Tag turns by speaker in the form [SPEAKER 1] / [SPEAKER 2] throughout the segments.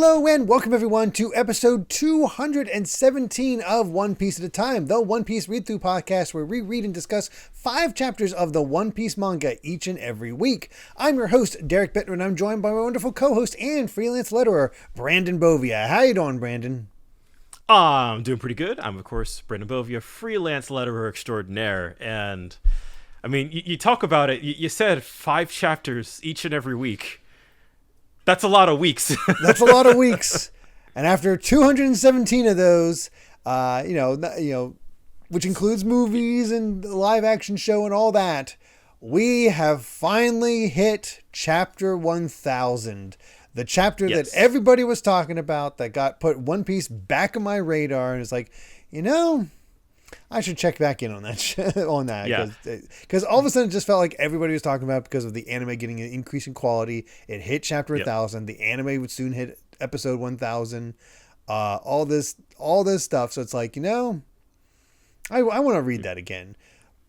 [SPEAKER 1] Hello and welcome everyone to episode 217 of One Piece at a Time, the One Piece read-through podcast where we read and discuss 5 chapters of the One Piece manga each and every week. I'm your host, Derrick Bittner, and I'm joined by my wonderful co-host and freelance letterer, Brandon Bovia. How you doing, Brandon?
[SPEAKER 2] I'm doing pretty good. I'm, of course, Brandon Bovia, freelance letterer extraordinaire. And, I mean, you talk about it. You said 5 chapters each and every week. That's a lot of weeks.
[SPEAKER 1] That's a lot of weeks. And after 217 of those, which includes movies and the live action show and all that, we have finally hit chapter 1000. The chapter that everybody was talking about that got put One Piece back on my radar. And it's like, I should check back in on that. Because all of a sudden it just felt like everybody was talking about it because of the anime getting an increase in quality. It hit chapter 1000. The anime would soon hit episode 1000. All this stuff. So it's like, I want to read that again.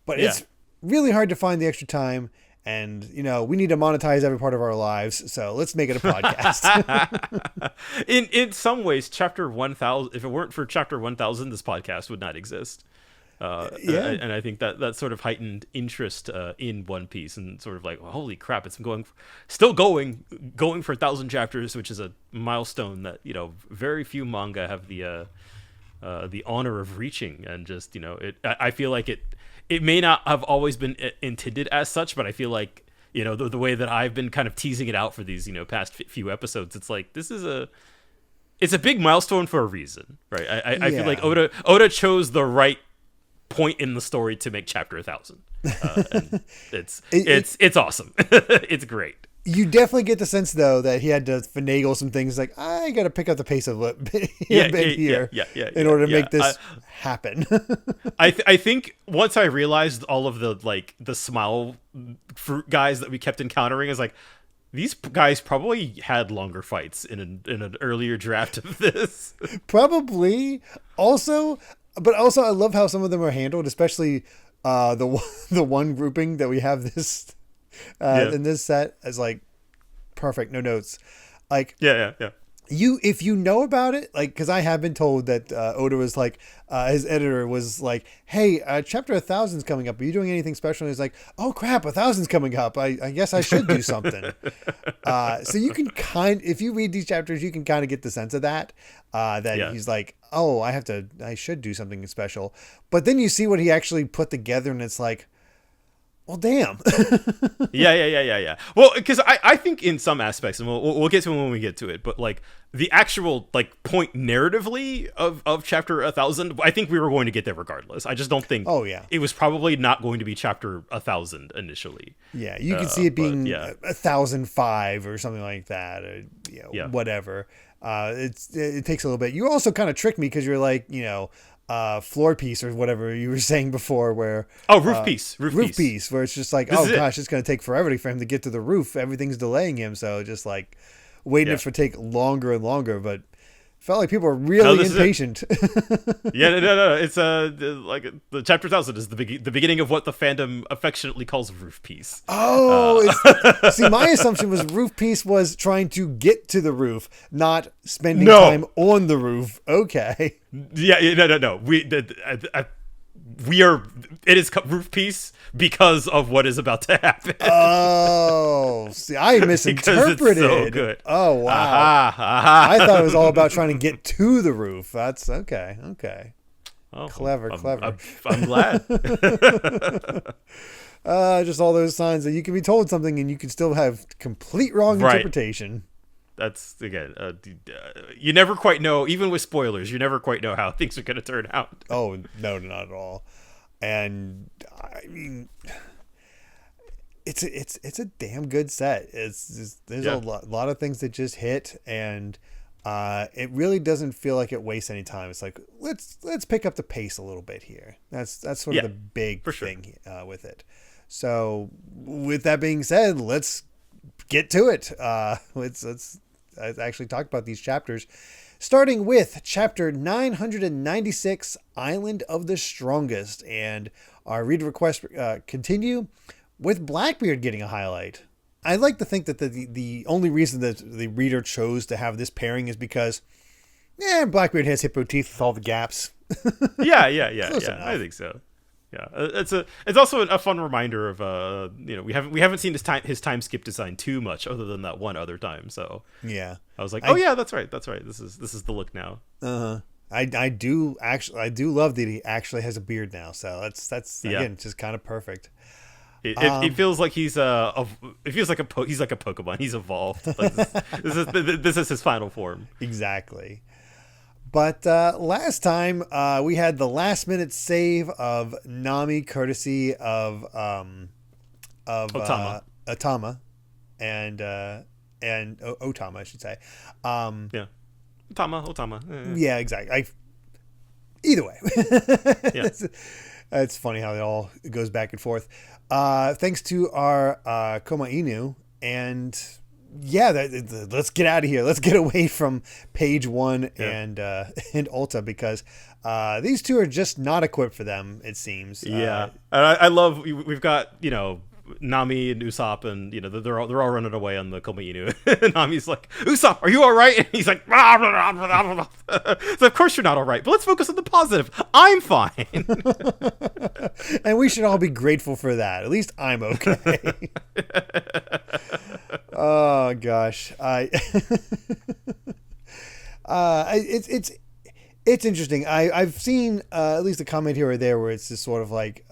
[SPEAKER 1] But it's really hard to find the extra time. And, we need to monetize every part of our lives. So let's make it a podcast.
[SPEAKER 2] In some ways, chapter 1000, if it weren't for chapter 1000, this podcast would not exist. And I think that sort of heightened interest in One Piece and sort of like, well, holy crap, it's been going for 1,000 chapters, which is a milestone that, very few manga have the honor of reaching. And just, I feel like it may not have always been intended as such, but I feel like, the way that I've been kind of teasing it out for these, past few episodes, it's like, it's a big milestone for a reason, right? I feel like Oda chose the right point in the story to make chapter 1000. And it's awesome. It's great.
[SPEAKER 1] You definitely get the sense, though, that he had to finagle some things. Like, I got to pick up the pace a bit here in order to make this happen.
[SPEAKER 2] I think once I realized all of the smile fruit guys that we kept encountering, is like, these guys probably had longer fights in an earlier draft of this.
[SPEAKER 1] Probably. But also, I love how some of them are handled, especially the one grouping that we have this. In this set is like perfect, no notes. Like if you know about it, like, because I have been told that Oda was like, his editor was like, hey, chapter 1000's coming up, are you doing anything special? And he's like, oh crap, 1000's coming up, I guess I should do something. So you can if you read these chapters, you can kind of get the sense of that he's like, oh, I should do something special. But then you see what he actually put together, and it's like, well, damn.
[SPEAKER 2] Yeah. Well, because I think in some aspects, and we'll get to it when we get to it, but like the actual point narratively of chapter 1000, I think we were going to get there regardless. I just don't think. Oh yeah. It was probably not going to be chapter 1000 initially.
[SPEAKER 1] Yeah, you can see it being 1005 or something like that. Or, whatever. It takes a little bit. You also kind of tricked me because you're like, floor piece or whatever you were saying before, where
[SPEAKER 2] roof piece,
[SPEAKER 1] where it's just like, gosh, it's going to take forever for him to get to the roof. Everything's delaying him, so just like waiting for take longer and longer. But felt like people were really impatient.
[SPEAKER 2] No. It's like the chapter 1000 is the beginning of what the fandom affectionately calls roof piece.
[SPEAKER 1] See, my assumption was roof piece was trying to get to the roof, not spending time on the roof. Okay.
[SPEAKER 2] No. We are. It is roof piece because of what is about to happen.
[SPEAKER 1] Oh, see, I misinterpreted.
[SPEAKER 2] Because it's so good.
[SPEAKER 1] Oh wow! I thought it was all about trying to get to the roof. That's okay. Oh, clever.
[SPEAKER 2] I'm glad.
[SPEAKER 1] Just all those signs that you can be told something and you can still have complete wrong interpretation.
[SPEAKER 2] That's, again, you never quite know, even with spoilers, you never quite know how things are going to turn out.
[SPEAKER 1] Oh, no, not at all. And, I mean, it's a damn good set. There's a lot of things that just hit, and it really doesn't feel like it wastes any time. It's like, let's pick up the pace a little bit here. That's sort of the big thing with it. So, with that being said, let's get to it. Let's actually talk about these chapters, starting with chapter 996, Island of the Strongest, and our reader requests continue with Blackbeard getting a highlight. I like to think that the only reason that the reader chose to have this pairing is because, Blackbeard has hippo teeth with all the gaps.
[SPEAKER 2] Yeah.
[SPEAKER 1] Enough.
[SPEAKER 2] I think so. Yeah, it's also a fun reminder of we haven't seen his time skip design too much other than that one other time. So
[SPEAKER 1] yeah,
[SPEAKER 2] I was like, that's right. This is the look now.
[SPEAKER 1] I do love that he actually has a beard now. So that's again just kind of perfect.
[SPEAKER 2] It feels like he's he's like a Pokemon. He's evolved. Like this is his final form.
[SPEAKER 1] Exactly. But last time we had the last minute save of Nami, courtesy of
[SPEAKER 2] Otama.
[SPEAKER 1] Otama and Otama, I should say.
[SPEAKER 2] Yeah, Otama.
[SPEAKER 1] Yeah, exactly. Either way,
[SPEAKER 2] yeah.
[SPEAKER 1] It's funny how it all goes back and forth. Thanks to our Koma Inu and. Yeah, let's get out of here. Let's get away from page 1 and Ulta because these two are just not equipped for them. It seems.
[SPEAKER 2] Yeah, I love we've got Nami and Usopp and they're all running away on the Koma Inu. And Nami's like, Usopp, are you all right? And he's like, blah, blah, blah, blah, blah. So of course you're not all right, but let's focus on the positive. I'm fine.
[SPEAKER 1] And we should all be grateful for that. At least I'm okay. Oh gosh, it's interesting. I've seen at least a comment here or there where it's just sort of like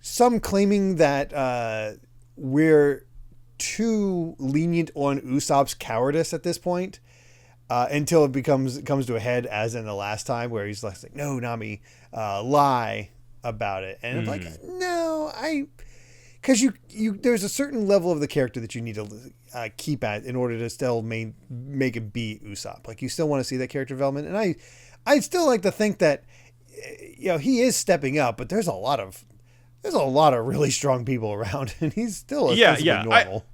[SPEAKER 1] some claiming that we're too lenient on Usopp's cowardice at this point until it comes to a head, as in the last time where he's like, "No, Nami, lie about it," and I'm like, "No, Because there's a certain level of the character that you need to keep at in order to still make it be Usopp. Like you still want to see that character development, and I still like to think that he is stepping up, but there's a lot of really strong people around, and he's still normal.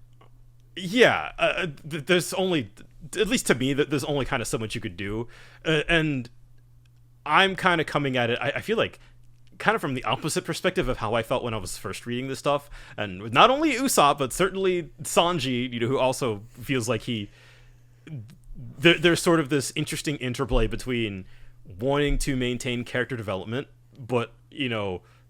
[SPEAKER 2] There's only, at least to me, that there's only kind of so much you could do, and I'm kind of coming at it. I feel like. Kind of from the opposite perspective of how I felt when I was first reading this stuff, and not only Usopp but certainly Sanji, who also feels like there's sort of this interesting interplay between wanting to maintain character development, but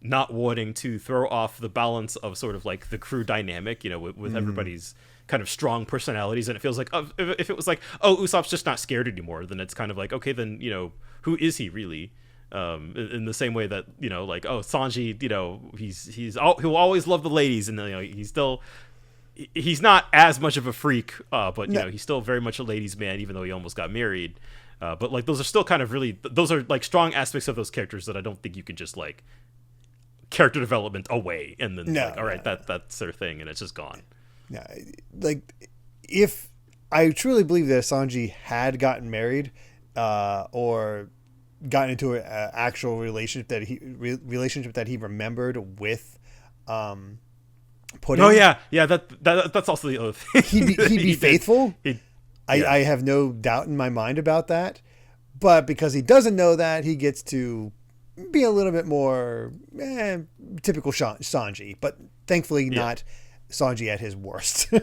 [SPEAKER 2] not wanting to throw off the balance of sort of like the crew dynamic, with everybody's kind of strong personalities. And it feels like if it was like, oh, Usopp's just not scared anymore, then it's kind of like, okay, then who is he really? In the same way that Sanji, he'll always love the ladies, and he's not as much of a freak, but he's still very much a ladies' man, even though he almost got married. But like those are still kind of those are like strong aspects of those characters that I don't think you can just like character development away and then all right, that's their thing and it's just gone.
[SPEAKER 1] Yeah, like if I truly believe that Sanji had gotten married, or gotten into an actual relationship that he remembered with Pudding.
[SPEAKER 2] Oh yeah, that's also the other thing.
[SPEAKER 1] He'd be faithful. I have no doubt in my mind about that. But because he doesn't know that, he gets to be a little bit more typical Sanji. But thankfully not Sanji at his worst.
[SPEAKER 2] I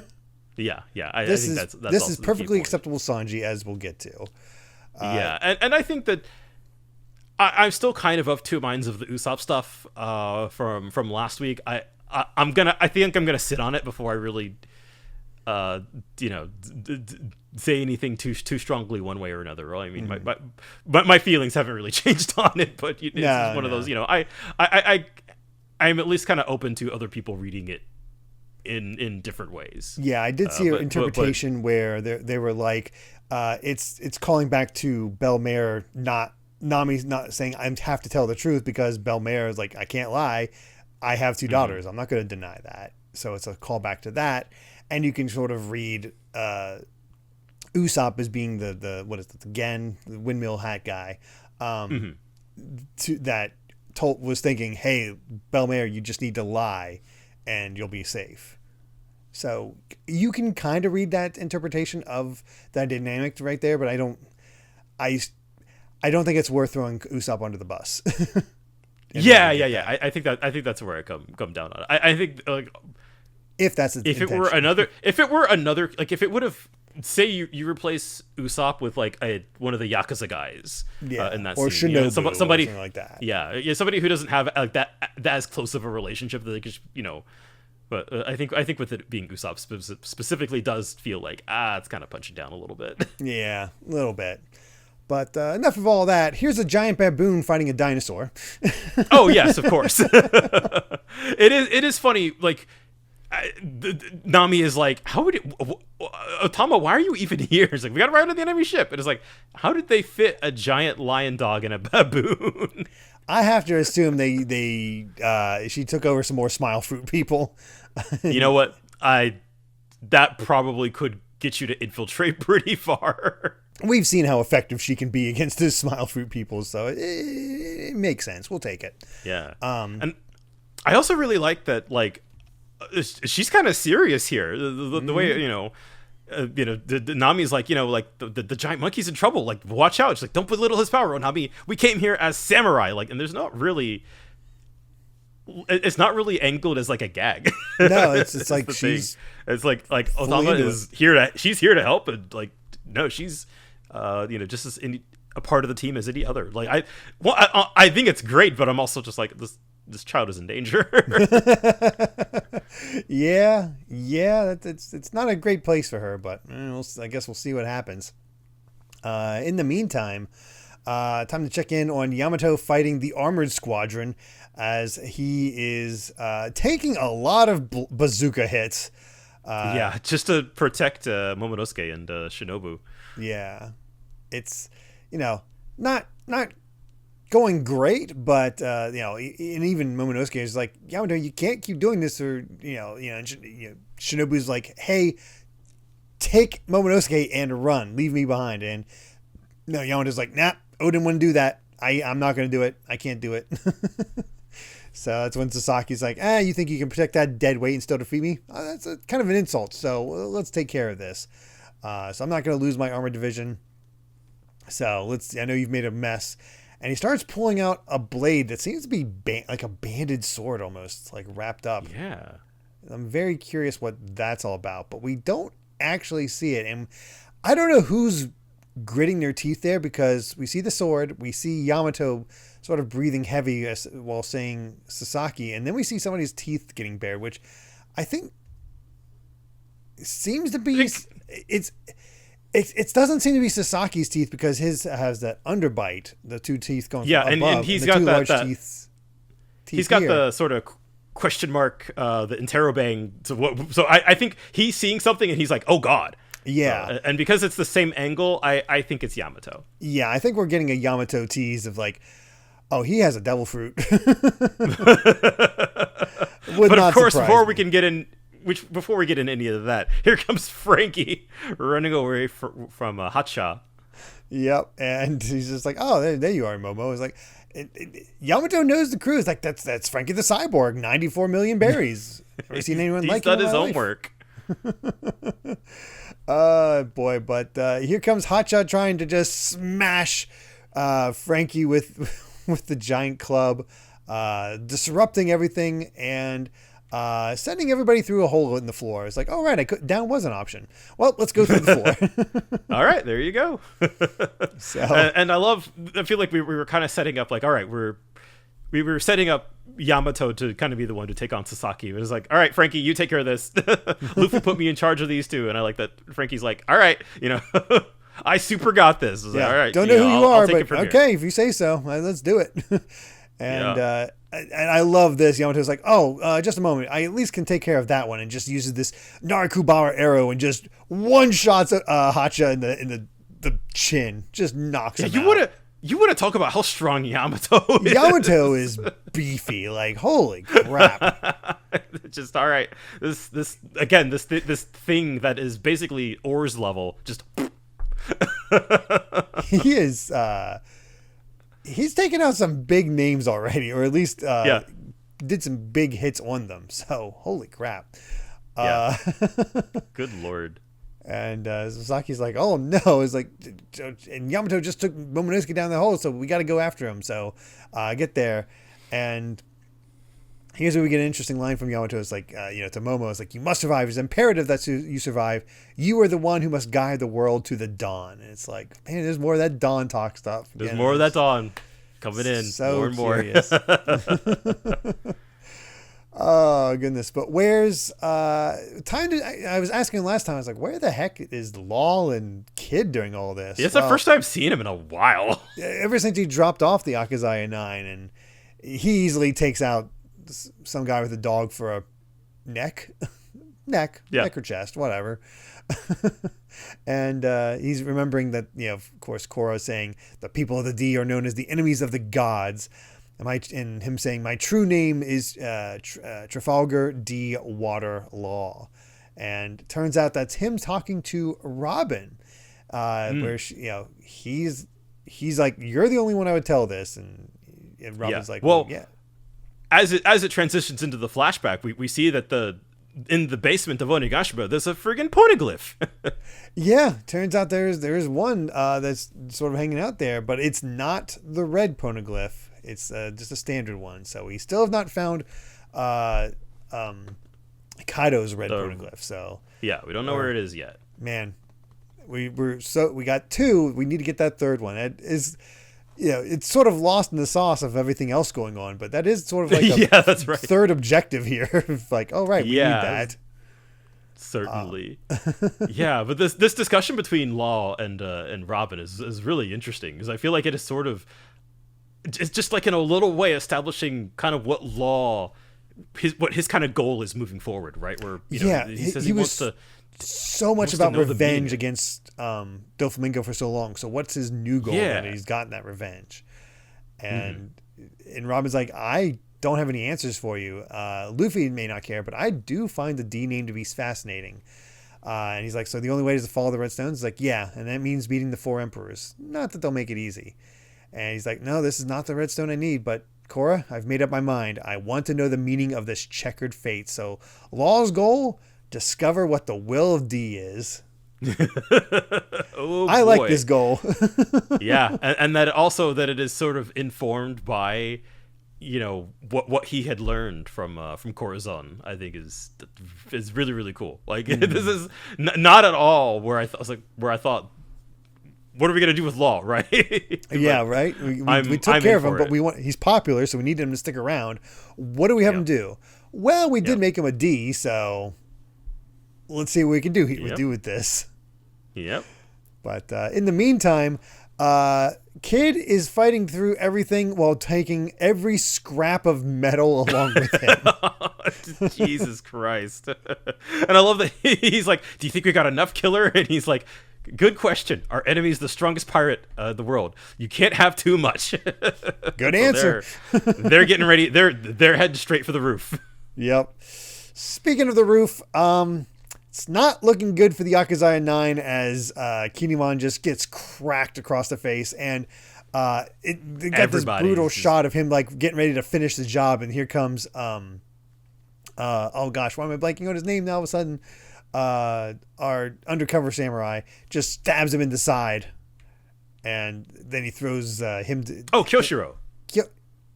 [SPEAKER 1] this
[SPEAKER 2] think
[SPEAKER 1] is
[SPEAKER 2] that's also
[SPEAKER 1] perfectly acceptable Sanji, as we'll get to.
[SPEAKER 2] And I think that I'm still kind of of two minds of the Usopp stuff from last week. I think I'm gonna sit on it before I really say anything too strongly one way or another. I mean, my feelings haven't really changed on it, but it's one of those. I'm at least kind of open to other people reading it in different ways.
[SPEAKER 1] Yeah, I did see an interpretation where they were like, it's calling back to Belmare, Nami's not saying I have to tell the truth because Belmare is like, I can't lie. I have two daughters. I'm not going to deny that. So it's a callback to that. And you can sort of read Usopp as being the Gen, the windmill hat guy, was thinking, hey, Belmare, you just need to lie and you'll be safe. So you can kind of read that interpretation of that dynamic right there, but I don't think it's worth throwing Usopp under the bus.
[SPEAKER 2] I think that's where I come down on it. I think like
[SPEAKER 1] If that's the
[SPEAKER 2] if it were another, like if it would have, say you replace Usopp with like one of the Yakuza guys, in that
[SPEAKER 1] or
[SPEAKER 2] scene,
[SPEAKER 1] Shinobu,
[SPEAKER 2] somebody
[SPEAKER 1] or something like that.
[SPEAKER 2] Yeah, somebody who doesn't have like that as close of a relationship that they could, But I think with it being Usopp specifically does feel like it's kind of punching down a little bit.
[SPEAKER 1] Yeah, a little bit. But enough of all that. Here's a giant baboon fighting a dinosaur.
[SPEAKER 2] Oh yes, of course. It is funny. Like Nami is like, how would it? Otama, why are you even here? It's like, we got to ride on the enemy ship. And it's like, how did they fit a giant lion dog and a baboon?
[SPEAKER 1] I have to assume she took over some more smile fruit people.
[SPEAKER 2] You know what? That probably could get you to infiltrate pretty far.
[SPEAKER 1] We've seen how effective she can be against those smile fruit people, so it makes sense. We'll take it.
[SPEAKER 2] Yeah. And I also really like that, like, she's kind of serious here. The way, Nami's like, like the giant monkey's in trouble. Like, watch out. She's like, don't belittle his power, Nami. We came here as samurai. Like, and it's not really angled as like a gag.
[SPEAKER 1] No, it's like she's.
[SPEAKER 2] It's like Otama is here she's here to help, and like, no, she's, just as a part of the team as any other. Like, I think it's great, but I'm also just like, this child is in danger.
[SPEAKER 1] Yeah, it's not a great place for her, but I guess we'll see what happens. In the meantime, time to check in on Yamato fighting the Armored Squadron as he is taking a lot of bazooka hits.
[SPEAKER 2] Just to protect Momonosuke and Shinobu.
[SPEAKER 1] Yeah, it's not going great, but and even Momonosuke is like, Yamato, you can't keep doing this, or Shinobu's like, hey, take Momonosuke and run, leave me behind. And no, Yamato's like, nah, Odin wouldn't do that. I'm not going to do it. I can't do it. So that's when Sasaki's like, you think you can protect that dead weight and still defeat me? That's kind of an insult. So let's take care of this. So I'm not going to lose my armor division. So I know you've made a mess. And he starts pulling out a blade that seems to be like a banded sword almost, like wrapped up.
[SPEAKER 2] Yeah.
[SPEAKER 1] I'm very curious what that's all about, but we don't actually see it. And I don't know who's gritting their teeth there, because we see the sword, we see Yamato sort of breathing heavy while saying Sasaki, and then we see somebody's teeth getting bared, which I think seems to be... It doesn't seem to be Sasaki's teeth, because his has that underbite, the two teeth going from above,
[SPEAKER 2] and he's got that he's got the sort of question mark, the interrobang. So I think he's seeing something and he's like, oh god.
[SPEAKER 1] Yeah.
[SPEAKER 2] And because it's the same angle, I think it's Yamato.
[SPEAKER 1] Yeah, I think we're getting a Yamato tease of like, oh, he has a devil fruit.
[SPEAKER 2] But of course, before we get in any of that, here comes Frankie running away from Hotshot.
[SPEAKER 1] Yep, and he's just like, oh, there you are, Momo. It's like, Yamato knows the crew. It's like, that's Frankie the Cyborg, 94 million berries. Ever seen anyone like him?
[SPEAKER 2] He's done his homework.
[SPEAKER 1] Boy, but here comes Hotshot trying to just smash Frankie with the giant club, disrupting everything and sending everybody through a hole in the floor. It's like, oh, right, down was an option. Well, let's go through the floor.
[SPEAKER 2] All right, there you go.
[SPEAKER 1] So,
[SPEAKER 2] and I feel like we were kind of setting up, like, all right, we were setting up Yamato to kind of be the one to take on Sasaki. It was like, all right, Frankie, you take care of this. Luffy put me in charge of these two, and I like that Frankie's like, all right, I super got this.
[SPEAKER 1] Yeah.
[SPEAKER 2] All right,
[SPEAKER 1] don't know who you are, but okay,
[SPEAKER 2] here.
[SPEAKER 1] if you say so, let's do it. And I love this. Yamato's like, just a moment. I at least can take care of that one, and just uses this Narukubara arrow and just one shots Hacha in the chin, just knocks him out.
[SPEAKER 2] You want to talk about how strong Yamato is?
[SPEAKER 1] Yamato is beefy, like holy crap.
[SPEAKER 2] Just all right. This thing that is basically Oars level, just
[SPEAKER 1] he is. He's taken out some big names already, or at least did some big hits on them. So holy crap.
[SPEAKER 2] Good lord.
[SPEAKER 1] And Sasaki's like, oh no. It's like, and Yamato just took Momonosuke down the hole, so we got to go after him. So get there. And Here's where we get an interesting line from Yamato. It's like, to Momo, it's like, you must survive. It's imperative that you survive. You are the one who must guide the world to the dawn. And it's like, man, there's more of that dawn talk stuff.
[SPEAKER 2] There's more of that dawn coming in.
[SPEAKER 1] So
[SPEAKER 2] more and more.
[SPEAKER 1] Oh, goodness. But where's I was asking last time, I was like, where the heck is Law and Kid during all this?
[SPEAKER 2] It's the first time I've seen him in a while.
[SPEAKER 1] Ever since he dropped off the Akazaya 9, and he easily takes out some guy with a dog for a neck or chest, whatever. And he's remembering that, of course, Korra saying the people of the D are known as the enemies of the gods. And him saying, my true name is Trafalgar D. Water Law. And it turns out that's him talking to Robin, where he's like, you're the only one I would tell this. And Robin's like, well, yeah.
[SPEAKER 2] As it transitions into the flashback, we see that in the basement of Onigashima, there's a friggin' poneglyph.
[SPEAKER 1] Yeah, turns out there's one that's sort of hanging out there, but it's not the red poneglyph. It's just a standard one. So we still have not found Kaido's red poneglyph. So
[SPEAKER 2] yeah, we don't know where it is yet.
[SPEAKER 1] Man, we got two. We need to get that third one. It is. It's sort of lost in the sauce of everything else going on, but that is sort of like
[SPEAKER 2] that's right.
[SPEAKER 1] Third objective here. Like, oh, right, we need that.
[SPEAKER 2] Certainly. Yeah, but this discussion between Law and Robin is really interesting, because I feel like it is sort of, it's just like in a little way establishing kind of what Law, what his kind of goal is moving forward, right? Where he says he wants to.
[SPEAKER 1] So much about revenge against Doflamingo for so long. So what's his new goal that he's gotten that revenge? And Robin's like, I don't have any answers for you. Luffy may not care, but I do find the D name to be fascinating. And he's like, so the only way is to follow the red stones? He's like, yeah, and that means beating the 4 emperors. Not that they'll make it easy. And he's like, no, this is not the red stone I need, but Korra, I've made up my mind. I want to know the meaning of this checkered fate. So Law's goal, discover what the will of D is.
[SPEAKER 2] Oh,
[SPEAKER 1] I like this goal.
[SPEAKER 2] Yeah, and that also that it is sort of informed by, what he had learned from Corazon. I think is really, really cool. Like this is not at all where I thought, what are we gonna do with Law, right?
[SPEAKER 1] Yeah, right. We took care of him, but he's popular, so we need him to stick around. What do we have him do? Well, we did make him a D, so let's see what we can do with this.
[SPEAKER 2] Yep.
[SPEAKER 1] But in the meantime, Kid is fighting through everything while taking every scrap of metal along with him.
[SPEAKER 2] Jesus Christ. And I love that he's like, do you think we got enough, killer? And he's like, good question. Our enemy is the strongest pirate in the world. You can't have too much.
[SPEAKER 1] Good answer.
[SPEAKER 2] They're getting ready. They're heading straight for the roof.
[SPEAKER 1] Yep. Speaking of the roof, it's not looking good for the Akazaya 9 as Kinemon just gets cracked across the face, and they got this brutal shot of him like getting ready to finish the job, and here comes oh gosh, why am I blanking on his name now all of a sudden? Our undercover samurai just stabs him in the side, and then he throws him to
[SPEAKER 2] Kyoshiro.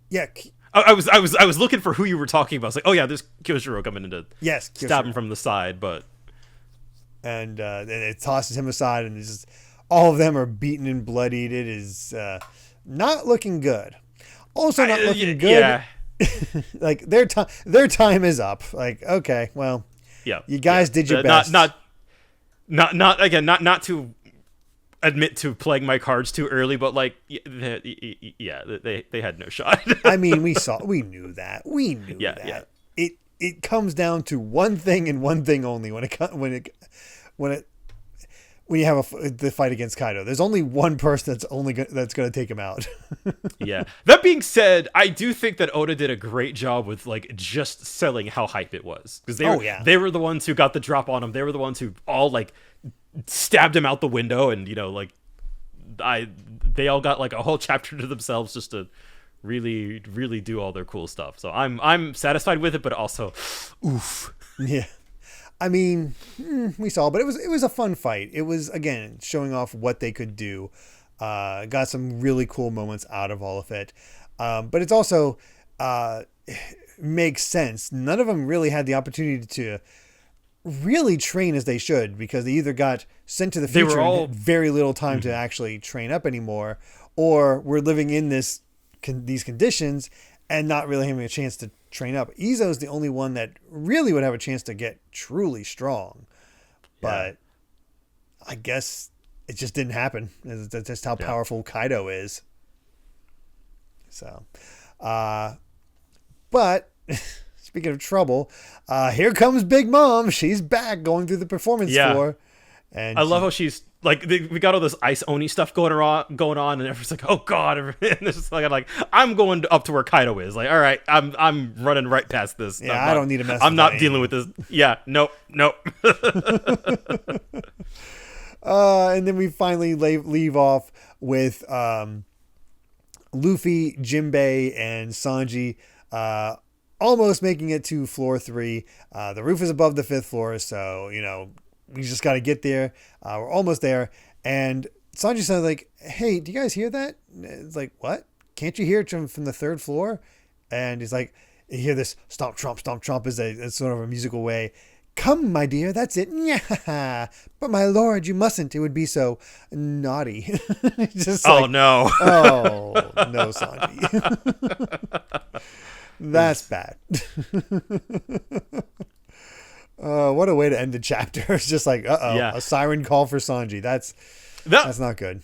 [SPEAKER 1] Yeah.
[SPEAKER 2] I was looking for who you were talking about. I was like, oh yeah, there's Kyoshiro coming in to stab him from the side, but
[SPEAKER 1] and then it tosses him aside, and it's just, all of them are beaten and bloodied. It is not looking good. Also not looking good. Yeah. Like their time is up. Like, okay, well, yeah, you guys did your best.
[SPEAKER 2] Not to admit to playing my cards too early, but like, they had no shot.
[SPEAKER 1] I mean, we knew that. Yeah. It comes down to one thing and one thing only when you have the fight against Kaido. There's only one person that's going to take him out.
[SPEAKER 2] Yeah. That being said, I do think that Oda did a great job with like just selling how hype it was, because they were the ones who got the drop on him. They were the ones who all like stabbed him out the window, and they all got like a whole chapter to themselves just to really, really do all their cool stuff. So I'm satisfied with it, but also, oof.
[SPEAKER 1] Yeah. I mean, we saw, but it was a fun fight. It was, again, showing off what they could do. Got some really cool moments out of all of it. But it's also, makes sense. None of them really had the opportunity to really train as they should, because they either got sent to the future and had very little time to actually train up anymore, or were living in these conditions and not really having a chance to train up. Izo's the only one that really would have a chance to get truly strong. But I guess it just didn't happen. That's just how powerful Kaido is. So, but speaking of trouble, here comes Big Mom. She's back going through the performance floor. And
[SPEAKER 2] I love how she's like, we got all this Ice Oni stuff going on, and everyone's like, "Oh God!" And it's just like, I'm going up to where Kaido is. Like, all right, I'm running right past this.
[SPEAKER 1] Yeah, I don't need to mess.
[SPEAKER 2] I'm not dealing with this. Yeah, nope.
[SPEAKER 1] And then we finally leave off with Luffy, Jinbei, and Sanji almost making it to floor 3. The roof is above the 5th floor, so we just got to get there. We're almost there. And Sanji sounds like, "Hey, do you guys hear that?" It's like, "What? Can't you hear it from the 3rd floor?" And he's like, you hear this stomp, tromp is a sort of a musical way. "Come, my dear, that's it. Yeah. But my lord, you mustn't. It would be so naughty." Just like,
[SPEAKER 2] no.
[SPEAKER 1] Oh, no, Sanji. That's bad. What a way to end the chapter. It's just like, a siren call for Sanji. That's not good.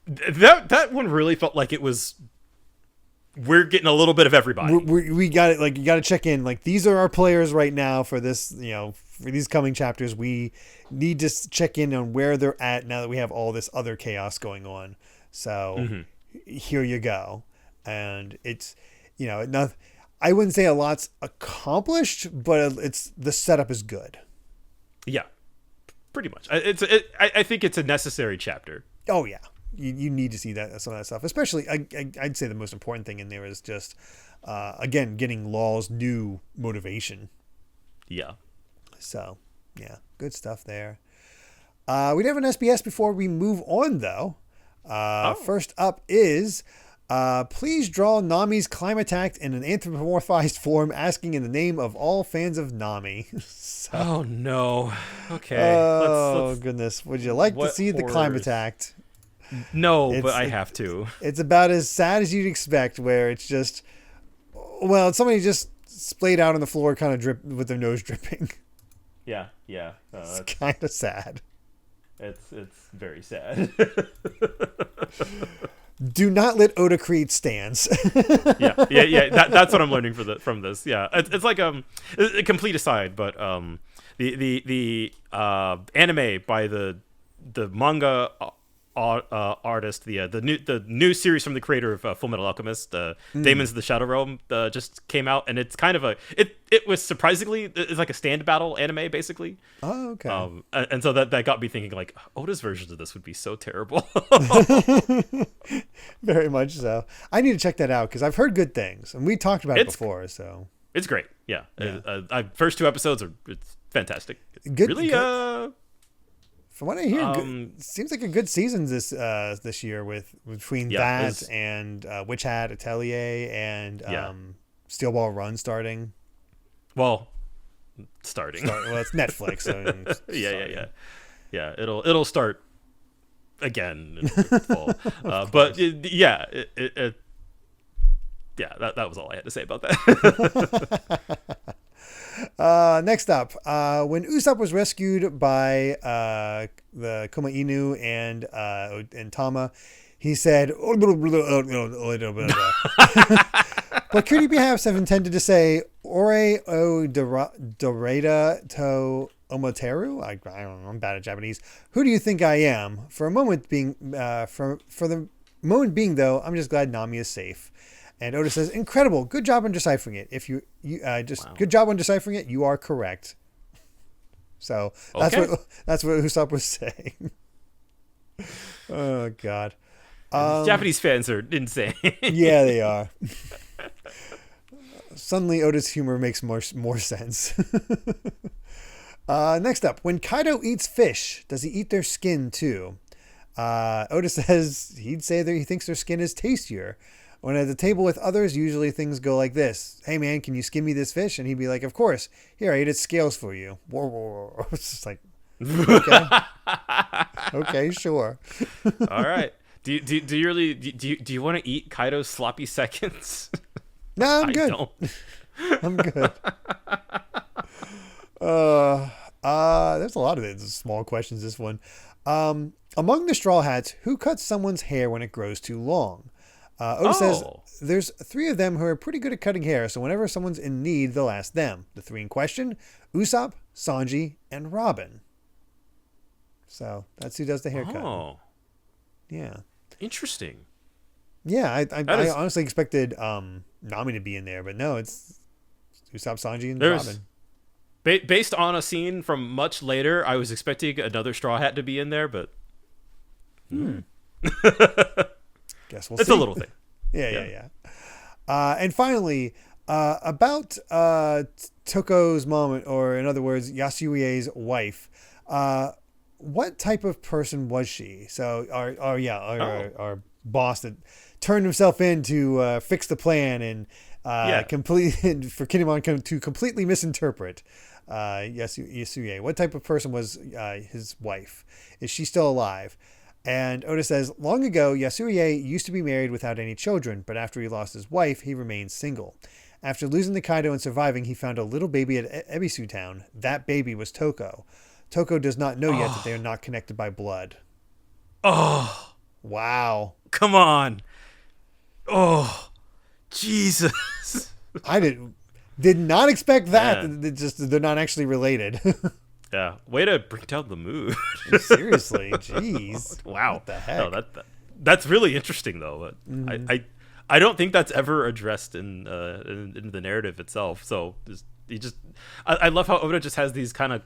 [SPEAKER 2] That one really felt like it was, we're getting a little bit of everybody.
[SPEAKER 1] We got it. Like, you got to check in. Like, these are our players right now for this, for these coming chapters. We need to check in on where they're at now that we have all this other chaos going on. So here you go. And it's, I wouldn't say a lot's accomplished, but the setup is good.
[SPEAKER 2] Yeah, pretty much. I think it's a necessary chapter.
[SPEAKER 1] Oh yeah. You need to see some of that stuff, especially. I'd say the most important thing in there is just, again, getting Law's new motivation.
[SPEAKER 2] Yeah.
[SPEAKER 1] So, yeah, good stuff there. We do have an SBS before we move on, though. First up is, please draw Nami's climate act in an anthropomorphized form, asking in the name of all fans of Nami.
[SPEAKER 2] Oh no. Okay.
[SPEAKER 1] Oh goodness. Would you like to see the climate act?
[SPEAKER 2] No, but I have to.
[SPEAKER 1] It's about as sad as you'd expect, where it's just, it's somebody just splayed out on the floor, kind of drip with their nose dripping.
[SPEAKER 2] Yeah.
[SPEAKER 1] It's kind of sad.
[SPEAKER 2] It's very sad.
[SPEAKER 1] Do not let Oda create stands.
[SPEAKER 2] Yeah. That's what I'm learning from this. Yeah, it's like a complete aside, but the anime by the manga artist, the new series from the creator of Full Metal Alchemist, Demons of the Shadow Realm, just came out, and it's kind of it was surprisingly, it's like a stand battle anime basically.
[SPEAKER 1] Oh, okay.
[SPEAKER 2] And so that got me thinking, like, Oda's versions of this would be so terrible.
[SPEAKER 1] Very much so. I need to check that out because I've heard good things, and we talked about it before. So
[SPEAKER 2] it's great. Yeah. First 2 episodes it's fantastic. It's
[SPEAKER 1] good.
[SPEAKER 2] Really.
[SPEAKER 1] Good. From what I hear, seems like a good season this year between that and Witch Hat Atelier and Steel Ball Run starting.
[SPEAKER 2] Well, starting.
[SPEAKER 1] Well, it's Netflix. So
[SPEAKER 2] Yeah. It'll start again in fall. But that was all I had to say about that.
[SPEAKER 1] Next up, when Usopp was rescued by the Kuma Inu and Tama, he said, but could he perhaps have intended to say Ore o Dorada to Omoteru? I don't know, I'm bad at Japanese. Who do you think I am? For the moment being, though, I'm just glad Nami is safe. And Oda says, "Incredible! Good job on deciphering it. If you good job on deciphering it. You are correct." So that's what Usopp was saying. Oh God,
[SPEAKER 2] Japanese fans are insane.
[SPEAKER 1] Yeah, they are. Suddenly, Oda's humor makes more sense. Next up, when Kaido eats fish, does he eat their skin too? Oda says he'd say that he thinks their skin is tastier. When at the table with others, usually things go like this. Hey, man, can you skin me this fish? And he'd be like, of course. Here, I ate its scales for you. It's just like, okay. Okay, sure.
[SPEAKER 2] All right. Do you really do you want to eat Kaido's sloppy seconds?
[SPEAKER 1] No, I'm good.
[SPEAKER 2] I don't.
[SPEAKER 1] I'm good. There's a lot of small questions, this one. Among the Straw Hats, who cuts someone's hair when it grows too long? Oda says there's 3 of them who are pretty good at cutting hair, so whenever someone's in need, they'll ask them. The 3 in question, Usopp, Sanji, and Robin. So that's who does the haircut.
[SPEAKER 2] Oh.
[SPEAKER 1] Yeah.
[SPEAKER 2] Interesting.
[SPEAKER 1] Yeah, I honestly expected Nami to be in there, but no, it's Usopp, Sanji, and Robin.
[SPEAKER 2] Based on a scene from much later, I was expecting another Straw Hat to be in there, but
[SPEAKER 1] guess we'll see.
[SPEAKER 2] It's a little thing.
[SPEAKER 1] Yeah. And finally, about Toko's moment, or in other words, Yasuie's wife. What type of person was she? So, our boss that turned himself in to fix the plan and for Kinemon to completely misinterpret Yasuie. What type of person was his wife? Is she still alive? And Oda says, long ago, Yasuie used to be married without any children, but after he lost his wife, he remained single. After losing the Kaido and surviving, he found a little baby at Ebisu Town. That baby was Toko. Toko does not know yet that they are not connected by blood.
[SPEAKER 2] Oh.
[SPEAKER 1] Wow.
[SPEAKER 2] Come on. Oh. Jesus.
[SPEAKER 1] I did not expect that. They're not actually related.
[SPEAKER 2] Yeah. Way to bring down the mood.
[SPEAKER 1] Seriously. Jeez.
[SPEAKER 2] Wow.
[SPEAKER 1] What the heck?
[SPEAKER 2] No, that's really interesting, though. But I don't think that's ever addressed in the narrative itself. So I love how Oda just has these kind of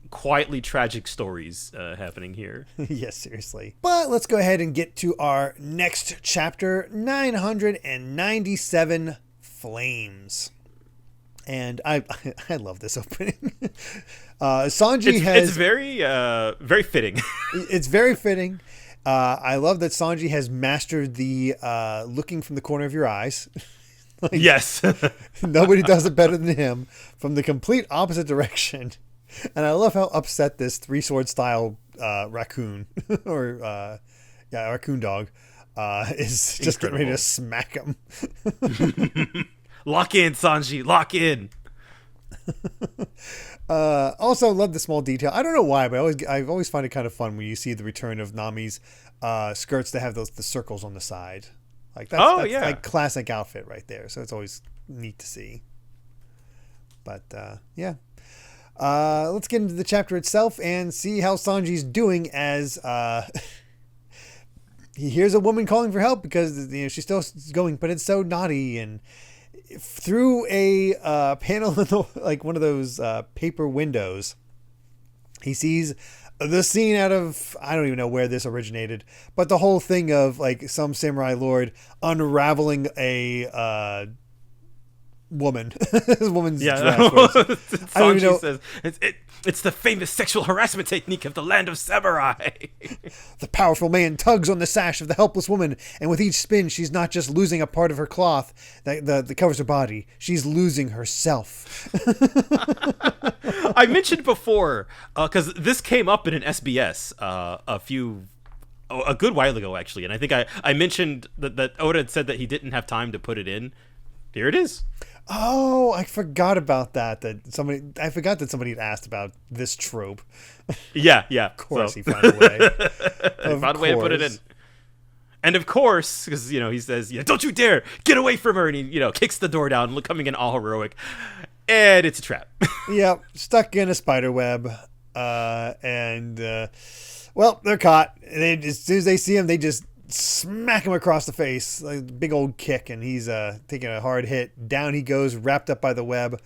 [SPEAKER 2] quietly tragic stories happening here.
[SPEAKER 1] Yes, seriously. But let's go ahead and get to our next chapter, 997 Flames. And I love this opening. Sanji
[SPEAKER 2] it's very very fitting.
[SPEAKER 1] It's very fitting. I love that Sanji has mastered the looking from the corner of your eyes.
[SPEAKER 2] Yes.
[SPEAKER 1] Nobody does it better than him, from the complete opposite direction. And I love how upset this 3-sword style raccoon or raccoon dog is just getting ready to smack him.
[SPEAKER 2] Lock in, Sanji. Lock in.
[SPEAKER 1] Also, love the small detail. I don't know why, but I always find it kind of fun when you see the return of Nami's skirts that have the circles on the side. Like that's like classic outfit right there. So it's always neat to see. But let's get into the chapter itself and see how Sanji's doing as he hears a woman calling for help because she's still going, but it's so naughty. And through a panel in one of those paper windows, he sees the scene out of, I don't even know where this originated, but the whole thing of like some samurai lord unraveling a woman. This woman's dress.
[SPEAKER 2] I don't even know. Says, it's the famous sexual harassment technique of the land of samurai.
[SPEAKER 1] The powerful man tugs on the sash of the helpless woman, and with each spin, she's not just losing a part of her cloth that covers her body, she's losing herself.
[SPEAKER 2] I mentioned before, because this came up in an SBS a good while ago, actually, and I think I mentioned that Oda had said that he didn't have time to put it in. Here it is.
[SPEAKER 1] Oh, I forgot about that. I forgot that somebody had asked about this trope.
[SPEAKER 2] Yeah.
[SPEAKER 1] Of course, he found a way.
[SPEAKER 2] He found a way to put it in. And of course, because he says, "Don't you dare get away from her!" And he kicks the door down, coming in all heroic, and it's a trap.
[SPEAKER 1] Yep, stuck in a spider web, and they're caught. As soon as they see him, they just smack him across the face, like a big old kick, and he's taking a hard hit. Down he goes, wrapped up by the web,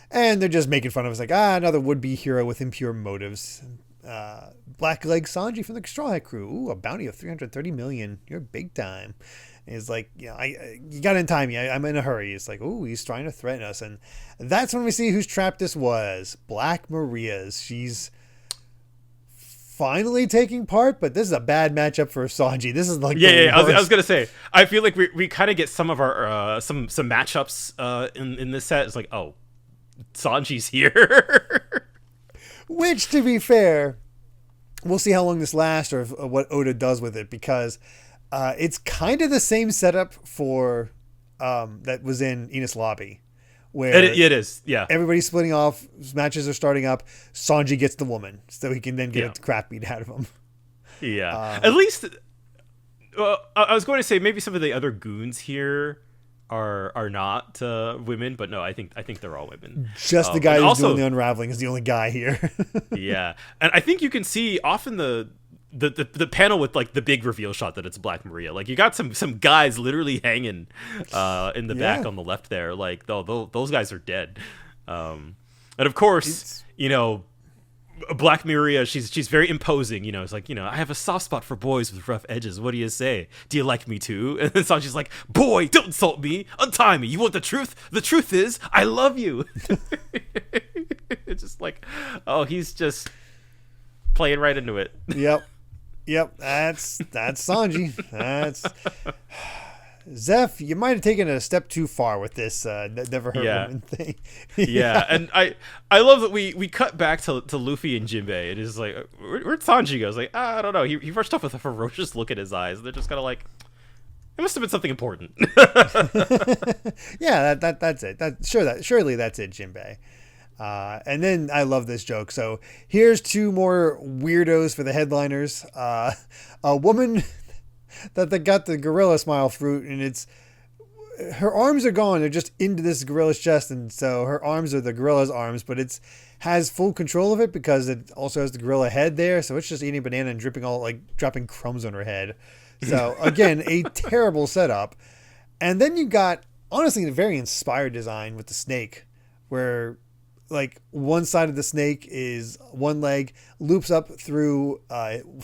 [SPEAKER 1] and they're just making fun of us, like, another would-be hero with impure motives. Blackleg Sanji from the Straw Hat crew. Ooh, a bounty of 330 million. You're big time. And he's like, you got in time. I'm in a hurry. It's like, ooh, he's trying to threaten us, and that's when we see whose trap this was. Black Maria's. She's finally taking part, but this is a bad matchup for Sanji. This is like
[SPEAKER 2] I was gonna say, I feel like we kind of get some of our some matchups in this set. It's like, oh, Sanji's here.
[SPEAKER 1] Which, to be fair, we'll see how long this lasts or what Oda does with it, because it's kind of the same setup for that was in Enies Lobby, where
[SPEAKER 2] it is. Yeah,
[SPEAKER 1] everybody's splitting off, matches are starting up. Sanji gets the woman, so he can then get a crap beat out of him.
[SPEAKER 2] Yeah, at least. I was going to say maybe some of the other goons here are not women, but no, I think they're all women.
[SPEAKER 1] Just the guy who's doing the unraveling is the only guy here.
[SPEAKER 2] Yeah, and I think you can see often the panel with like the big reveal shot that it's Black Maria. Like you got some guys literally hanging in the back on the left there. Like those guys are dead. And of course, Black Maria, she's very imposing. It's like, I have a soft spot for boys with rough edges. What do you say? Do you like me too? And then Sanji's like, boy, don't insult me. Untie me. You want the truth? The truth is, I love you. It's just like, oh, he's just playing right into it.
[SPEAKER 1] Yep, that's Sanji. That's Zeph. You might have taken it a step too far with this never heard woman thing.
[SPEAKER 2] Yeah, and I love that we cut back to Luffy and Jinbei. It is like, where'd Sanji go? It's like, I don't know. He rushed off with a ferocious look in his eyes. They're just kind of like, it must have been something important.
[SPEAKER 1] Yeah, that's it. Surely that's it, Jinbei. And then I love this joke. So here's two more weirdos for the headliners. A woman that got the gorilla smile fruit, and her arms are gone. They're just into this gorilla's chest, and so her arms are the gorilla's arms, but it's has full control of it because it also has the gorilla head there. So it's just eating banana and dropping crumbs on her head. So again, a terrible setup. And then you got, honestly, a very inspired design with the snake, where like one side of the snake is one leg loops up through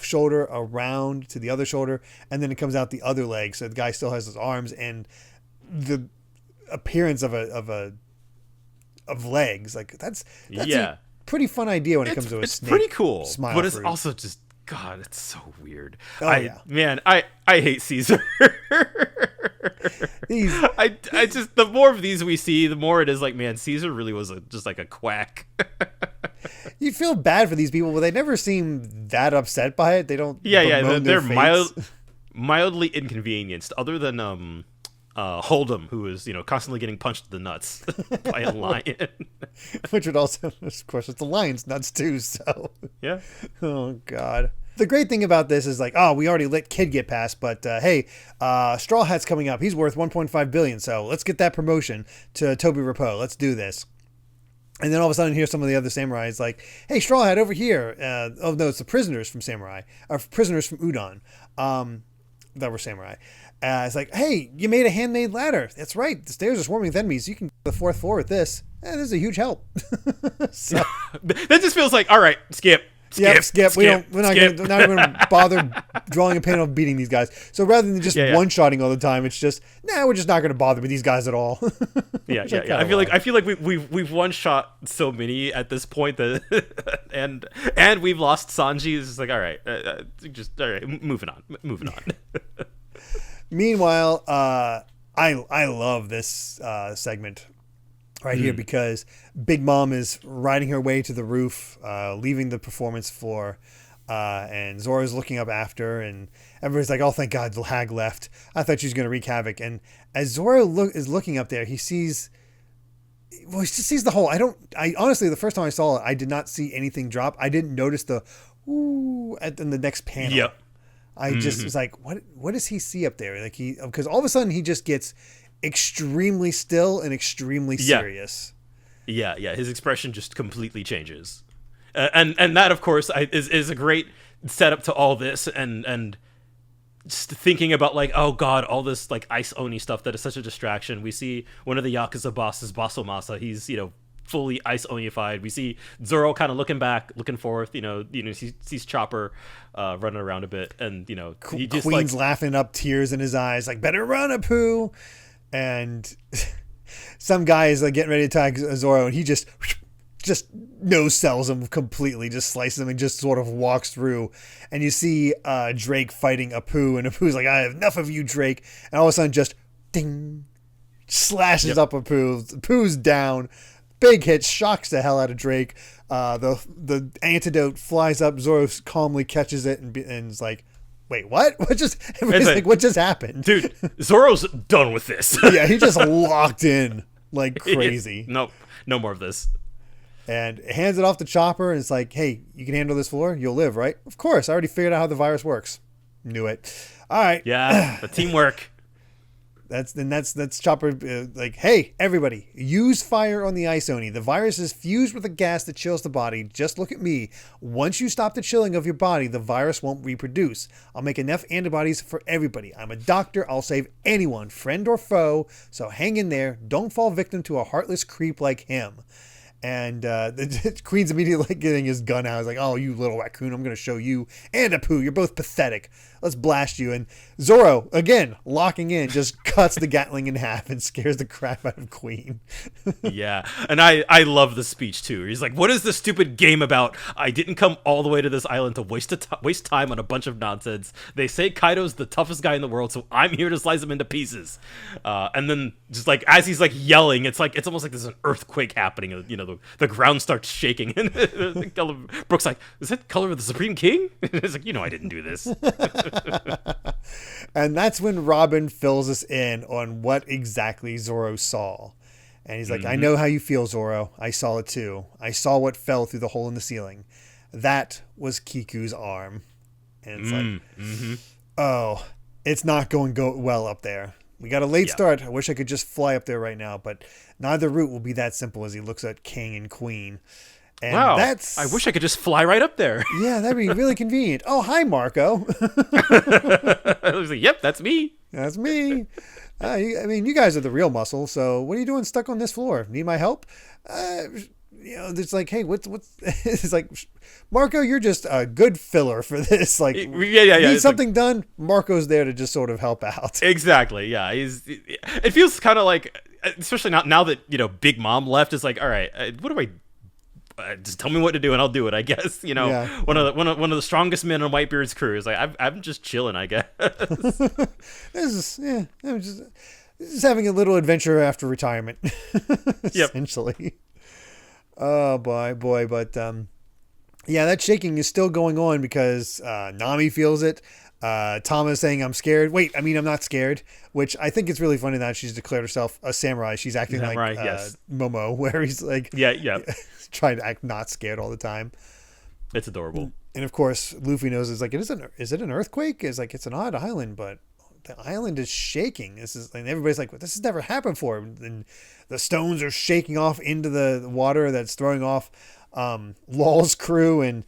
[SPEAKER 1] shoulder around to the other shoulder, and then it comes out the other leg. So the guy still has his arms and the appearance of legs. Like that's a pretty fun idea when it comes to a snake. It's pretty cool,
[SPEAKER 2] but it's also just, God, it's so weird. I hate Caesar. I just, the more of these we see, the more it is like, man, Caesar really was just like a quack.
[SPEAKER 1] You feel bad for these people, but they never seem that upset by it. They don't.
[SPEAKER 2] They're mildly inconvenienced, other than Hold'em, who is constantly getting punched in the nuts by a lion.
[SPEAKER 1] Which would also, of course, it's the lion's nuts too. So
[SPEAKER 2] yeah.
[SPEAKER 1] Oh God. The great thing about this is like, oh, we already let Kid get past, but hey, Straw Hat's coming up. He's worth 1.5 billion, so let's get that promotion to Toby Rapo. Let's do this. And then all of a sudden, here's some of the other samurais like, hey, Straw Hat over here. Oh no, it's the prisoners from Samurai, or prisoners from Udon, that were samurai. It's like, hey, you made a handmade ladder. That's right. The stairs are swarming with enemies. You can go to the fourth floor with this. This is a huge help. So,
[SPEAKER 2] that just feels like, all right, skip.
[SPEAKER 1] Skip. We're not going to bother drawing a panel of beating these guys. So rather than just one-shotting all the time, it's just, we're just not going to bother with these guys at all.
[SPEAKER 2] Yeah. I feel like we've one-shot so many at this point that and we've lost Sanji. It's just like, all right, moving on.
[SPEAKER 1] Meanwhile, I love this segment right here, because Big Mom is riding her way to the roof, leaving the performance floor, and Zoro's looking up after, and everybody's like, oh, thank God the hag left. I thought she was going to wreak havoc. And as Zoro is looking up there, he sees the hole. I honestly, the first time I saw it, I did not see anything drop. I didn't notice the ooh in the next panel.
[SPEAKER 2] Yep.
[SPEAKER 1] I just was like, what does he see up there? Like because all of a sudden he just gets extremely still and extremely serious.
[SPEAKER 2] Yeah. His expression just completely changes, and that, of course, is a great setup to all this, and just thinking about like, oh God, all this like Ice Oni stuff that is such a distraction. We see one of the Yakuza bosses, Basomasa. He's fully Ice Onified. We see Zoro kind of looking forth. He sees Chopper running around a bit, and he just
[SPEAKER 1] Queen's laughing up, tears in his eyes, like, better run, And some guy is like getting ready to attack Zoro, and he just just no-sells him completely, just slices him and just sort of walks through. And you see Drake fighting Apu, and Apu's like, I have enough of you, Drake. And all of a sudden just ding, slashes up Apu. Apu's down. Big hit, shocks the hell out of Drake. The antidote flies up. Zoro calmly catches it and is like, wait, what? Everybody's like, what just happened?
[SPEAKER 2] Dude, Zoro's done with this.
[SPEAKER 1] Yeah, he just locked in like crazy.
[SPEAKER 2] No more of this.
[SPEAKER 1] And hands it off to Chopper, and it's like, hey, you can handle this floor? You'll live, right? Of course, I already figured out how the virus works. Knew it. All right.
[SPEAKER 2] Yeah, the teamwork.
[SPEAKER 1] That's Chopper like, hey, everybody, use fire on the ice Oni. The virus is fused with a gas that chills the body. Just look at me. Once you stop the chilling of your body, the virus won't reproduce. I'll make enough antibodies for everybody. I'm a doctor. I'll save anyone, friend or foe. So hang in there. Don't fall victim to a heartless creep like him. And the Queen's immediately getting his gun out. He's like, oh, you little raccoon, I'm going to show you. And Apu, you're both pathetic. Let's blast you. And Zoro, again, locking in, just cuts the Gatling in half and scares the crap out of Queen.
[SPEAKER 2] Yeah. And I love the speech, too. He's like, what is this stupid game about? I didn't come all the way to this island to waste time on a bunch of nonsense. They say Kaido's the toughest guy in the world, so I'm here to slice him into pieces. And then just like, as he's like yelling, it's almost like there's an earthquake happening. You know, the ground starts shaking. And Brooke's like, is that Color of the Supreme King? It's like, I didn't do this.
[SPEAKER 1] And that's when Robin fills us in on what exactly Zoro saw. And he's like, I know how you feel, Zoro. I saw it too. I saw what fell through the hole in the ceiling. That was Kiku's arm. And it's oh, it's not going well up there. We got a late start. I wish I could just fly up there right now, but neither route will be that simple as he looks at King and Queen. And
[SPEAKER 2] wow, I wish I could just fly right up there.
[SPEAKER 1] Yeah, that'd be really convenient. Oh, hi, Marco.
[SPEAKER 2] I was like, yep, that's me.
[SPEAKER 1] That's me. I mean, you guys are the real muscle, so what are you doing stuck on this floor? Need my help? It's like, hey, what's it's like, Marco, you're just a good filler for this. Like, need something done? Marco's there to just sort of help out.
[SPEAKER 2] Exactly, yeah. It feels kind of like, especially now that, Big Mom left, it's like, all right, what do I just tell me what to do and I'll do it, I guess. One of the strongest men on Whitebeard's crew is like, I'm just chilling, I guess.
[SPEAKER 1] I'm just having a little adventure after retirement. Essentially. Oh boy, but that shaking is still going on because Nami feels it. Tama is saying, I'm scared. Wait, I mean, I'm not scared, which I think it's really funny that she's declared herself a samurai. She's acting like Momo, where he's like, trying to act not scared all the time.
[SPEAKER 2] It's adorable.
[SPEAKER 1] And of course, Luffy knows is it an earthquake? It's like, it's an odd island, but the island is shaking. And everybody's like, well, this has never happened before. And the stones are shaking off into the water that's throwing off Law's crew. And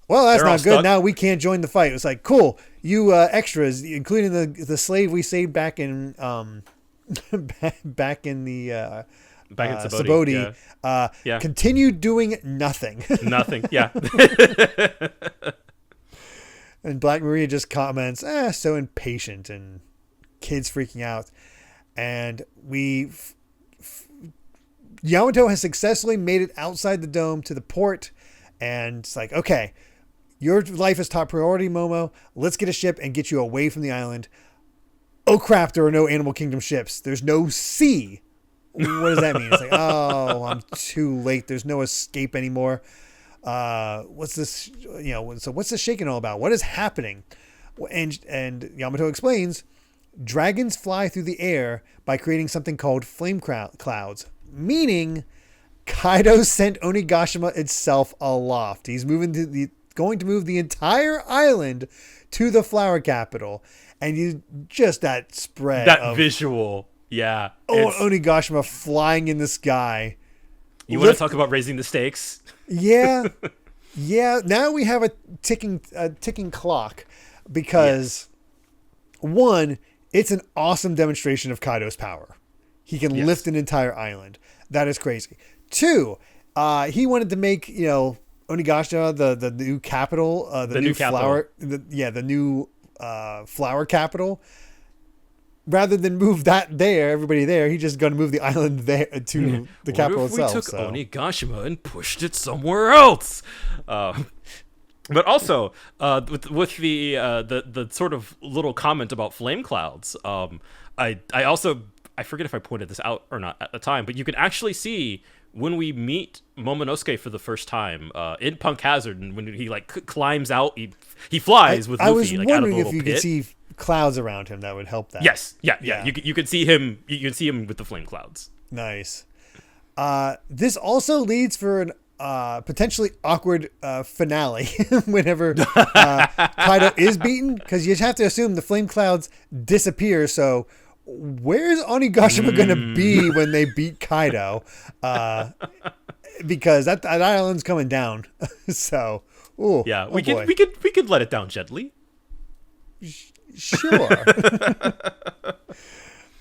[SPEAKER 1] well, that's not good. Stuck. Now we can't join the fight. It's like, cool. You extras, including the slave we saved back in back in Saboti. Continue doing nothing.
[SPEAKER 2] Nothing. Yeah.
[SPEAKER 1] And Black Maria just comments, so impatient, and kids freaking out. And Yamato has successfully made it outside the dome to the port. And it's like, okay, your life is top priority, Momo. Let's get a ship and get you away from the island. Oh crap, there are no Animal Kingdom ships. There's no sea. What does that mean? It's like, oh, I'm too late. There's no escape anymore. What's this? So what's this shaking all about? What is happening? And Yamato explains, dragons fly through the air by creating something called flame clouds, meaning Kaido sent Onigashima itself aloft. He's going to move the entire island to the flower capital. And that spread.
[SPEAKER 2] That visual. Yeah.
[SPEAKER 1] Onigashima flying in the sky.
[SPEAKER 2] You want to talk about raising the stakes?
[SPEAKER 1] Yeah. Yeah. Now we have a ticking clock because one, it's an awesome demonstration of Kaido's power. He can lift an entire island. That is crazy. Two, he wanted to make, Onigashima the new capital, the new flower, the new flower capital. rather than move everybody there, he's just going to move the island there to the capital itself.
[SPEAKER 2] What if we took Onigashima and pushed it somewhere else? But also, with the sort of little comment about flame clouds, I forget if I pointed this out or not at the time, but you can actually see when we meet Momonosuke for the first time in Punk Hazard, and when he climbs out, he flies with Luffy.
[SPEAKER 1] I was
[SPEAKER 2] out
[SPEAKER 1] wondering
[SPEAKER 2] of a little
[SPEAKER 1] if you
[SPEAKER 2] pit.
[SPEAKER 1] could see clouds around him that would help that.
[SPEAKER 2] Yes, yeah. You can see him. You can see him with the flame clouds.
[SPEAKER 1] Nice. This also leads for an potentially awkward finale whenever Kaido is beaten, because you have to assume the flame clouds disappear. So where's Onigashima going to be when they beat Kaido? Because that island's coming down. So,
[SPEAKER 2] yeah, we could let it down gently.
[SPEAKER 1] Sure.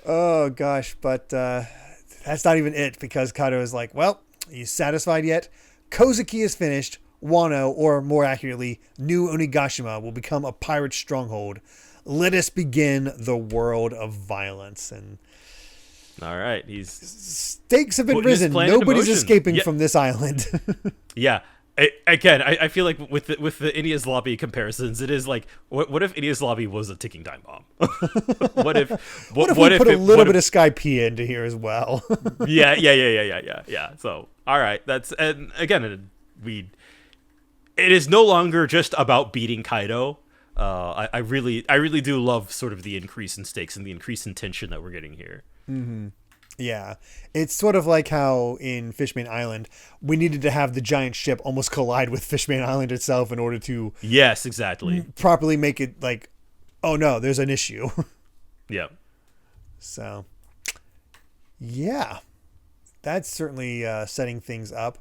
[SPEAKER 1] Oh gosh, but that's not even it, because Kaido is like, well, are you satisfied yet? Kozuki is finished. Wano, or more accurately, New Onigashima, will become a pirate stronghold. Let us begin the world of violence. And
[SPEAKER 2] all right,
[SPEAKER 1] stakes have been risen. Nobody's escaping from this island.
[SPEAKER 2] Yeah. I feel like with the Enies Lobby comparisons, it is like, what if Enies Lobby was a ticking time bomb? what if
[SPEAKER 1] we put a little bit of Skype into here as well?
[SPEAKER 2] Yeah. So all right, and again, it is no longer just about beating Kaido. I really do love sort of the increase in stakes and the increase in tension that we're getting here.
[SPEAKER 1] Mm-hmm. Yeah, it's sort of like how in Fishman Island, we needed to have the giant ship almost collide with Fishman Island itself in order to properly make it like, oh no, there's an issue.
[SPEAKER 2] Yeah.
[SPEAKER 1] So, yeah, that's certainly setting things up.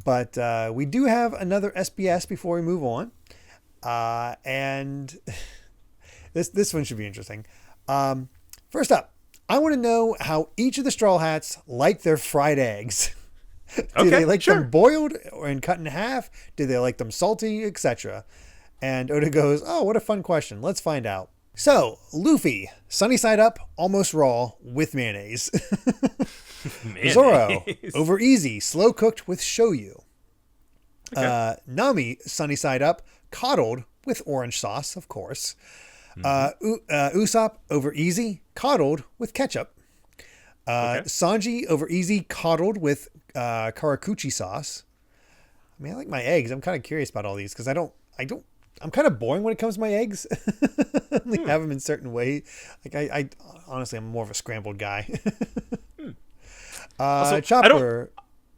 [SPEAKER 1] But we do have another SBS before we move on. And this one should be interesting. First up, I want to know how each of the Straw Hats like their fried eggs. Do they like them boiled and cut in half? Do they like them salty, etc.? And Oda goes, oh, what a fun question. Let's find out. So, Luffy, sunny side up, almost raw, with mayonnaise. Zoro, over easy, slow cooked with shoyu. Okay. Nami, sunny side up, coddled with orange sauce, of course. Usopp, over easy, coddled with ketchup. Sanji, over easy, coddled with karakuchi sauce. I mean, I like my eggs. I'm kind of curious about all these because I'm kind of boring when it comes to my eggs. I only have them in certain ways. Like I honestly, I'm more of a scrambled guy. Chopper.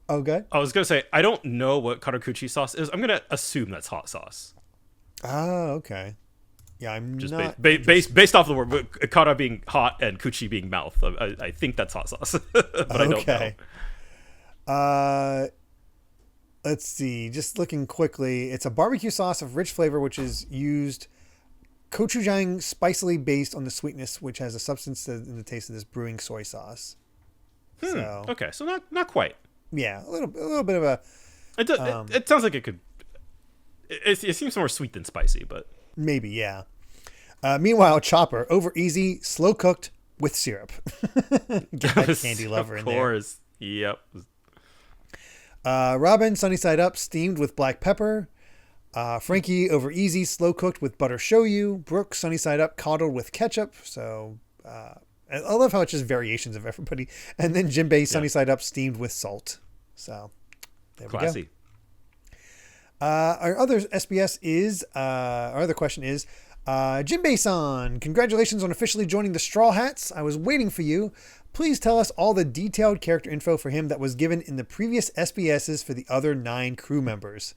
[SPEAKER 1] Okay.
[SPEAKER 2] I was gonna say I don't know what karakuchi sauce is. I'm gonna assume that's hot sauce.
[SPEAKER 1] Oh, okay. Yeah, I'm
[SPEAKER 2] just
[SPEAKER 1] not
[SPEAKER 2] based off the word kara being hot and kuchi being mouth. I think that's hot sauce, but I don't know.
[SPEAKER 1] Let's see. Just looking quickly, it's a barbecue sauce of rich flavor, which is used gochujang, spicily based on the sweetness, which has a substance in the taste of this brewing soy sauce. So,
[SPEAKER 2] okay, so not quite.
[SPEAKER 1] Yeah, a little bit of a.
[SPEAKER 2] It sounds like it could. It seems more sweet than spicy, but
[SPEAKER 1] maybe, yeah. Meanwhile, Chopper, over easy, slow cooked with syrup. Get that candy lover in there. Of course,
[SPEAKER 2] yep.
[SPEAKER 1] Robin, sunny side up, steamed with black pepper. Frankie, over easy, slow cooked with butter shoyu. Brooke, sunny side up, coddled with ketchup. So I love how it's just variations of everybody. And then Jinbei, sunny side up, steamed with salt. So there we go. Our other SBS is, our other question is, Jinbei-san, congratulations on officially joining the Straw Hats. I was waiting for you. Please tell us all the detailed character info for him that was given in the previous SBSs for the other 9 crew members.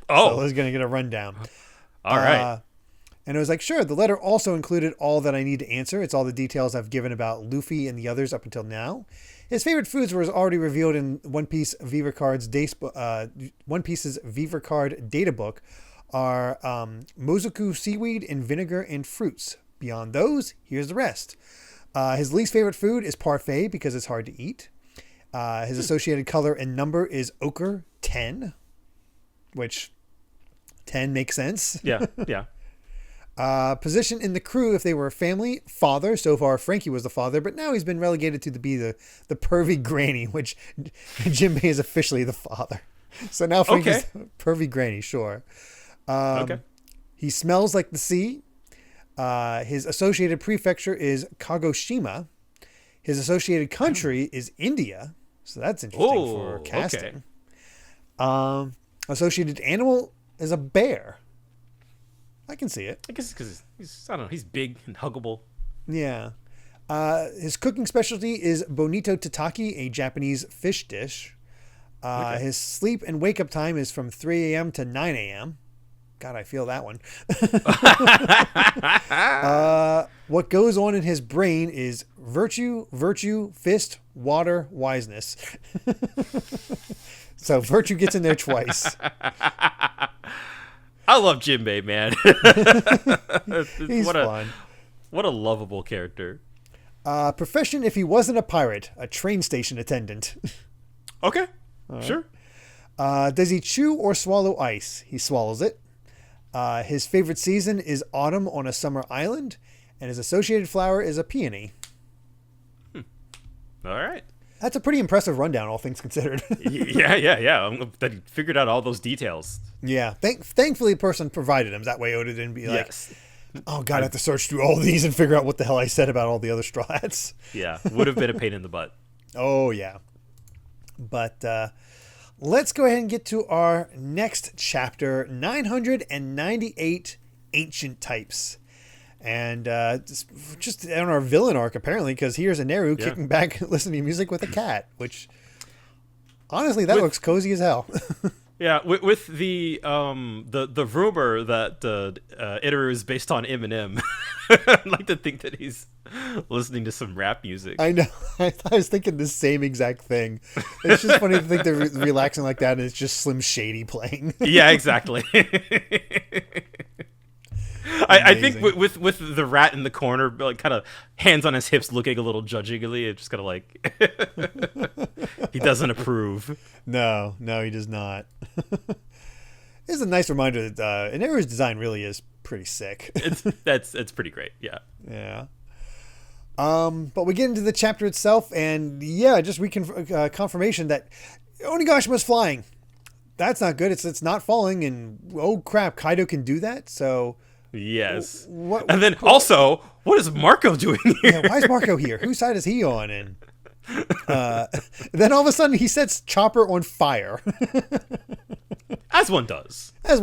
[SPEAKER 1] Oh. So I was going to get a rundown.
[SPEAKER 2] All right.
[SPEAKER 1] And I was like, sure, the letter also included all that I need to answer. It's all the details I've given about Luffy and the others up until now. His favorite foods were already revealed in One Piece's Viva Card data book are mozoku seaweed and vinegar and fruits. Beyond those, here's the rest. His least favorite food is parfait because it's hard to eat. His associated color and number is ochre 10, which 10 makes sense.
[SPEAKER 2] Yeah, yeah.
[SPEAKER 1] Position in the crew if they were a family. Father. So far, Frankie was the father, but now he's been relegated to be the pervy granny, which Jinbei is officially the father. So now Frankie's pervy granny, sure.
[SPEAKER 2] Okay.
[SPEAKER 1] He smells like the sea. His associated prefecture is Kagoshima. His associated country is India. So that's interesting for casting. Okay. Associated animal is a bear. I can see it.
[SPEAKER 2] I guess because he's big and huggable.
[SPEAKER 1] Yeah. His cooking specialty is bonito tataki, a Japanese fish dish. His sleep and wake up time is from 3 a.m. to 9 a.m. God, I feel that one. What goes on in his brain is virtue, fist, water, wiseness. So virtue gets in there twice.
[SPEAKER 2] I love Jinbei, man.
[SPEAKER 1] He's fun.
[SPEAKER 2] What a lovable character.
[SPEAKER 1] Profession, if he wasn't a pirate, a train station attendant.
[SPEAKER 2] Okay, sure.
[SPEAKER 1] Does he chew or swallow ice? He swallows it. His favorite season is autumn on a summer island, and his associated flower is a peony.
[SPEAKER 2] All right.
[SPEAKER 1] That's a pretty impressive rundown, all things considered.
[SPEAKER 2] Yeah. That he figured out all those details.
[SPEAKER 1] Yeah. Thankfully, the person provided him. That way Oda didn't be like, oh, God, I have to search through all these and figure out what the hell I said about all the other Straw Hats.
[SPEAKER 2] Yeah. Would have been a pain in the butt.
[SPEAKER 1] Oh, yeah. But let's go ahead and get to our next chapter, 998 Ancient Types. And just on our villain arc, apparently, because here's a Neru kicking back, listening to music with a cat, which, honestly, that looks cozy as hell.
[SPEAKER 2] Yeah, with the rumor that Itaru is based on Eminem, I'd like to think that he's listening to some rap music.
[SPEAKER 1] I know. I was thinking the same exact thing. It's just funny to think they're relaxing like that, and it's just Slim Shady playing.
[SPEAKER 2] Yeah, exactly. I think with the rat in the corner, like kind of hands on his hips, looking a little judgingly, it just kind of like he doesn't approve.
[SPEAKER 1] No, he does not. It's a nice reminder that Inaru's design really is pretty sick.
[SPEAKER 2] It's pretty great. Yeah.
[SPEAKER 1] Yeah. But we get into the chapter itself, and just confirmation that Onigashima's flying. That's not good. It's not falling, and oh crap, Kaido can do that. So.
[SPEAKER 2] Yes. And then also, what is Marco doing here?
[SPEAKER 1] Yeah, why is Marco here? Whose side is he on? And then all of a sudden he sets Chopper on fire.
[SPEAKER 2] As one does.
[SPEAKER 1] It's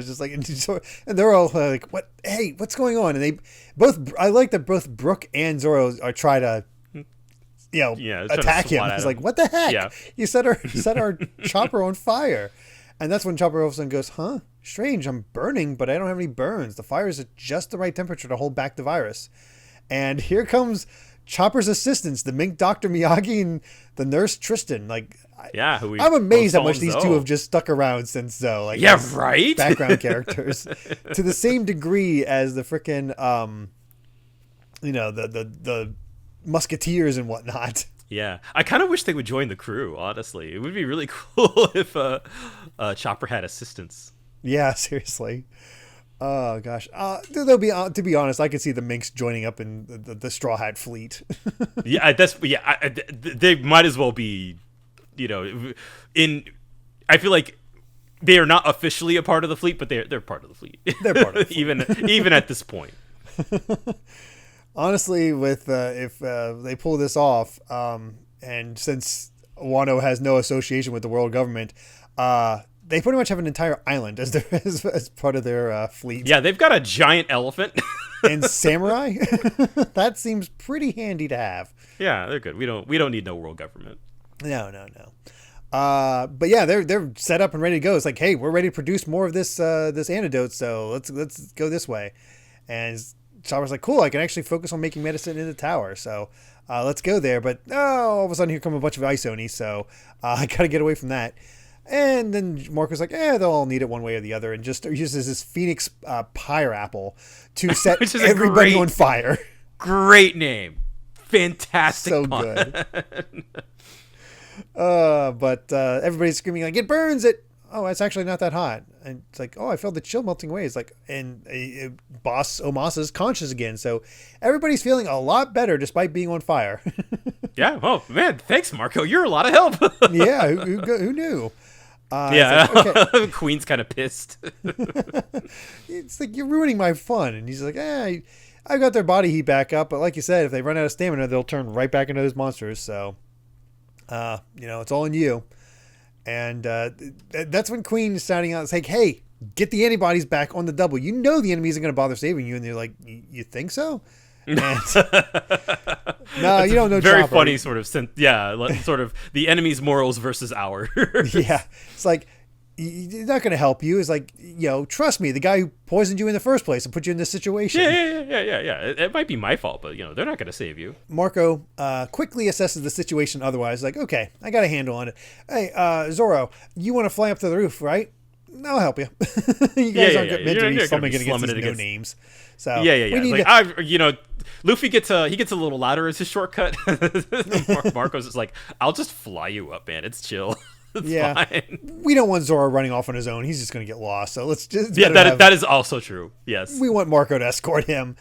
[SPEAKER 1] just like, and they're all like, "What? Hey, what's going on?" And they both. I like that both Brook and Zoro are trying to, attack him. He's like, "What the heck?
[SPEAKER 2] Yeah.
[SPEAKER 1] You set our Chopper on fire." And that's when Chopper all of a sudden goes, "Huh? Strange, I'm burning, but I don't have any burns. The fire is at just the right temperature to hold back the virus." And here comes Chopper's assistants, the mink Dr. Miyagi and the nurse Tristan. Like, I'm amazed how much these two have just stuck around since Zoe. Like,
[SPEAKER 2] yeah, right?
[SPEAKER 1] Background characters to the same degree as the frickin', the musketeers and whatnot.
[SPEAKER 2] Yeah, I kind of wish they would join the crew, honestly. It would be really cool if Chopper had assistants.
[SPEAKER 1] Yeah, seriously. Oh, gosh. To be honest, I could see the Minks joining up in the Straw Hat fleet.
[SPEAKER 2] They might as well be, I feel like they are not officially a part of the fleet, but they're part of the fleet.
[SPEAKER 1] They're part of the fleet.
[SPEAKER 2] even at this point.
[SPEAKER 1] Honestly, if they pull this off, and since Wano has no association with the world government, they pretty much have an entire island as part of their fleet.
[SPEAKER 2] Yeah, they've got a giant elephant
[SPEAKER 1] and samurai. That seems pretty handy to have.
[SPEAKER 2] Yeah, they're good. We don't need no world government.
[SPEAKER 1] No. But yeah, they're set up and ready to go. It's like, hey, we're ready to produce more of this antidote, so let's go this way. And Chopper's like, cool, I can actually focus on making medicine in the tower, so let's go there. But all of a sudden here come a bunch of ice oni, so I gotta get away from that. And then Marco's like, they'll all need it one way or the other, and just uses this Phoenix Pyre Apple to set everybody on fire.
[SPEAKER 2] Great name. Fantastic.
[SPEAKER 1] So good. But everybody's screaming like, it burns it. oh, it's actually not that hot. And it's like, oh, I felt the chill melting away. It's like, and Boss Omasa's conscious again. So everybody's feeling a lot better despite being on fire.
[SPEAKER 2] Yeah. Oh man, thanks, Marco. You're a lot of help.
[SPEAKER 1] Yeah. Who knew?
[SPEAKER 2] Yeah.
[SPEAKER 1] Like, okay.
[SPEAKER 2] Queen's kind of pissed.
[SPEAKER 1] It's like, you're ruining my fun. And he's like, I got their body heat back up. But like you said, if they run out of stamina, they'll turn right back into those monsters. So, it's all on you. And that's when Queen is sounding out. It's like, hey, get the antibodies back on the double. You know the enemy isn't going to bother saving you. And they're like, you think so? And, no, you don't know.
[SPEAKER 2] Very
[SPEAKER 1] Chopper.
[SPEAKER 2] funny sort of sort of the enemy's morals versus ours.
[SPEAKER 1] Yeah. It's like, he's not going to help you. It's like, trust me, the guy who poisoned you in the first place and put you in this situation.
[SPEAKER 2] Yeah. It might be my fault, but they're not going to save you.
[SPEAKER 1] Marco quickly assesses the situation otherwise. Like, okay, I got a handle on it. Hey, Zoro, you want to fly up to the roof, right? I'll help you. You guys aren't meant to be slumming it against these no names. So
[SPEAKER 2] yeah. Luffy gets a little ladder as his shortcut. Marco's just like, I'll just fly you up, man. It's chill. It's fine.
[SPEAKER 1] We don't want Zoro running off on his own. He's just going to get lost. So let's just
[SPEAKER 2] that is also true. Yes,
[SPEAKER 1] we want Marco to escort him.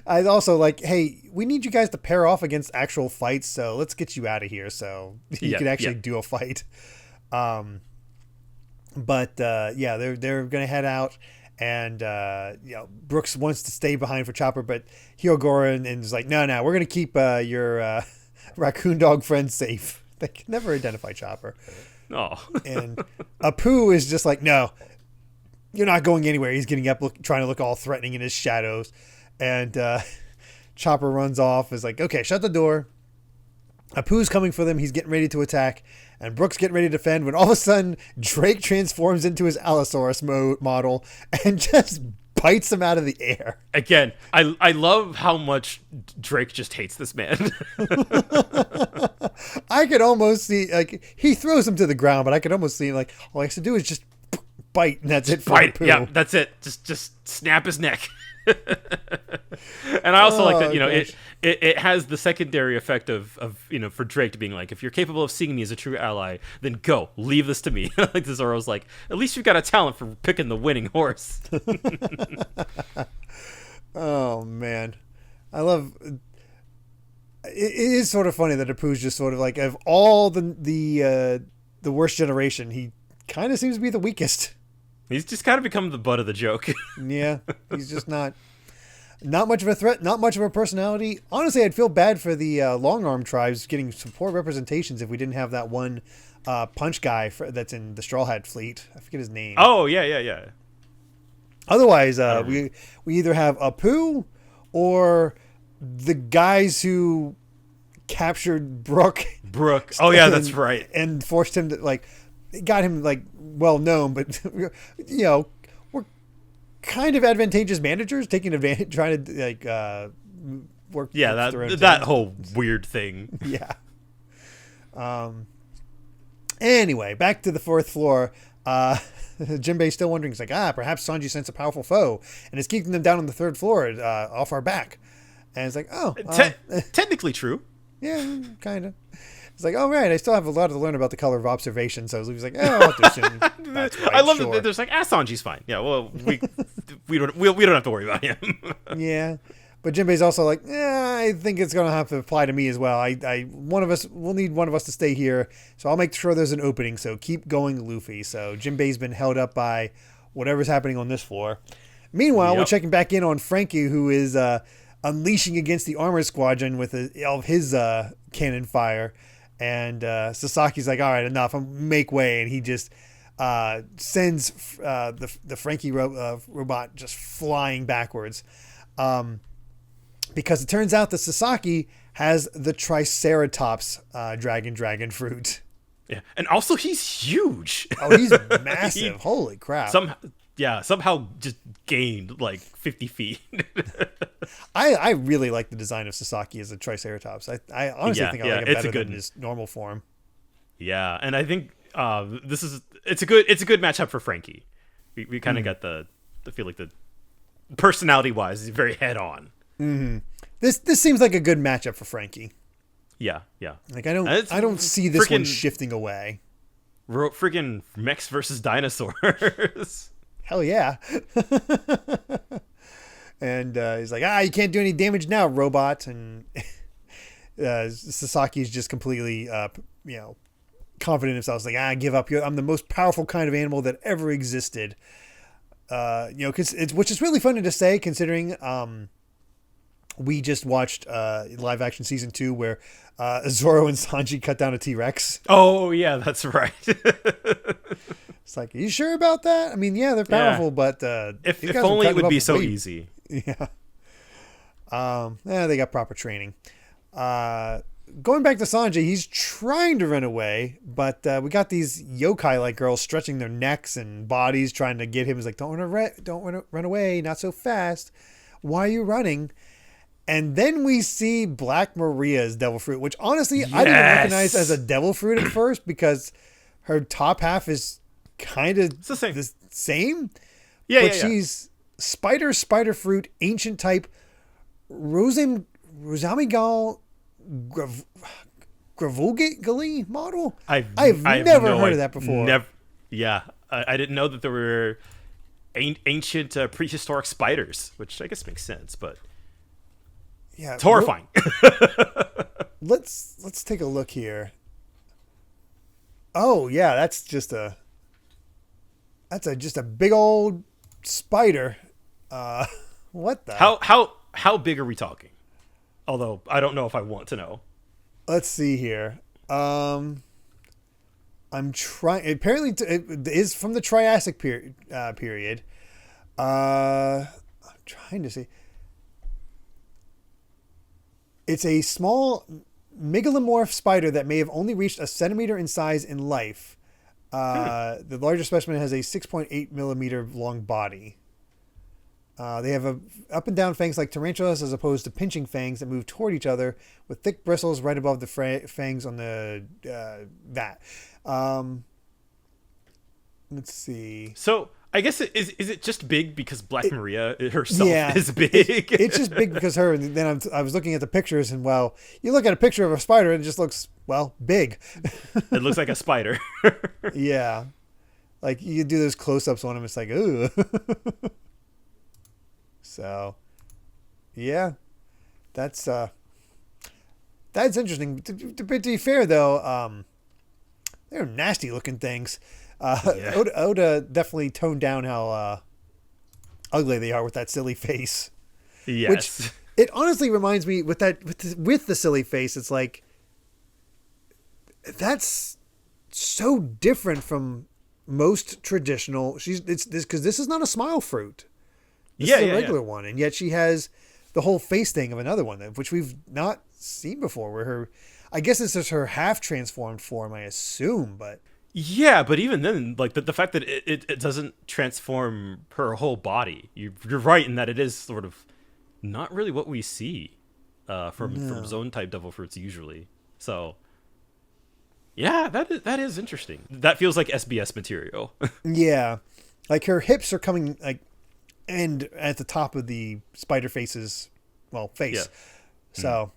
[SPEAKER 1] I also like, hey, we need you guys to pair off against actual fights. So let's get you out of here so you can actually do a fight. But they're going to head out. And, Brooks wants to stay behind for Chopper, but Hyogoro and is like, no, we're going to keep your raccoon dog friend safe. They can never identify Chopper.
[SPEAKER 2] Oh.
[SPEAKER 1] And Apu is just like, no, you're not going anywhere. He's getting up, trying to look all threatening in his shadows. And Chopper runs off, is like, okay, shut the door. Apu's coming for them. He's getting ready to attack. And Brooks getting ready to defend when all of a sudden Drake transforms into his Allosaurus model and just bites him out of the air.
[SPEAKER 2] Again, I love how much Drake just hates this man.
[SPEAKER 1] I could almost see, like, he throws him to the ground, but I could almost see, like, all he has to do is just bite, and that's it for Apu. Yeah,
[SPEAKER 2] that's it. Just snap his neck. And I also like that, it has the secondary effect of for Drake to being like, if you're capable of seeing me as a true ally, then go, leave this to me. Like Zoro's like, at least you've got a talent for picking the winning horse.
[SPEAKER 1] Oh man, I love. It is sort of funny that Apu's just sort of like, of all the worst generation, he kind of seems to be the weakest.
[SPEAKER 2] He's just kind of become the butt of the joke.
[SPEAKER 1] Yeah, he's just not much of a threat, not much of a personality. Honestly, I'd feel bad for the long arm tribes getting some poor representations if we didn't have that one punch guy that's in the Straw Hat fleet. I forget his name.
[SPEAKER 2] Oh, yeah.
[SPEAKER 1] Otherwise, we either have Apu or the guys who captured Brook.
[SPEAKER 2] Oh, yeah, that's right.
[SPEAKER 1] And forced him to, got him, well known, but, we're kind of advantageous managers taking advantage, trying to, work.
[SPEAKER 2] Yeah, that whole weird thing.
[SPEAKER 1] Yeah. Anyway, back to the fourth floor. Jinbei's still wondering. He's like, perhaps Sanji sensed a powerful foe and is keeping them down on the third floor, off our back. And it's like,
[SPEAKER 2] technically true.
[SPEAKER 1] Yeah, kind of. It's like, oh, right, I still have a lot to learn about the color of observation. So he's like, I'll do soon. That's right,
[SPEAKER 2] I love that there's like, Sanji's fine. Yeah, well, we don't have to worry about him.
[SPEAKER 1] Yeah. But Jinbei's also like, I think it's going to have to apply to me as well. We'll need one of us to stay here. So I'll make sure there's an opening. So keep going, Luffy. So Jinbei's been held up by whatever's happening on this floor. Meanwhile, we're checking back in on Frankie, who is unleashing against the armor squadron with all of his cannon fire. And Sasaki's like, all right, enough. Make way. And he just sends the Frankie robot just flying backwards. Because it turns out that Sasaki has the Triceratops dragon fruit.
[SPEAKER 2] Yeah, and also he's huge.
[SPEAKER 1] Oh, he's massive. Holy crap.
[SPEAKER 2] Somehow just gained like 50 feet.
[SPEAKER 1] I really like the design of Sasaki as a Triceratops. I honestly think I like it better than his normal form.
[SPEAKER 2] Yeah, and I think it's a good matchup for Frankie. We kind of got the feel like the personality wise, he's very head on.
[SPEAKER 1] Mm-hmm. This seems like a good matchup for Frankie.
[SPEAKER 2] Yeah.
[SPEAKER 1] Like I don't see this one shifting away.
[SPEAKER 2] Friggin' mechs versus dinosaurs.
[SPEAKER 1] Hell yeah. And he's like, you can't do any damage now, robot. And Sasaki's just completely, confident in himself. He's like, I give up. I'm the most powerful kind of animal that ever existed. Which is really funny to say, considering we just watched live action season 2 where Zoro and Sanji cut down a T-Rex.
[SPEAKER 2] Oh yeah, that's right.
[SPEAKER 1] It's like, are you sure about that? I mean, yeah, they're powerful, but
[SPEAKER 2] if only it would be so easy.
[SPEAKER 1] Yeah. They got proper training. Going back to Sanji, he's trying to run away, but we got these yokai-like girls stretching their necks and bodies, trying to get him. He's like, don't run away, not so fast. Why are you running? And then we see Black Maria's devil fruit, which honestly I didn't recognize as a devil fruit at first because her top half is kind of the same. But she's spider fruit, ancient type, Rosamigal Gravulgali model. I've never heard of that before.
[SPEAKER 2] I didn't know that there were ancient prehistoric spiders, which I guess makes sense, but
[SPEAKER 1] yeah,
[SPEAKER 2] it's horrifying.
[SPEAKER 1] Let's take a look here. Oh yeah, that's just a big old spider. What the?
[SPEAKER 2] How big are we talking? Although I don't know if I want to know.
[SPEAKER 1] Let's see here. I'm trying. Apparently, it is from the Triassic period. I'm trying to see. It's a small megalomorph spider that may have only reached a centimeter in size in life. The larger specimen has a 6.8 millimeter long body. They have up and down fangs like tarantulas as opposed to pinching fangs that move toward each other with thick bristles right above the fangs on the let's see.
[SPEAKER 2] So I guess is it just big because Black Maria herself is big?
[SPEAKER 1] It's just big because her. And then I was looking at the pictures, and well, you look at a picture of a spider, and it just looks big.
[SPEAKER 2] It looks like a spider.
[SPEAKER 1] Yeah, like you do those close-ups on them, it's like ooh. So, yeah, that's interesting. To be fair, though, they're nasty looking things. Oda definitely toned down how ugly they are with that silly face.
[SPEAKER 2] Yes.
[SPEAKER 1] Which it honestly reminds me with the silly face. It's like that's so different from most traditional. It's because this is not a smile fruit. This is a regular one, and yet she has the whole face thing of another one, which we've not seen before. Where I guess this is her half transformed form, I assume, but.
[SPEAKER 2] Yeah, but even then, like the fact that it doesn't transform her whole body, you're right in that it is sort of not really what we see from zone type devil fruits usually. So yeah, that is interesting. That feels like SBS material.
[SPEAKER 1] Yeah, like her hips are coming end at the top of the spider face's face. Yeah. So.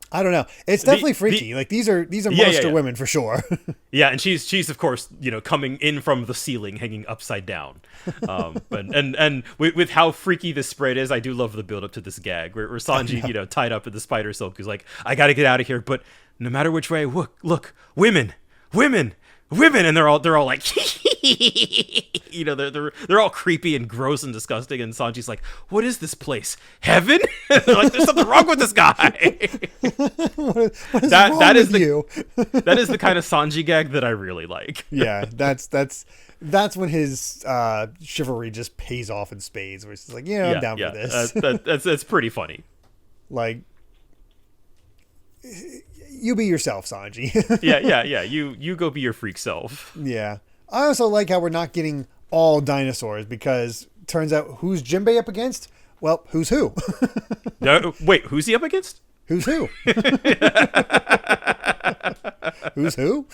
[SPEAKER 1] I don't know. It's definitely freaky. Like these are monster women for sure.
[SPEAKER 2] Yeah, and she's of course coming in from the ceiling, hanging upside down. And with how freaky this spread is, I do love the build up to this gag where Sanji tied up in the spider silk is like, I got to get out of here, but no matter which way, look, women, and they're all like. They're all creepy and gross and disgusting, and Sanji's like, what is this place, heaven? Like, there's something wrong with this guy. That is the kind of Sanji gag that I really like.
[SPEAKER 1] Yeah, that's when his chivalry just pays off in spades, where he's like, I'm down for this.
[SPEAKER 2] That's pretty funny.
[SPEAKER 1] Like, you be yourself, Sanji.
[SPEAKER 2] yeah you go be your freak self.
[SPEAKER 1] Yeah, I also like how we're not getting all dinosaurs, because turns out who's Jinbei up against? Well, who's who?
[SPEAKER 2] No, wait, who's he up against?
[SPEAKER 1] Who's who? Who's who?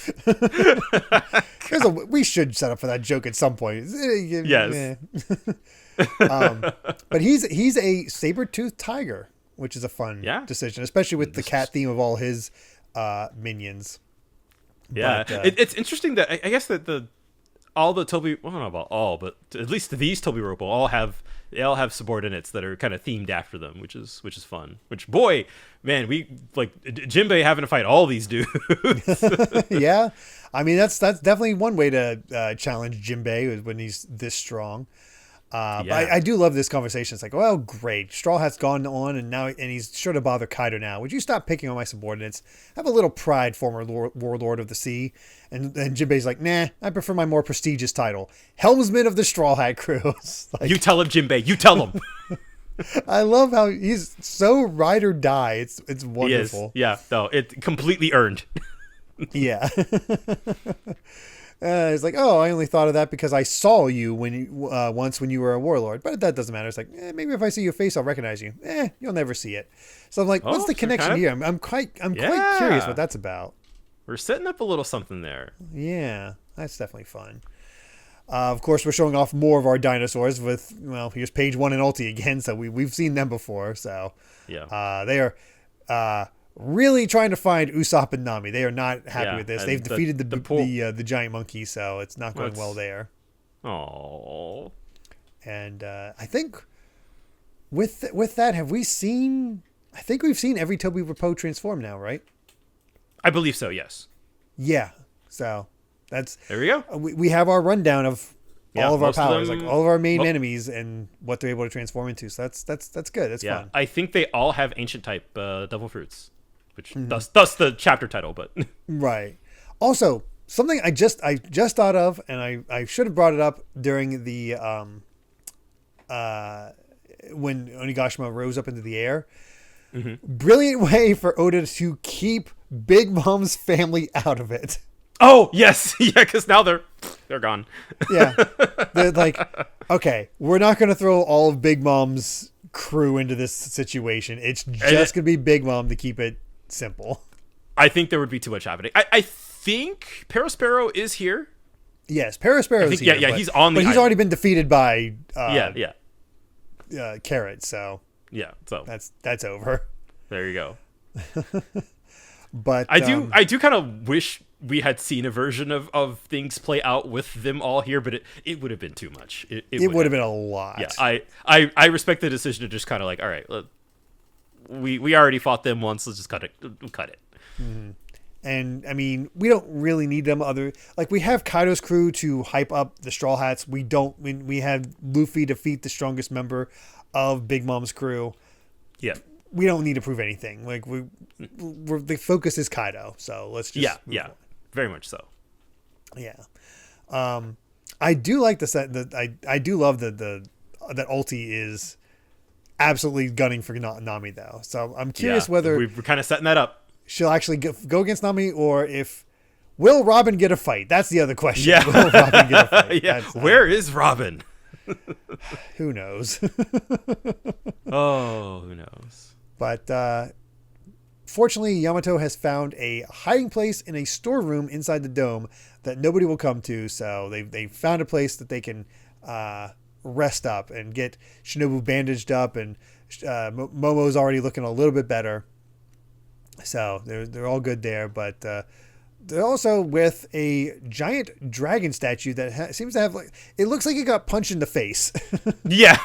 [SPEAKER 1] We should set up for that joke at some point.
[SPEAKER 2] Yes.
[SPEAKER 1] But he's a saber-toothed tiger, which is a fun decision, especially with the cat theme of all his minions.
[SPEAKER 2] Yeah,
[SPEAKER 1] but,
[SPEAKER 2] it's interesting that I guess that all the Toby, well, I don't know about all, but at least these Toby Roppo all have subordinates that are kind of themed after them, which is fun. Which, boy, man, we like Jinbei having to fight all these dudes.
[SPEAKER 1] Yeah, I mean that's definitely one way to challenge Jinbei when he's this strong. But I do love this conversation. It's like, well, great. Straw Hat's gone on, and he's sure to bother Kaido now. Would you stop picking on my subordinates? Have a little pride, former warlord of the sea. And Jinbei's like, nah, I prefer my more prestigious title, Helmsman of the Straw Hat Crew. Like,
[SPEAKER 2] you tell him, Jinbei. You tell him.
[SPEAKER 1] I love how he's so ride or die. It's wonderful.
[SPEAKER 2] He is. Yeah, no, it completely earned.
[SPEAKER 1] Yeah. It's like, oh, I only thought of that because I saw you once when you were a warlord, but that doesn't matter. It's like, maybe if I see your face, I'll recognize you. You'll never see it. So I'm like, what's the connection here? I'm quite curious what that's about.
[SPEAKER 2] We're setting up a little something there.
[SPEAKER 1] Yeah, that's definitely fun. Of course, we're showing off more of our dinosaurs with, well, here's Page 1 and Ulti again, so we've seen them before. So
[SPEAKER 2] yeah,
[SPEAKER 1] they are really trying to find Usopp and Nami. They are not happy with this. They've defeated the giant monkey, so it's not going well there.
[SPEAKER 2] Oh.
[SPEAKER 1] And I think with that, have we seen? I think we've seen every Toby Roppo transform now, right?
[SPEAKER 2] I believe so. Yes.
[SPEAKER 1] Yeah. So there
[SPEAKER 2] we go.
[SPEAKER 1] We have our rundown of all of our powers,
[SPEAKER 2] them,
[SPEAKER 1] like all of our main enemies, and what they're able to transform into. So that's good. That's fun.
[SPEAKER 2] I think they all have ancient type devil fruits. Which thus the chapter title, but
[SPEAKER 1] right. Also, something I just thought of, and I should have brought it up during the when Onigashima rose up into the air. Mm-hmm. Brilliant way for Oda to keep Big Mom's family out of it.
[SPEAKER 2] Oh yes, yeah, because now they're gone.
[SPEAKER 1] Yeah, they're like, okay, we're not going to throw all of Big Mom's crew into this situation. It's just going to be Big Mom to keep it simple.
[SPEAKER 2] I think there would be too much happening. I think Perospero is here.
[SPEAKER 1] Yes, Perospero is here.
[SPEAKER 2] Yeah, he's on the
[SPEAKER 1] but he's already been defeated by Carrot, so that's over.
[SPEAKER 2] There you go.
[SPEAKER 1] But
[SPEAKER 2] I do kind of wish we had seen a version of things play out with them all here, but it would have been too much. It would have been
[SPEAKER 1] a lot.
[SPEAKER 2] Yeah, I respect the decision to just kind of like, all right, we already fought them once. Let's just cut it.
[SPEAKER 1] Mm-hmm. And I mean, we don't really need them. We have Kaido's crew to hype up the Straw Hats. We had Luffy defeat the strongest member of Big Mom's crew.
[SPEAKER 2] Yeah,
[SPEAKER 1] we don't need to prove anything. Like the focus is Kaido. So let's just
[SPEAKER 2] yeah, very much so.
[SPEAKER 1] Yeah, I do like the set. I do love that Ulti is absolutely gunning for Nami though. So I'm curious whether
[SPEAKER 2] we're kind of setting that up.
[SPEAKER 1] She'll actually go against Nami, or will Robin get a fight? That's the other question.
[SPEAKER 2] Yeah.
[SPEAKER 1] Will Robin get a fight?
[SPEAKER 2] Yeah. Where is Robin?
[SPEAKER 1] Who knows?
[SPEAKER 2] Who knows?
[SPEAKER 1] But fortunately, Yamato has found a hiding place in a storeroom inside the dome that nobody will come to. So they found a place that they can rest up and get Shinobu bandaged up, and Momo's already looking a little bit better. So they're all good there, but they're also with a giant dragon statue that seems to have it looks like it got punched in the face.
[SPEAKER 2] Yeah.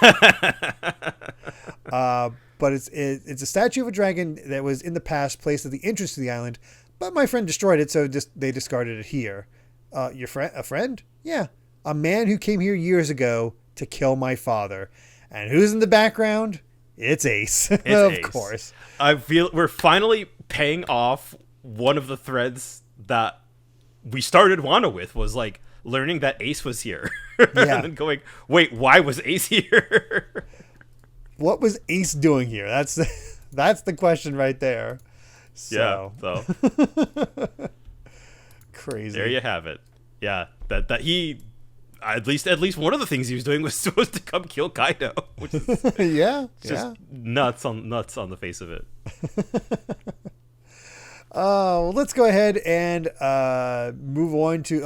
[SPEAKER 1] But it's a statue of a dragon that was in the past placed at the entrance to the island, but my friend destroyed it, so they discarded it here. A friend? Yeah, a man who came here years ago to kill my father, and who's in the background? It's Ace. Of course.
[SPEAKER 2] I feel we're finally paying off one of the threads that we started Wano with, was like learning that Ace was here. Yeah. And then going, wait, why was Ace here?
[SPEAKER 1] What was Ace doing here? That's the question right there. So. Yeah. So crazy.
[SPEAKER 2] There you have it. Yeah. That he at least one of the things he was doing was supposed to come kill Kaido, which is just nuts on the face of it.
[SPEAKER 1] Well, let's go ahead and move on to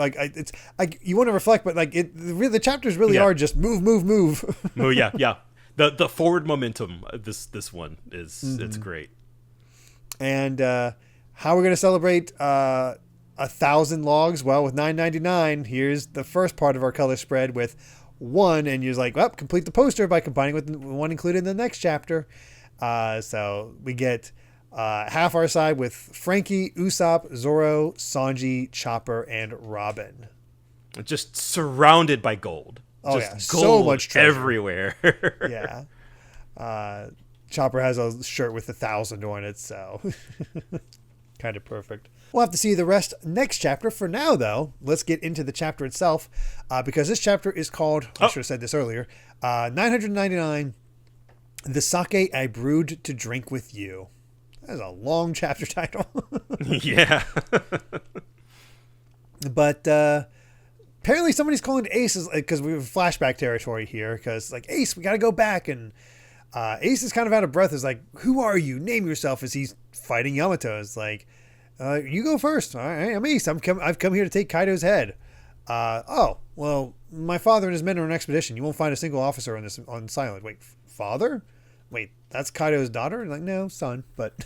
[SPEAKER 1] you want to reflect, but the chapters really are just move.
[SPEAKER 2] Oh yeah. The forward momentum. This one is it's great.
[SPEAKER 1] And how we're gonna celebrate 1,000 logs. Well, with $9.99, here's the first part of our color spread with 1, and you're like, well, complete the poster by combining with the one included in the next chapter. So we get half our side with Frankie, Usopp, Zoro, Sanji, Chopper, and Robin.
[SPEAKER 2] Just surrounded by gold.
[SPEAKER 1] Oh,
[SPEAKER 2] just
[SPEAKER 1] yeah.
[SPEAKER 2] gold
[SPEAKER 1] So much treasure.
[SPEAKER 2] Everywhere.
[SPEAKER 1] Yeah. Chopper has a shirt with 1,000 on it, so kind of perfect. We'll have to see the rest next chapter. For now, though, let's get into the chapter itself, because this chapter is called, I should have said this earlier, 999, The Sake I Brewed to Drink with You. That is a long chapter title.
[SPEAKER 2] Yeah.
[SPEAKER 1] But apparently somebody's calling Ace, because we have flashback territory here, because like, Ace, we got to go back, and Ace is kind of out of breath. Is like, who are you? Name yourself, as he's fighting Yamato. It's like, you go first. All right, I'm Ace. I've come here to take Kaido's head. Oh, well, my father and his men are on an expedition. You won't find a single officer on Silent. Wait, father? Wait, that's Kaido's daughter? Like, no, son, but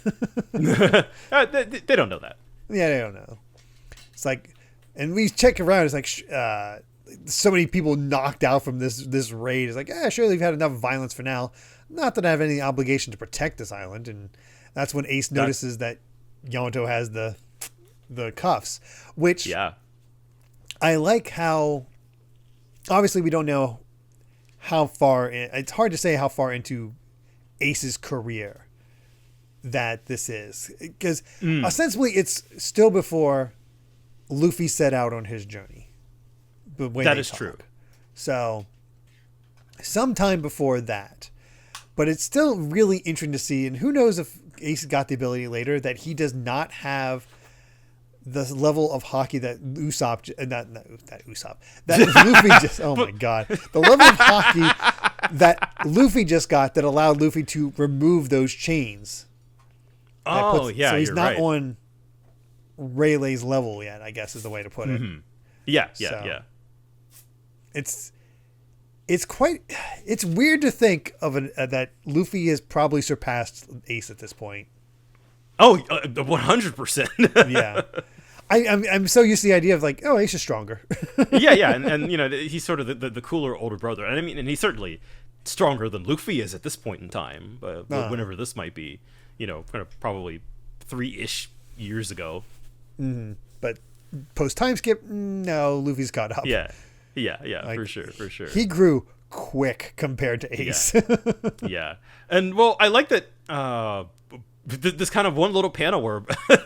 [SPEAKER 2] they don't know that.
[SPEAKER 1] Yeah, they don't know. It's like, and we check around. It's like, so many people knocked out from this raid. It's like, surely we've had enough violence for now. Not that I have any obligation to protect this island. And that's when Ace notices that Yamato has the cuffs, which I like how, obviously we don't know how far it's hard to say how far into Ace's career that this is, because ostensibly it's still before Luffy set out on his journey.
[SPEAKER 2] That is true.
[SPEAKER 1] So sometime before that, but it's still really interesting to see, and who knows if Ace got the ability later, that he does not have the level of hockey that Usopp, that Luffy just, oh my God, the level of hockey that Luffy just got that allowed Luffy to remove those chains.
[SPEAKER 2] So he's
[SPEAKER 1] not on Rayleigh's level yet, I guess is the way to put it.
[SPEAKER 2] Mm-hmm. Yeah.
[SPEAKER 1] It's weird to think of that Luffy has probably surpassed Ace at this point.
[SPEAKER 2] Oh, 100%.
[SPEAKER 1] Yeah. I'm so used to the idea of like, oh, Ace is stronger.
[SPEAKER 2] yeah, and you know, he's sort of the cooler older brother, and I mean, and he's certainly stronger than Luffy is at this point in time. Whenever this might be, you know, kind of probably 3-ish years ago.
[SPEAKER 1] Mm-hmm. But post time skip, no, Luffy's caught up.
[SPEAKER 2] Yeah, like, for sure.
[SPEAKER 1] He grew quick compared to Ace.
[SPEAKER 2] Yeah. And well, I like that. This kind of one little panel where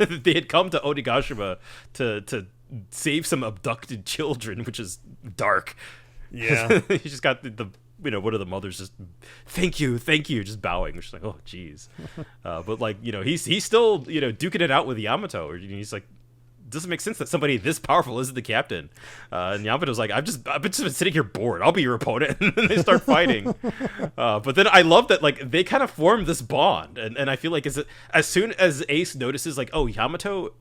[SPEAKER 2] they had come to Onigashima to save some abducted children, which is dark.
[SPEAKER 1] Yeah.
[SPEAKER 2] You just got the you know, one of the mothers just thank you, just bowing. Which is like, oh geez. But like, you know, he's still, you know, duking it out with Yamato, or he's like, doesn't make sense that somebody this powerful isn't the captain. And Yamato's like, I've just been sitting here bored. I'll be your opponent. And then they start fighting. But then I love that, like, they kind of form this bond. And I feel like as soon as Ace notices, like, oh, Yamato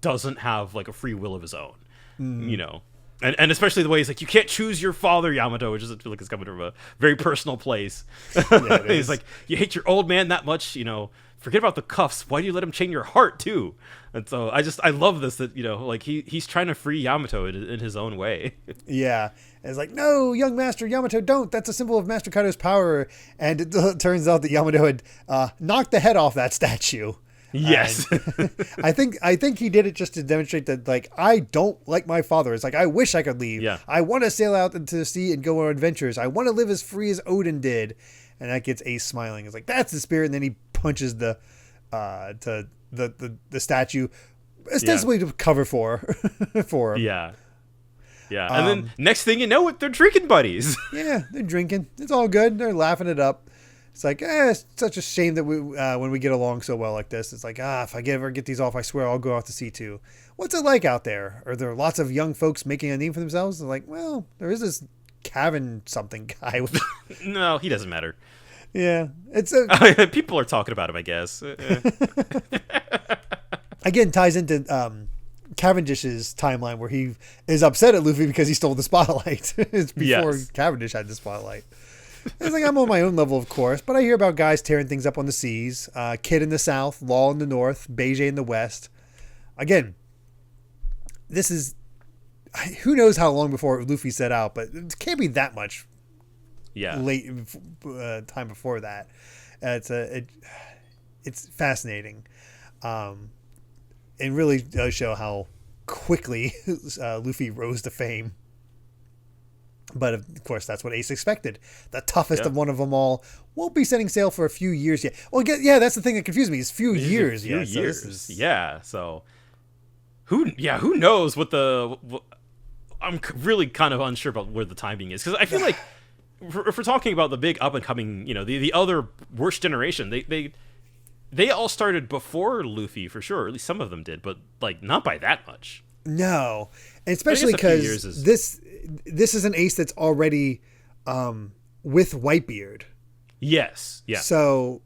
[SPEAKER 2] doesn't have, like, a free will of his own, you know. And especially the way he's like, you can't choose your father, Yamato, which is, I feel like it's coming from a very personal place. Yeah, he's like, you hate your old man that much, you know, forget about the cuffs. Why do you let him chain your heart too? And so I love this, that, you know, like he's trying to free Yamato in his own way. Yeah.
[SPEAKER 1] And it's like, no, young Master Yamato, don't. That's a symbol of Master Kaido's power. And it turns out that Yamato had knocked the head off that statue.
[SPEAKER 2] Yes.
[SPEAKER 1] I think he did it just to demonstrate that, like, I don't like my father. It's like, I wish I could leave.
[SPEAKER 2] Yeah.
[SPEAKER 1] I want to sail out into the sea and go on adventures. I want to live as free as Odin did. And that gets Ace smiling. It's like, that's the spirit. And then he punches the statue, ostensibly to cover for him.
[SPEAKER 2] Yeah. And then next thing you know, they're drinking buddies.
[SPEAKER 1] Yeah, they're drinking. It's all good. They're laughing it up. It's like, it's such a shame that we when we get along so well like this. It's like, if I ever get these off, I swear I'll go out to sea too. What's it like out there? Are there lots of young folks making a name for themselves? They're like, well, there is this Kevin something guy.
[SPEAKER 2] No, he doesn't matter.
[SPEAKER 1] Yeah, it's
[SPEAKER 2] people are talking about him, I guess.
[SPEAKER 1] Again, ties into Cavendish's timeline where he is upset at Luffy because he stole the spotlight. It's before Cavendish had the spotlight. It's like, I'm on my own level, of course, but I hear about guys tearing things up on the seas. Kid in the south, Law in the north, Beige in the west. Again, this is, who knows how long before Luffy set out, but it can't be that much.
[SPEAKER 2] Yeah.
[SPEAKER 1] Late time before that. It's fascinating, and really does show how quickly Luffy rose to fame. But of course, that's what Ace expected. The toughest of one of them all won't be setting sail for a few years yet. Well, yeah, that's the thing that confused me. It's few years.
[SPEAKER 2] So who knows what I'm really kind of unsure about where the timing is, because I feel like if we're talking about the big up and coming, the other worst generation, they all started before Luffy for sure. At least some of them did, but like not by that much.
[SPEAKER 1] No, and especially because this is an Ace that's already with Whitebeard.
[SPEAKER 2] Yes. Yeah.
[SPEAKER 1] So,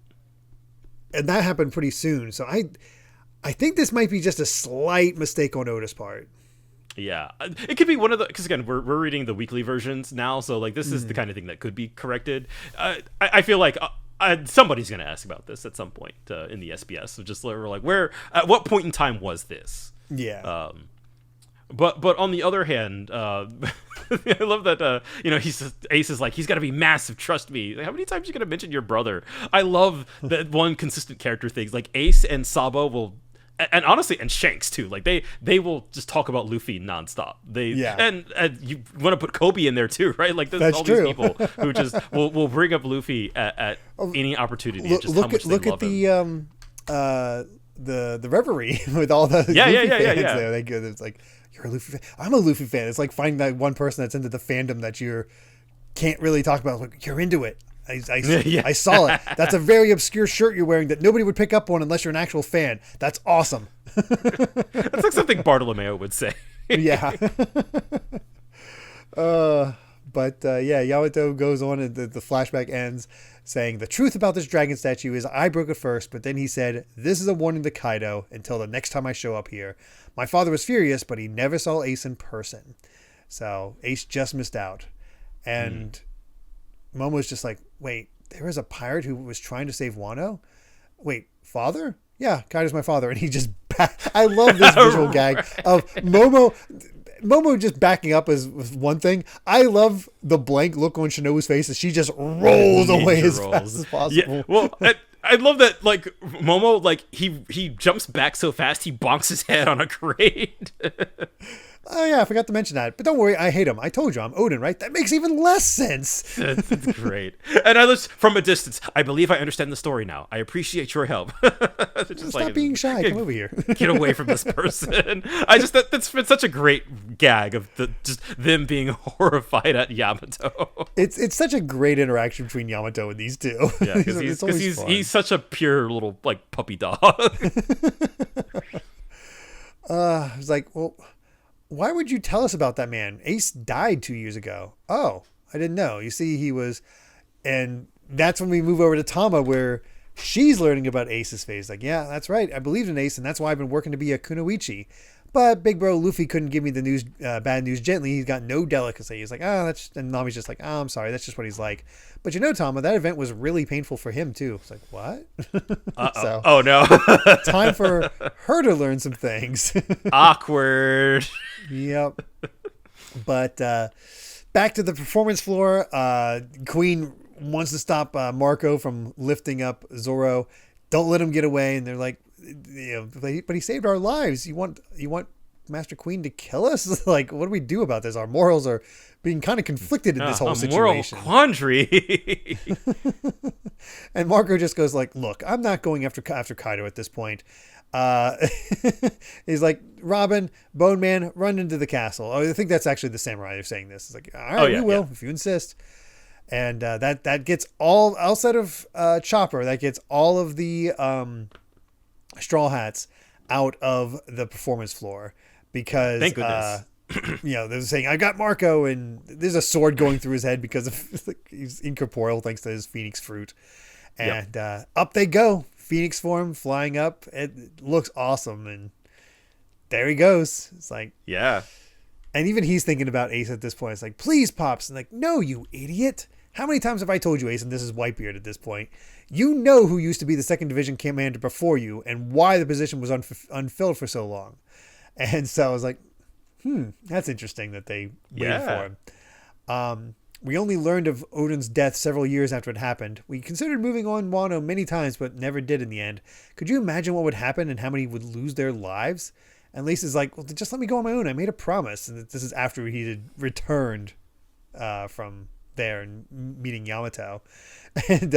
[SPEAKER 1] and that happened pretty soon. So I think this might be just a slight mistake on Oda's part.
[SPEAKER 2] Yeah, it could be one of the, because again, we're reading the weekly versions now, so like this is the kind of thing that could be corrected. I feel like somebody's going to ask about this at some point in the SBS. So just we're like, at what point in time was this?
[SPEAKER 1] Yeah.
[SPEAKER 2] But on the other hand, I love that Ace is like, he's got to be massive, trust me. Like, how many times are you going to mention your brother? I love that one consistent character things, like Ace and Sabo will, and honestly, and Shanks too, like they will just talk about Luffy nonstop. And you want to put Kobe in there too, right? Like there's all these people who just will bring up Luffy at any opportunity.
[SPEAKER 1] Look at the reverie with all the Luffy fans there. They go, it's like, you're a Luffy fan. I'm a Luffy fan. It's like finding that one person that's into the fandom that you can't really talk about. Like, you're into it. I saw it. That's a very obscure shirt you're wearing that nobody would pick up on unless you're an actual fan. That's awesome.
[SPEAKER 2] That's like something Bartolomeo would say.
[SPEAKER 1] Yeah. Yamato goes on, and the flashback ends saying, the truth about this dragon statue is I broke it first, but then he said, this is a warning to Kaido until the next time I show up here. My father was furious, but he never saw Ace in person. So Ace just missed out. And Momo's just like, wait, there was a pirate who was trying to save Wano? Wait, father? Yeah, Kaido's my father. And he just I love this visual gag of Momo just backing up is one thing. I love the blank look on Shinobu's face as she just rolls away as fast as possible.
[SPEAKER 2] Yeah, well, I love that, like, Momo, like, he jumps back so fast he bonks his head on a crate.
[SPEAKER 1] Oh, yeah, I forgot to mention that. But don't worry, I hate him. I told you, I'm Odin, right? That makes even less sense.
[SPEAKER 2] That's great. And I list from a distance, I believe I understand the story now. I appreciate your help.
[SPEAKER 1] Stop being shy. Come over here.
[SPEAKER 2] Get away from this person. That's such a great gag of just them being horrified at Yamato.
[SPEAKER 1] It's such a great interaction between Yamato and these two.
[SPEAKER 2] Yeah, because he's such a pure little, like, puppy dog.
[SPEAKER 1] I was like, well, why would you tell us about that man? Ace died 2 years ago. Oh, I didn't know. You see, he was... And that's when we move over to Tama, where she's learning about Ace's face. Like, yeah, that's right. I believed in Ace, and that's why I've been working to be a kunoichi. But big bro Luffy couldn't give me the news, bad news gently. He's got no delicacy. He's like, that's... And Nami's just like, I'm sorry. That's just what he's like. But Tama, that event was really painful for him, too. It's like, what?
[SPEAKER 2] So, oh, no.
[SPEAKER 1] Time for her to learn some things.
[SPEAKER 2] Awkward.
[SPEAKER 1] Yep. But back to the performance floor. Queen wants to stop Marco from lifting up Zoro. Don't let him get away. And they're like, but he saved our lives. You want Master Queen to kill us? Like, what do we do about this? Our morals are being kind of conflicted in this whole situation.
[SPEAKER 2] Moral quandary.
[SPEAKER 1] And Marco just goes like, look, I'm not going after Kaido at this point. He's like, Robin, Bone Man, run into the castle. Oh, I think that's actually the samurai who's saying this. It's like, all right, we will, if you insist. And that gets all, outside of Chopper, that gets all of the Straw Hats out of the performance floor, because
[SPEAKER 2] thank goodness.
[SPEAKER 1] They're saying, I got Marco, and there's a sword going through his head because of he's incorporeal thanks to his Phoenix fruit. And up they go. Phoenix form flying up. It looks awesome. And there he goes. It's like,
[SPEAKER 2] yeah.
[SPEAKER 1] And even he's thinking about Ace at this point. It's like, please, Pops. And like, no, you idiot. How many times have I told you, Ace, and this is Whitebeard at this point, you know who used to be the 2nd Division commander before you and why the position was unfilled for so long. And so I was like, That's interesting that they waited for him. We only learned of Odin's death several years after it happened. We considered moving on Wano many times, but never did in the end. Could you imagine what would happen and how many would lose their lives? And Lisa's like, well, just let me go on my own. I made a promise. And this is after he had returned from there and meeting Yamato. And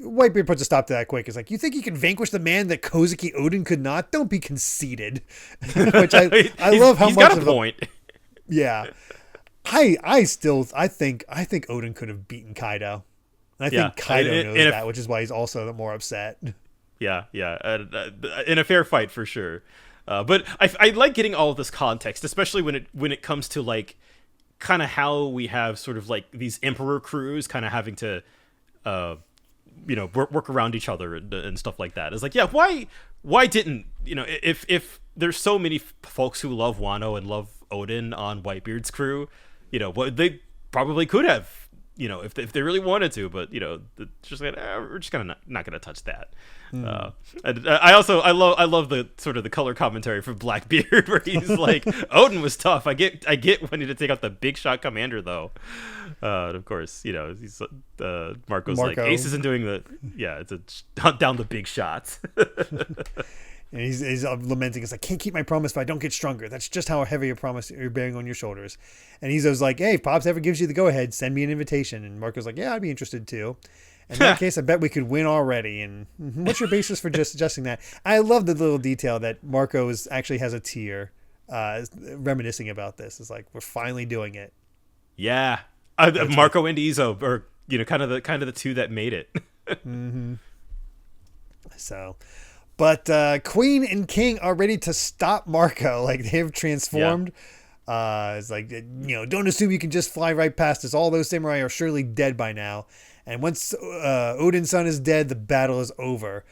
[SPEAKER 1] Whitebeard puts a stop to that quick. It's like, you think you can vanquish the man that Kozuki Odin could not? Don't be conceited. Which I love how
[SPEAKER 2] he's
[SPEAKER 1] much
[SPEAKER 2] got a point.
[SPEAKER 1] Yeah. I think Odin could have beaten Kaido. And I think Kaido knows that, which is why he's also more upset.
[SPEAKER 2] Yeah. In a fair fight for sure. But I like getting all of this context, especially when it comes to like kind of how we have sort of like these emperor crews kind of having to work around each other and stuff like that. It's like, why didn't, if there's so many folks who love Wano and love Odin on Whitebeard's crew, they probably could have, if they really wanted to, but just like, we're just gonna not gonna touch that. And I love the sort of the color commentary from Blackbeard where he's like, Odin was tough. I get wanting to take out the big shot commander though. And of course, he's Marco's like, Ace isn't doing it's a hunt down the big shots.
[SPEAKER 1] And he's lamenting. It's like, can't keep my promise if I don't get stronger. That's just how heavy a promise you're bearing on your shoulders. And he's like, hey, if Pops ever gives you the go-ahead, send me an invitation. And Marco's like, yeah, I'd be interested too. In that case, I bet we could win already. And what's your basis for just suggesting that? I love the little detail that Marco actually has a tear reminiscing about this. It's like, we're finally doing it.
[SPEAKER 2] Yeah. Marco and Izo are, kind of the two that made it.
[SPEAKER 1] Mm-hmm. So... But Queen and King are ready to stop Marco. Like, they've transformed. Yeah. It's like, don't assume you can just fly right past us. All those samurai are surely dead by now. And once Odin's son is dead, the battle is over.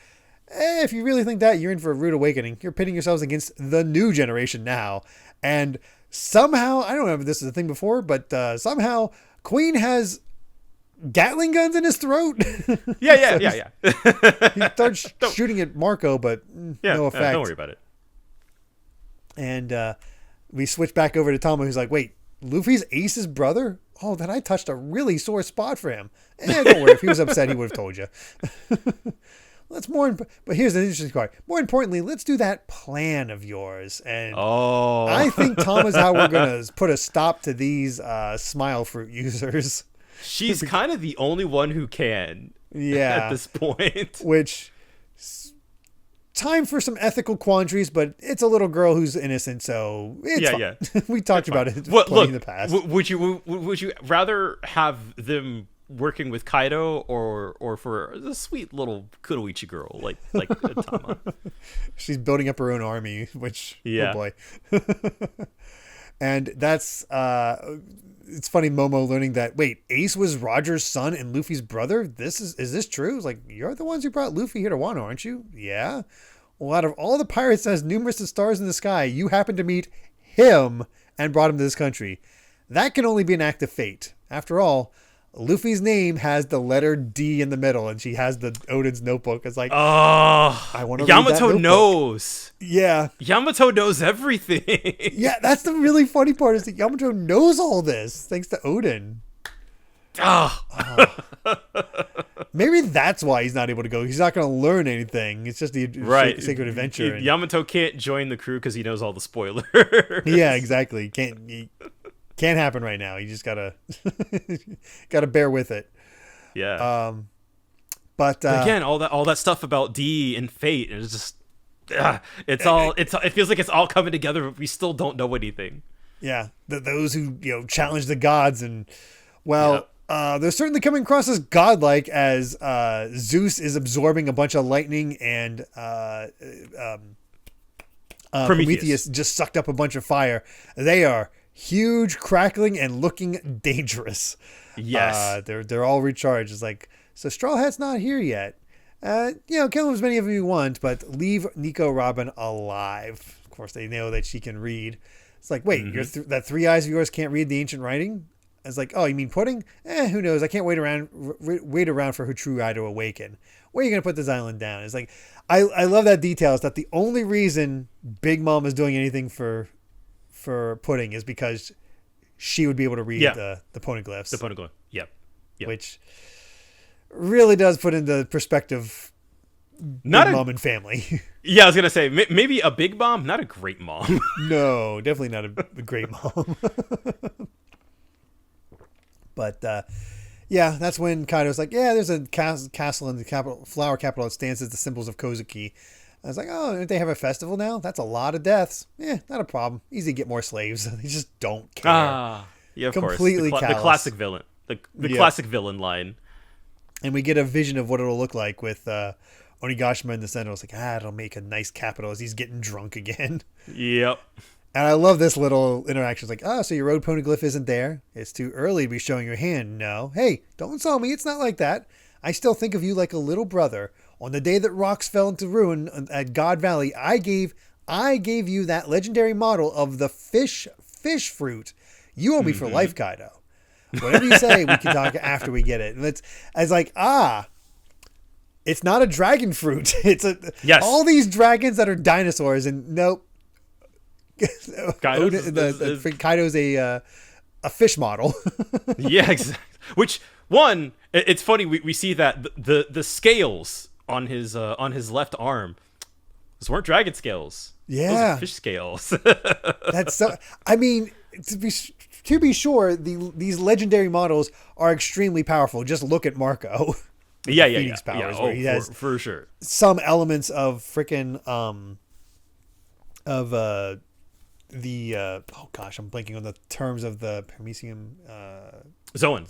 [SPEAKER 1] If you really think that, you're in for a rude awakening. You're pitting yourselves against the new generation now. And somehow, I don't know if this is a thing before, but somehow Queen has Gatling guns in his throat.
[SPEAKER 2] Yeah.
[SPEAKER 1] He starts shooting at Marco, but no effect.
[SPEAKER 2] Don't worry about it.
[SPEAKER 1] And we switch back over to Tama, who's like, wait, Luffy's Ace's brother? Oh, then I touched a really sore spot for him. Don't worry. If he was upset, he would have told you. But here's an interesting part. More importantly, let's do that plan of yours. And I think Tama's how we're going to put a stop to these smile fruit users.
[SPEAKER 2] She's kind of the only one who can.
[SPEAKER 1] Yeah.
[SPEAKER 2] At this point.
[SPEAKER 1] Which, time for some ethical quandaries, but it's a little girl who's innocent, so it's fine. Yeah. We talked about it in the past.
[SPEAKER 2] Would you rather have them working with Kaido or for a sweet little kunoichi girl like Tama?
[SPEAKER 1] She's building up her own army, which, oh boy. And that's it's funny, Momo learning that, wait, Ace was Roger's son and Luffy's brother? Is this true? It's like, you're the ones who brought Luffy here to Wano, aren't you? Yeah. Well, out of all the pirates as numerous as stars in the sky, you happen to meet him and brought him to this country. That can only be an act of fate. After all, Luffy's name has the letter D in the middle, and she has the Odin's notebook. It's like, I want to read that notebook.
[SPEAKER 2] Knows.
[SPEAKER 1] Yeah.
[SPEAKER 2] Yamato knows everything.
[SPEAKER 1] Yeah, that's the really funny part, is that Yamato knows all this, thanks to Odin. Maybe that's why he's not able to go. He's not going to learn anything. It's just the sacred adventure.
[SPEAKER 2] Yamato can't join the crew because he knows all the spoilers.
[SPEAKER 1] Yeah, exactly. Can't happen right now. You just gotta bear with it.
[SPEAKER 2] Yeah. But again, all that stuff about D and fate, and it's just it feels like it's all coming together, but we still don't know anything.
[SPEAKER 1] Yeah, those who challenge the gods, and they're certainly coming across as godlike, as Zeus is absorbing a bunch of lightning, and Prometheus just sucked up a bunch of fire. They are huge, crackling, and looking dangerous.
[SPEAKER 2] Yes.
[SPEAKER 1] They're all recharged. It's like, so Straw Hat's not here yet. Kill as many of them you want, but leave Nico Robin alive. Of course, they know that she can read. It's like, wait, that three eyes of yours can't read the ancient writing? It's like, oh, you mean pudding? Who knows? I can't wait around for her true eye to awaken. Where are you going to put this island down? It's like, I love that detail. Is that the only reason Big Mom is doing anything for for Pudding is because she would be able to read the poneglyphs.
[SPEAKER 2] The poneglyph. Yep.
[SPEAKER 1] Which really does put into perspective not mom and family.
[SPEAKER 2] Yeah, I was gonna say maybe a big mom, not a great mom.
[SPEAKER 1] No, definitely not a great mom. But yeah, that's when Kaido's like, yeah, there's a castle in the flower capital that stands as the symbols of Kozuki. I was like, oh, don't they have a festival now? That's a lot of deaths. Yeah, not a problem. Easy to get more slaves. They just don't care.
[SPEAKER 2] Yeah, of
[SPEAKER 1] completely
[SPEAKER 2] course. The classic villain. The classic villain line.
[SPEAKER 1] And we get a vision of what it'll look like with Onigashima in the center. It's like, it'll make a nice capital as he's getting drunk again.
[SPEAKER 2] Yep.
[SPEAKER 1] And I love this little interaction. It's like, so your road poneglyph isn't there? It's too early to be showing your hand. No. Hey, don't insult me. It's not like that. I still think of you like a little brother. On the day that rocks fell into ruin at God Valley, I gave you that legendary model of the fish fruit. You owe me for life, Kaido. Whatever you say, we can talk after we get it. And it's like, it's not a dragon fruit. It's all these dragons that are dinosaurs, and nope. Kaido's a fish model.
[SPEAKER 2] Yeah, exactly. Which one? It's funny. We see that the scales on his left arm, those weren't dragon scales.
[SPEAKER 1] Yeah,
[SPEAKER 2] those are fish scales.
[SPEAKER 1] That's so. I mean, to be sure, these legendary models are extremely powerful. Just look at Marco. Phoenix powers, where he has
[SPEAKER 2] for sure
[SPEAKER 1] some elements of freaking I'm blanking on the terms of the Paramecium.
[SPEAKER 2] Zoan.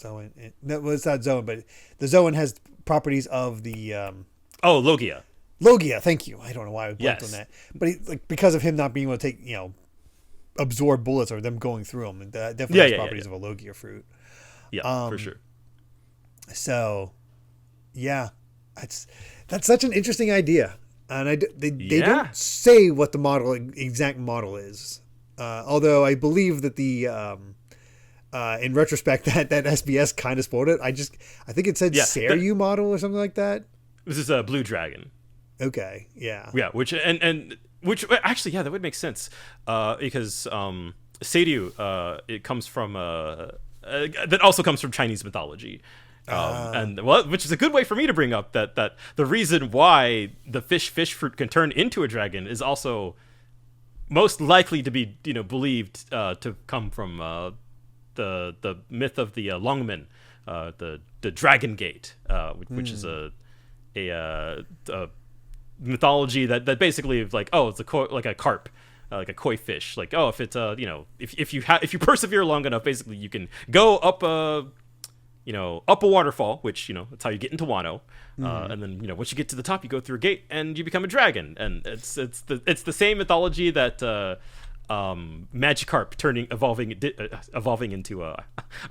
[SPEAKER 1] No, it's not Zoan, but the Zoan has properties of the.
[SPEAKER 2] Logia.
[SPEAKER 1] Logia, thank you. I don't know why I blanked on that, but because of him not being able to take, absorb bullets or them going through them, that definitely has properties of a Logia fruit.
[SPEAKER 2] Yeah, for sure.
[SPEAKER 1] So, yeah, that's such an interesting idea, and they don't say what the exact model is. Although I believe that the in retrospect that SBS kind of spoiled it. I think it said Seiryu model or something like that.
[SPEAKER 2] This is a blue dragon.
[SPEAKER 1] Okay. Yeah.
[SPEAKER 2] Yeah. Which actually, that would make sense. Because Seiryu, it comes from that also comes from Chinese mythology. Which is a good way for me to bring up that the reason why the fish fruit can turn into a dragon is also most likely to be believed to come from the myth of the Longmen, the Dragon Gate, which is a mythology that basically is like, it's like a carp, like a koi fish. Like, if it's if you persevere long enough, basically you can go up up a waterfall, which that's how you get into Wano, and then once you get to the top, you go through a gate and you become a dragon. And it's the same mythology that Magikarp evolving into I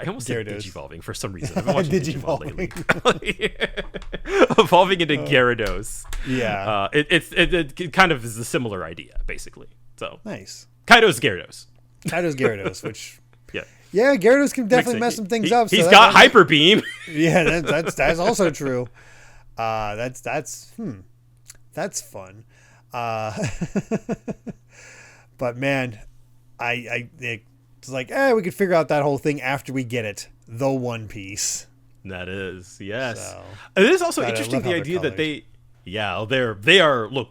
[SPEAKER 2] almost said Digivolving for some reason. I've been watching Digimon lately. Evolving into Gyarados.
[SPEAKER 1] Yeah.
[SPEAKER 2] It kind of is a similar idea, basically. So
[SPEAKER 1] nice.
[SPEAKER 2] Kaido's Gyarados, which
[SPEAKER 1] yeah, Gyarados can definitely mess some things up.
[SPEAKER 2] He's got Hyper Beam.
[SPEAKER 1] Yeah, that's also true. That's fun. But man, it's like, we could figure out that whole thing after we get it. The One Piece.
[SPEAKER 2] That is, yes. So, it is also interesting the idea that they are. Look,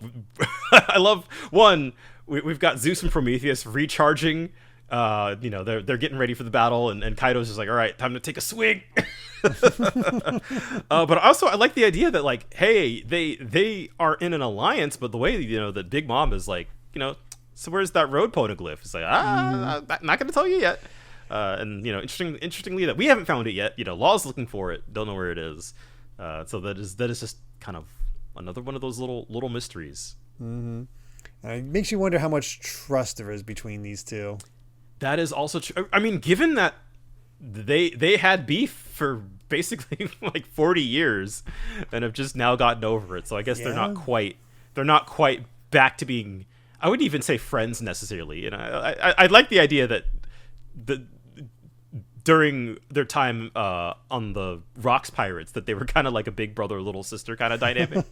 [SPEAKER 2] I love one. We've got Zeus and Prometheus recharging. They're getting ready for the battle, and Kaido's just like, all right, time to take a swig. But also I like the idea that, like, hey, they are in an alliance, but the way that Big Mom is like, so where's that road poneglyph? It's like, I'm not going to tell you yet. And interestingly that we haven't found it yet. Law's looking for it, don't know where it is. So that is just kind of another one of those little mysteries.
[SPEAKER 1] Mm-hmm. It makes you wonder how much trust there is between these two.
[SPEAKER 2] That is also true. I mean, given that they had beef for basically like 40 years and have just now gotten over it. So I guess they're not quite back to being, I wouldn't even say friends necessarily. And I like the idea that during their time on the Rocks Pirates, that they were kind of like a big brother, little sister kind of dynamic.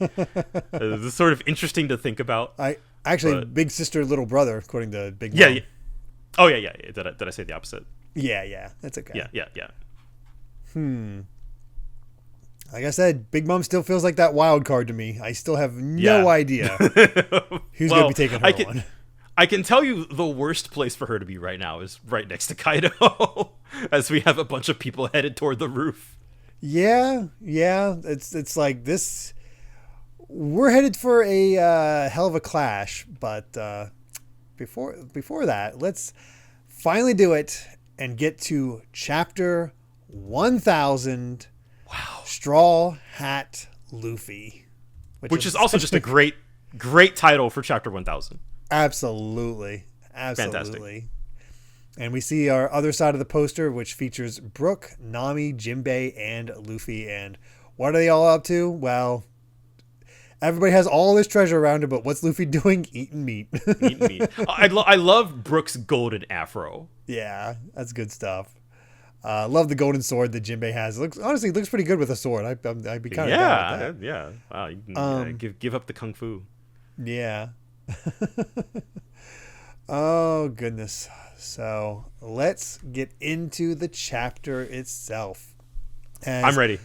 [SPEAKER 2] It's sort of interesting to think about.
[SPEAKER 1] Big sister, little brother, according to Big Mom.
[SPEAKER 2] Oh yeah. Did I say the opposite?
[SPEAKER 1] Yeah. That's okay.
[SPEAKER 2] Yeah.
[SPEAKER 1] Like I said, Big Mom still feels like that wild card to me. I still have no idea who's going to be taking her on.
[SPEAKER 2] I can tell you the worst place for her to be right now is right next to Kaido, as we have a bunch of people headed toward the roof.
[SPEAKER 1] Yeah. It's like this. We're headed for a hell of a clash, but before that, let's finally do it and get to chapter 1000.
[SPEAKER 2] Wow.
[SPEAKER 1] Straw Hat Luffy.
[SPEAKER 2] Which is also just a great title for chapter 1000.
[SPEAKER 1] Absolutely.
[SPEAKER 2] Fantastic.
[SPEAKER 1] And we see our other side of the poster, which features Brook, Nami, Jinbei, and Luffy. And what are they all up to? Well, everybody has all this treasure around him, but what's Luffy doing? Eating meat.
[SPEAKER 2] I love Brook's golden afro.
[SPEAKER 1] Yeah, that's good stuff. Love the golden sword that Jinbei has. Honestly, it looks pretty good with a sword. I'd be kind of down with that.
[SPEAKER 2] Yeah. Wow, you can, give up the kung fu.
[SPEAKER 1] Yeah. Oh goodness. So let's get into the chapter itself.
[SPEAKER 2] I'm ready.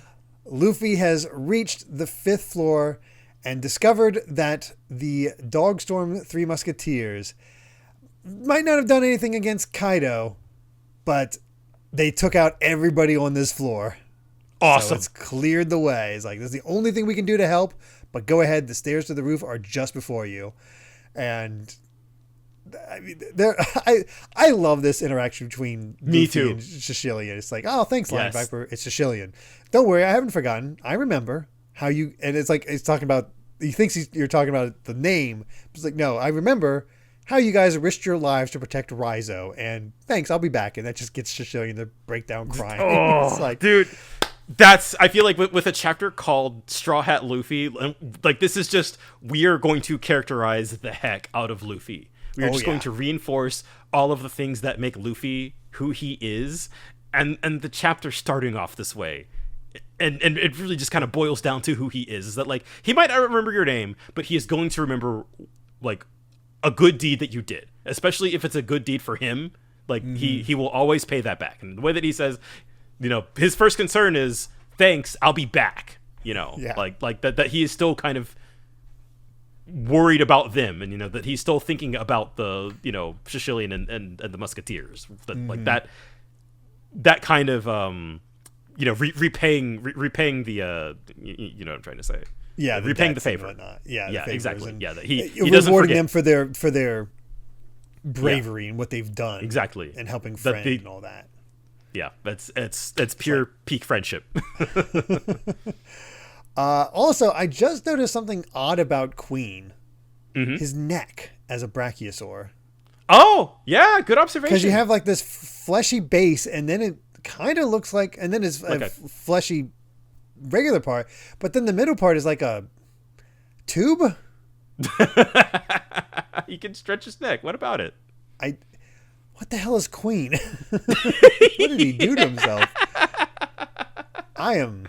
[SPEAKER 1] Luffy has reached the 5th floor and discovered that the Dogstorm Three Musketeers might not have done anything against Kaido, but they took out everybody on this floor.
[SPEAKER 2] Awesome.
[SPEAKER 1] So it's cleared the way. It's like, this is the only thing we can do to help, but go ahead. The stairs to the roof are just before you. And I mean, I love this interaction between Luffy and Shishilian. It's like, oh, thanks, Lion Viper. It's Shishilian. Don't worry, I haven't forgotten. I remember how you, and it's like, it's talking about, he thinks you're talking about the name. It's like, no, I remember how you guys risked your lives to protect Raizo, and thanks, I'll be back. And that just gets Shishilian to break down crying.
[SPEAKER 2] Oh,
[SPEAKER 1] it's like,
[SPEAKER 2] dude, I feel like with a chapter called Straw Hat Luffy, like this is just, we are going to characterize the heck out of Luffy. We are going to reinforce all of the things that make Luffy who he is, and the chapter starting off this way. And it really just kind of boils down to who he is that, like, he might not remember your name, but he is going to remember, like, a good deed that you did, especially if it's a good deed for him. Like, he will always pay that back. And the way that he says, you know, his first concern is, thanks, I'll be back, you know, like that he is still kind of worried about them, and, you know, that he's still thinking about the, you know, Shishilian and the Musketeers, that like that kind of, you know, repaying the, you know what I'm trying to say.
[SPEAKER 1] Yeah,
[SPEAKER 2] repaying the favor.
[SPEAKER 1] Yeah,
[SPEAKER 2] exactly.
[SPEAKER 1] And
[SPEAKER 2] yeah, that he doesn't
[SPEAKER 1] rewarding
[SPEAKER 2] forget
[SPEAKER 1] them for their bravery and what they've done.
[SPEAKER 2] Exactly.
[SPEAKER 1] And helping friend and all that.
[SPEAKER 2] Yeah, it's pure peak friendship.
[SPEAKER 1] Also, I just noticed something odd about Queen. His neck as a brachiosaur.
[SPEAKER 2] Oh, yeah, good observation.
[SPEAKER 1] Because you have like this fleshy base, and then it kind of looks like, and then his fleshy regular part, but then the middle part is like a tube.
[SPEAKER 2] He can stretch his neck. What about it?
[SPEAKER 1] What the hell is Queen? What did he do to himself?
[SPEAKER 2] Don't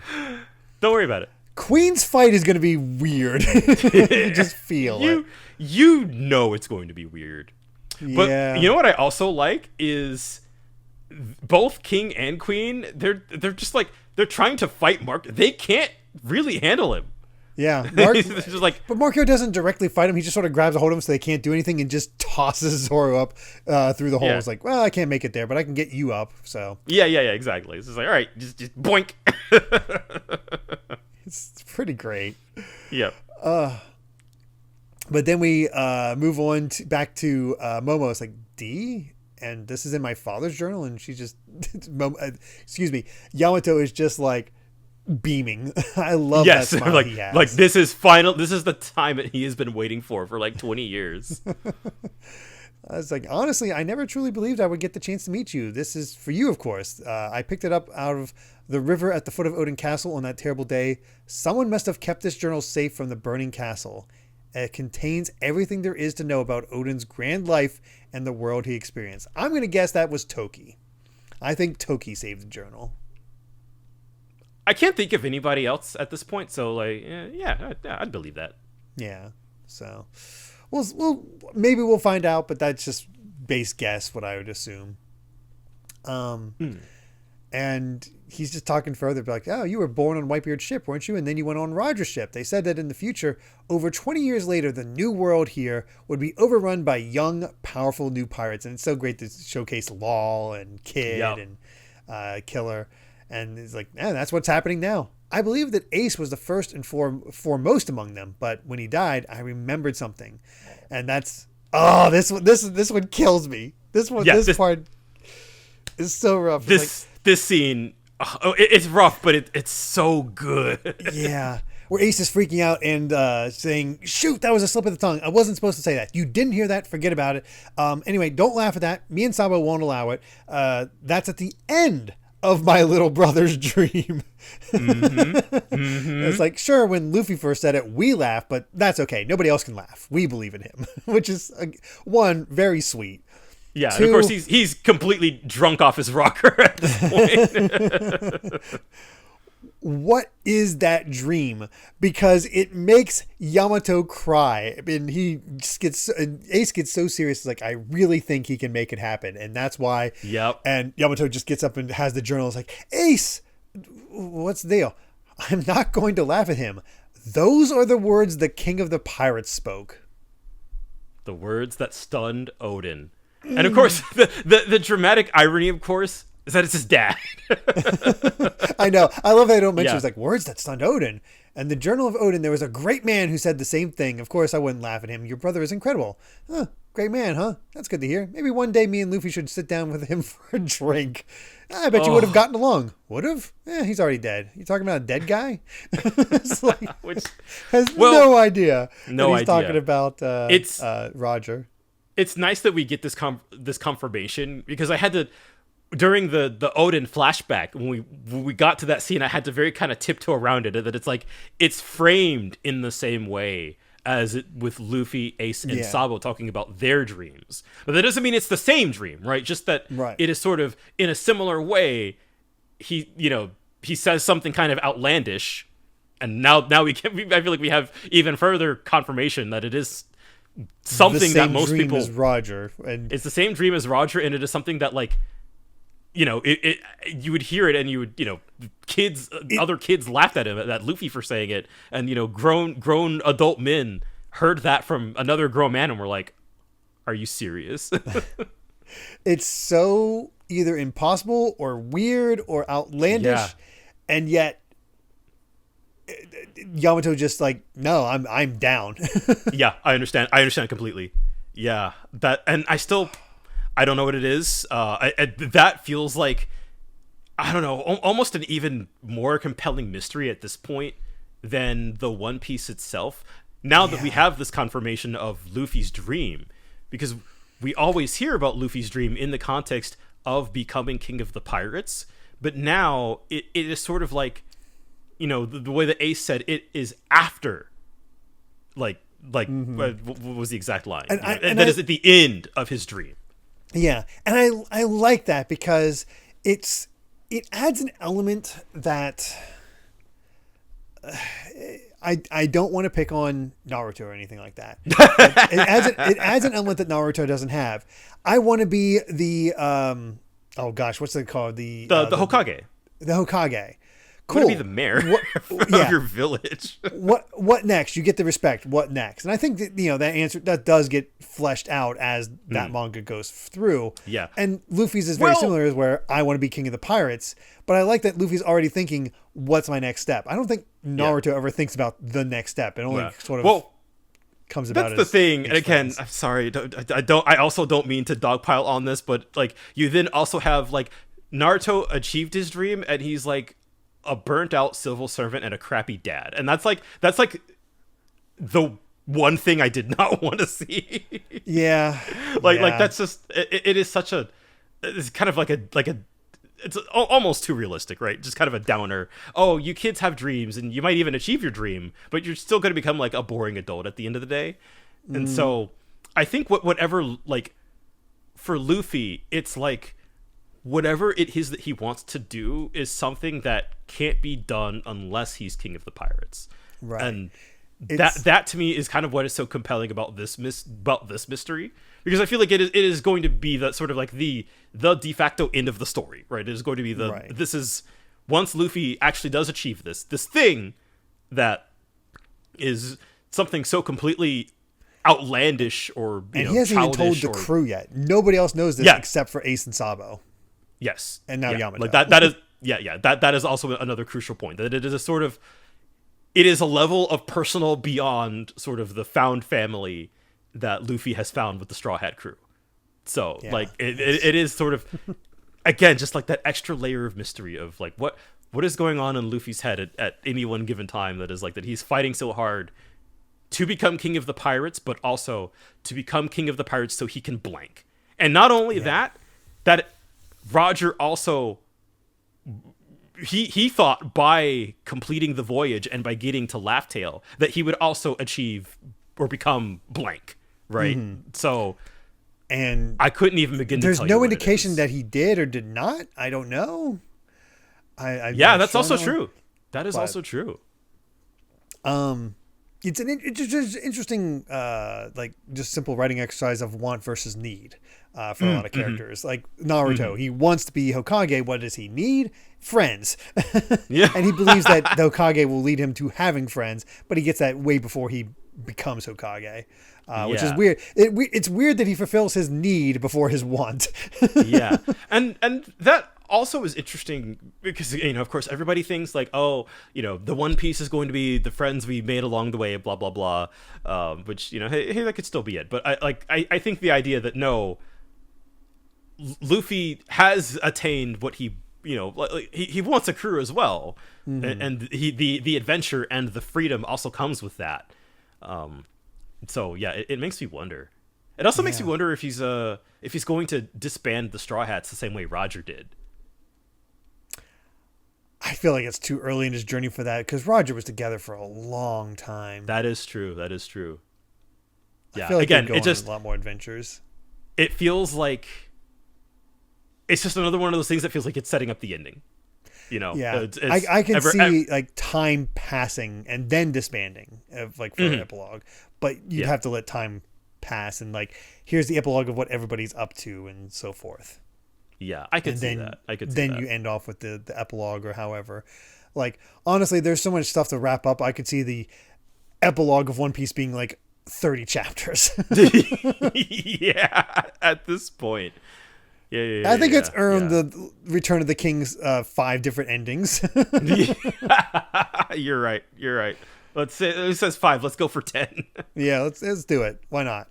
[SPEAKER 2] worry about it.
[SPEAKER 1] Queen's fight is going to be weird. You just feel it.
[SPEAKER 2] You know it's going to be weird. But you know what I also like is both King and Queen, they're just like, they're trying to fight Mark. They can't really handle him.
[SPEAKER 1] Yeah. Mark,
[SPEAKER 2] just like,
[SPEAKER 1] but Marco doesn't directly fight him. He just sort of grabs a hold of him so they can't do anything and just tosses Zoro up through the hole. It's like, well, I can't make it there, but I can get you up. So
[SPEAKER 2] yeah, exactly. It's just like, all right, just boink.
[SPEAKER 1] It's pretty great.
[SPEAKER 2] Yep.
[SPEAKER 1] But then we move on back to Momo. It's like, D? And this is in my father's journal, and she just, excuse me, Yamato is just like beaming. I love that smile
[SPEAKER 2] like,
[SPEAKER 1] he has.
[SPEAKER 2] Like, this is the time that he has been waiting for like 20 years.
[SPEAKER 1] I was like, honestly, I never truly believed I would get the chance to meet you. This is for you, of course. I picked it up out of the river at the foot of Odin Castle on that terrible day. Someone must have kept this journal safe from the burning castle. It contains everything there is to know about Odin's grand life and the world he experienced. I'm going to guess that was Toki. I think Toki saved the journal.
[SPEAKER 2] I can't think of anybody else at this point, so like, yeah, I'd believe that.
[SPEAKER 1] Yeah, so we'll maybe we'll find out, but that's just base guess what I would assume. And he's just talking further, like, oh, you were born on Whitebeard's ship, weren't you? And then you went on Roger's ship. They said that in the future, over 20 years later, the new world here would be overrun by young, powerful new pirates. And it's so great to showcase Law and Kid and Killer. And it's like, man, that's what's happening now. I believe that Ace was the first and foremost among them. But when he died, I remembered something. And that's, this one kills me. This part is so rough.
[SPEAKER 2] This scene, it's rough, but it's so good.
[SPEAKER 1] Yeah. Where Ace is freaking out and saying, shoot, that was a slip of the tongue. I wasn't supposed to say that. You didn't hear that. Forget about it. Anyway, don't laugh at that. Me and Sabo won't allow it. That's at the end of my little brother's dream. It's like, sure, when Luffy first said it, we laughed, but that's okay. Nobody else can laugh. We believe in him, which is, one, very sweet.
[SPEAKER 2] Yeah, and of course he's completely drunk off his rocker at this point.
[SPEAKER 1] What is that dream? Because it makes Yamato cry. I mean, Ace gets so serious. It's like, I really think he can make it happen. And that's why.
[SPEAKER 2] Yep.
[SPEAKER 1] And Yamato just gets up and has the journal. It's like, Ace, what's the deal? I'm not going to laugh at him. Those are the words the King of the Pirates spoke.
[SPEAKER 2] The words that stunned Odin. And of course, the dramatic irony, of course, is that it's his dad.
[SPEAKER 1] I know. I love that they don't mention it's like words that stunned Odin. And the Journal of Odin, there was a great man who said the same thing. Of course, I wouldn't laugh at him. Your brother is incredible. Huh, great man, huh? That's good to hear. Maybe one day me and Luffy should sit down with him for a drink. I bet you would have gotten along. Would have? He's already dead. You talking about a dead guy? It's like, no idea.
[SPEAKER 2] No
[SPEAKER 1] he's
[SPEAKER 2] idea.
[SPEAKER 1] Talking about Roger.
[SPEAKER 2] It's nice that we get this confirmation, because I had to, during the Odin flashback, when we got to that scene, I had to very kind of tiptoe around it, that it's like, it's framed in the same way as it with Luffy, Ace, and Sabo talking about their dreams. But that doesn't mean it's the same dream, right? Just that it is sort of in a similar way. He says something kind of outlandish, and now I feel like we have even further confirmation that it is something that most people
[SPEAKER 1] as Roger, and
[SPEAKER 2] it's the same dream as Roger, and it is something that, like, it you would hear it, and you would, other kids laughed at him, at Luffy, for saying it, and grown adult men heard that from another grown man and were like, are you serious?
[SPEAKER 1] It's so either impossible or weird or outlandish, and yet Yamato just like, no, I'm down.
[SPEAKER 2] Yeah, I understand completely. Yeah, that, and I don't know what it is. That feels like, I don't know, almost an even more compelling mystery at this point than the One Piece itself. Now that we have this confirmation of Luffy's dream, because we always hear about Luffy's dream in the context of becoming king of the pirates, but now it is sort of like, the way that Ace said, it is after, what was the exact line? And that is at the end of his dream.
[SPEAKER 1] Yeah, and I like that, because it adds an element that I don't want to pick on Naruto or anything like that. It adds an element that Naruto doesn't have. I want to be the what's it called? The
[SPEAKER 2] Hokage.
[SPEAKER 1] The Hokage.
[SPEAKER 2] Cool. Be the mayor of your village.
[SPEAKER 1] What next? You get the respect. What next? And I think that, that answer that does get fleshed out as that manga goes through.
[SPEAKER 2] Yeah.
[SPEAKER 1] And Luffy's is very similar, as where I want to be king of the pirates, but I like that Luffy's already thinking, what's my next step? I don't think Naruto ever thinks about the next step. It only sort of comes about.
[SPEAKER 2] That's the thing. And again, I'm sorry, I also don't mean to dogpile on this, but like, you then also have, like, Naruto achieved his dream, and he's like a burnt out civil servant and a crappy dad, and that's like the one thing I did not want to see. Like that's just it is such a, it's kind of like a it's almost too realistic, right? Just kind of a downer. Oh, you kids have dreams, and you might even achieve your dream, but you're still going to become like a boring adult at the end of the day. And so I think whatever, like, for Luffy, it's like, whatever it is that he wants to do is something that can't be done unless he's king of the pirates.
[SPEAKER 1] Right.
[SPEAKER 2] And that to me is kind of what is so compelling about this mystery, because I feel like it is going to be the sort of like the de facto end of the story, right? It is going to be this is once Luffy actually does achieve this thing that is something so completely outlandish or
[SPEAKER 1] he hasn't even told the crew yet. Nobody else knows this except for Ace and Sabo.
[SPEAKER 2] Yes,
[SPEAKER 1] and now Yamato.
[SPEAKER 2] Like that is that is also another crucial point, that it is a sort of, it is a level of personal beyond sort of the found family that Luffy has found with the Straw Hat crew. So like it is sort of, again, just like that extra layer of mystery of like what is going on in Luffy's head at any one given time, that is like that he's fighting so hard to become king of the pirates, but also to become king of the pirates so he can blank. And not only that Roger also, he thought by completing the voyage and by getting to Laugh Tale that he would also achieve or become blank, right? So, and I couldn't even begin to tell you.
[SPEAKER 1] There's no indication that he did or did not. I don't know.
[SPEAKER 2] That's also true. That is also true.
[SPEAKER 1] It's an interesting, like just simple writing exercise of want versus need for a lot of characters. Like Naruto, he wants to be Hokage. What does he need? Friends. And he believes that the Hokage will lead him to having friends, but he gets that way before he becomes Hokage, which is weird. It's weird that he fulfills his need before his want.
[SPEAKER 2] And that also is interesting because, of course, everybody thinks like, oh, the One Piece is going to be the friends we made along the way, blah, blah, blah, which, hey, that could still be it. But I think the idea that, no, Luffy has attained what he, he wants a crew as well. And the adventure and the freedom also comes with that. So, yeah, it makes me wonder. It also makes me wonder if he's going to disband the Straw Hats the same way Roger did.
[SPEAKER 1] I feel like it's too early in his journey for that, because Roger was together for a long time.
[SPEAKER 2] That is true. Yeah.
[SPEAKER 1] I feel like again, it just a lot more adventures.
[SPEAKER 2] It feels like it's just another one of those things that feels like it's setting up the ending.
[SPEAKER 1] I can see like time passing and then disbanding for an epilogue, but you'd have to let time pass and like here's the epilogue of what everybody's up to and so forth.
[SPEAKER 2] Yeah, I could see that.
[SPEAKER 1] Then you end off with the epilogue or however. Like, honestly, there's so much stuff to wrap up. I could see the epilogue of One Piece being like 30 chapters.
[SPEAKER 2] At this point.
[SPEAKER 1] I think it's earned the Return of the King's 5 different endings.
[SPEAKER 2] You're right. Let's say it says 5. Let's go for 10.
[SPEAKER 1] Yeah, let's do it. Why not?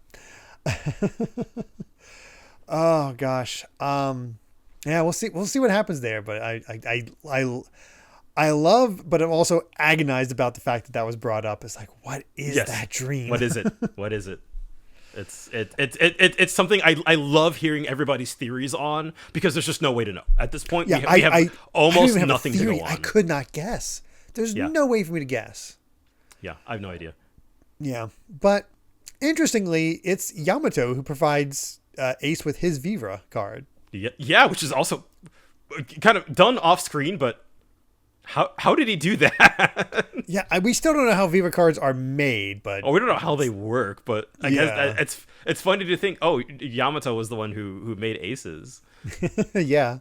[SPEAKER 1] Oh gosh. We'll see what happens there, but I love, but I'm also agonized about the fact that was brought up. It's like, what is that dream?
[SPEAKER 2] What is it? It's something I love hearing everybody's theories on, because there's just no way to know at this point.
[SPEAKER 1] Yeah,
[SPEAKER 2] we have almost nothing to go on.
[SPEAKER 1] I could not guess. There's no way for me to guess.
[SPEAKER 2] Yeah, I have no idea.
[SPEAKER 1] Yeah, but interestingly, it's Yamato who provides Ace with his Vivra card.
[SPEAKER 2] Yeah, which is also kind of done off screen, but how did he do that?
[SPEAKER 1] We still don't know how Vivra cards are made, but
[SPEAKER 2] we don't know how they work, but I guess it's funny to think, Yamato was the one who made Aces.
[SPEAKER 1] Yeah.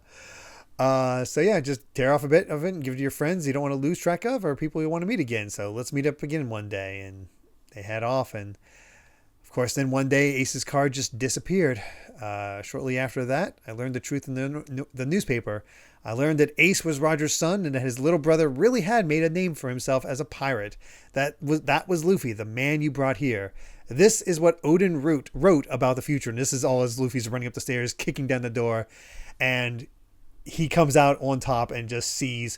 [SPEAKER 1] Just tear off a bit of it and give it to your friends you don't want to lose track of, or people you want to meet again. So let's meet up again one day, and they head off. And of course, then one day Ace's card just disappeared. Shortly after that, I learned the truth in the newspaper. I learned that Ace was Roger's son, and that his little brother really had made a name for himself as a pirate. That was Luffy, the man you brought here. This is what Odin wrote about the future, and this is all as Luffy's running up the stairs, kicking down the door, and he comes out on top and just sees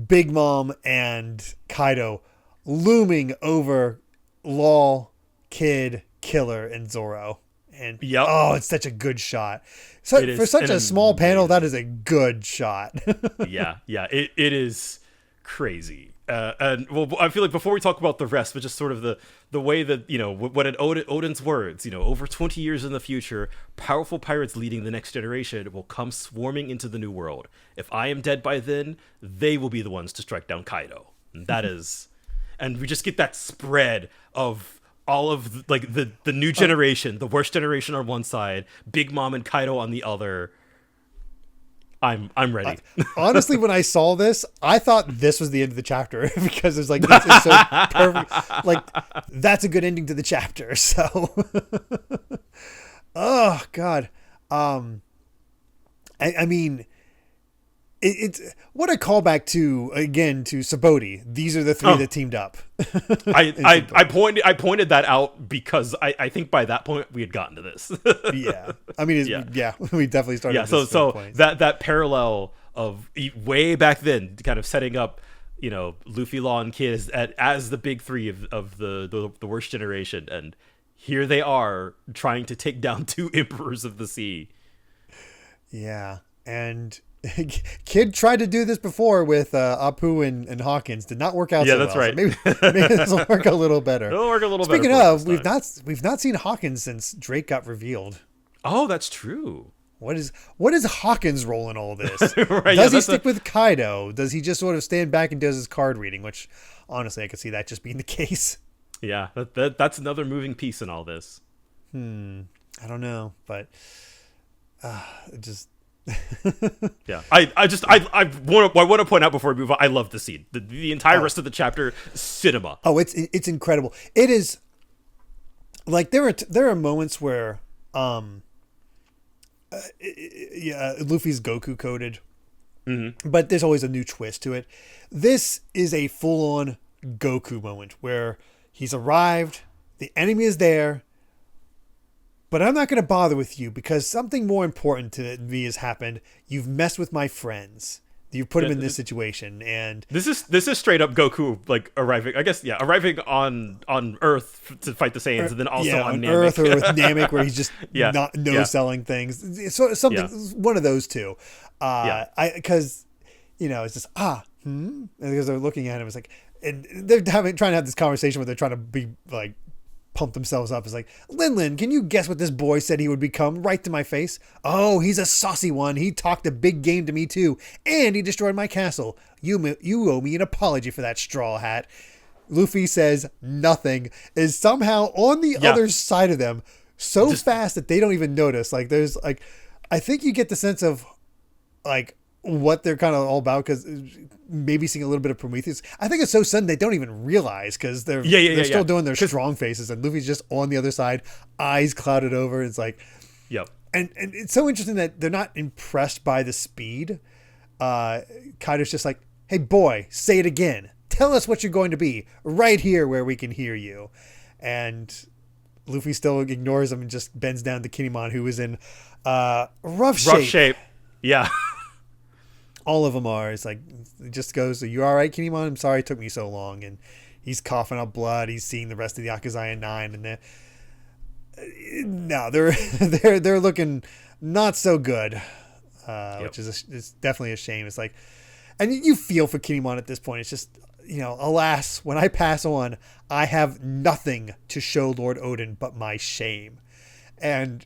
[SPEAKER 1] Big Mom and Kaido looming over Law, Kid, Killer, and Zoro. And it's such a good shot. So for such a small panel, that is a good shot.
[SPEAKER 2] It is crazy. And I feel like before we talk about the rest, but just sort of the way that, what in Odin's words, over 20 years in the future, powerful pirates leading the next generation will come swarming into the new world. If I am dead by then, they will be the ones to strike down Kaido. And that is, and we just get that spread of all of like the new generation, the worst generation on one side, Big Mom and Kaido on the other. I'm ready.
[SPEAKER 1] Honestly, when I saw this, I thought this was the end of the chapter because it's like it's so perfect. Like that's a good ending to the chapter. So, oh God, I mean, it's what a callback to Saboti. These are the three that teamed up.
[SPEAKER 2] I pointed that out because I think by that point we had gotten to this.
[SPEAKER 1] Yeah, I mean, we definitely started.
[SPEAKER 2] Yeah, so that parallel of way back then, kind of setting up, Luffy, Law, and Kid as the big three of the worst generation, and here they are trying to take down two emperors of the sea.
[SPEAKER 1] Yeah, and Kid tried to do this before with Apu and Hawkins. Did not work out.
[SPEAKER 2] Yeah,
[SPEAKER 1] so
[SPEAKER 2] that's
[SPEAKER 1] well.
[SPEAKER 2] right.
[SPEAKER 1] So maybe this will work a little better.
[SPEAKER 2] It'll work a little
[SPEAKER 1] better.
[SPEAKER 2] Speaking
[SPEAKER 1] of, we've not seen Hawkins since Drake got revealed.
[SPEAKER 2] Oh, that's true.
[SPEAKER 1] What is Hawkins' role in all this?
[SPEAKER 2] Right,
[SPEAKER 1] does he stick with Kaido? Does he just sort of stand back and does his card reading? Which honestly, I could see that just being the case.
[SPEAKER 2] Yeah, that's another moving piece in all this.
[SPEAKER 1] I don't know, but just.
[SPEAKER 2] Yeah, I want to point out before we move on, I love the scene. The entire rest of the chapter, cinema.
[SPEAKER 1] Oh, it's incredible. It is like there are moments where Luffy's Goku coded, but there's always a new twist to it. This is a full on Goku moment where he's arrived, the enemy is there. But I'm not going to bother with you because something more important to me has happened. You've messed with my friends. You've put them in this situation, and
[SPEAKER 2] this is straight up Goku like arriving. I guess arriving on Earth to fight the Saiyans, and then also on Namek.
[SPEAKER 1] Earth or with Namek, where he's just selling things. So something one of those two. Because it's just and because they're looking at him, it's like, and they're trying to have this conversation where they're trying to be like. Pump themselves up. It's like, Lin, can you guess what this boy said he would become? Right to my face. Oh, he's a saucy one. He talked a big game to me too. And he destroyed my castle. You owe me an apology for that, straw hat. Luffy says nothing, is somehow on the other side of them so fast that they don't even notice. Like there's like, I think you get the sense of like what they're kind of all about because maybe seeing a little bit of Prometheus. I think it's so sudden they don't even realize because they're still doing their strong faces and Luffy's just on the other side, eyes clouded over. It's like, and it's so interesting that they're not impressed by the speed. Kaido's just like, hey boy, say it again. Tell us what you're going to be right here where we can hear you. And Luffy still ignores him and just bends down to Kinemon, who is in rough shape.
[SPEAKER 2] Yeah.
[SPEAKER 1] All of them are. It's like, it just goes, are you all right, Kinemon? I'm sorry it took me so long. And he's coughing up blood. He's seeing the rest of the Akazaya 9. And they're looking not so good, which is it's definitely a shame. It's like, and you feel for Kinemon at this point. It's just, alas, when I pass on, I have nothing to show Lord Odin but my shame. And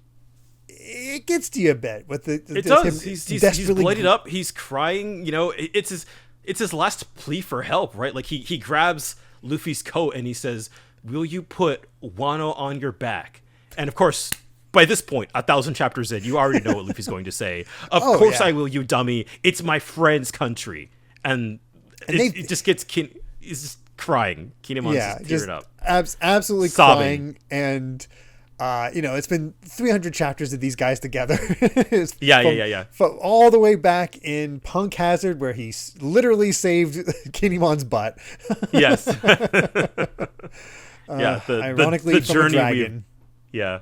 [SPEAKER 1] it gets to you a bit with it does.
[SPEAKER 2] He's bloodied up. He's crying. It's his last plea for help, right? Like he grabs Luffy's coat and he says, "Will you put Wano on your back?" And of course, by this point, 1,000 chapters in, you already know what Luffy's going to say. Of course, I will, you dummy. It's my friend's country, and it just gets he's just crying. Kinemon's just tearing up,
[SPEAKER 1] absolutely sobbing. Crying and. It's been 300 chapters of these guys together. From all the way back in Punk Hazard, where he literally saved Kinemon's butt.
[SPEAKER 2] Yes.
[SPEAKER 1] Ironically,
[SPEAKER 2] the
[SPEAKER 1] from
[SPEAKER 2] journey
[SPEAKER 1] a dragon.
[SPEAKER 2] Yeah.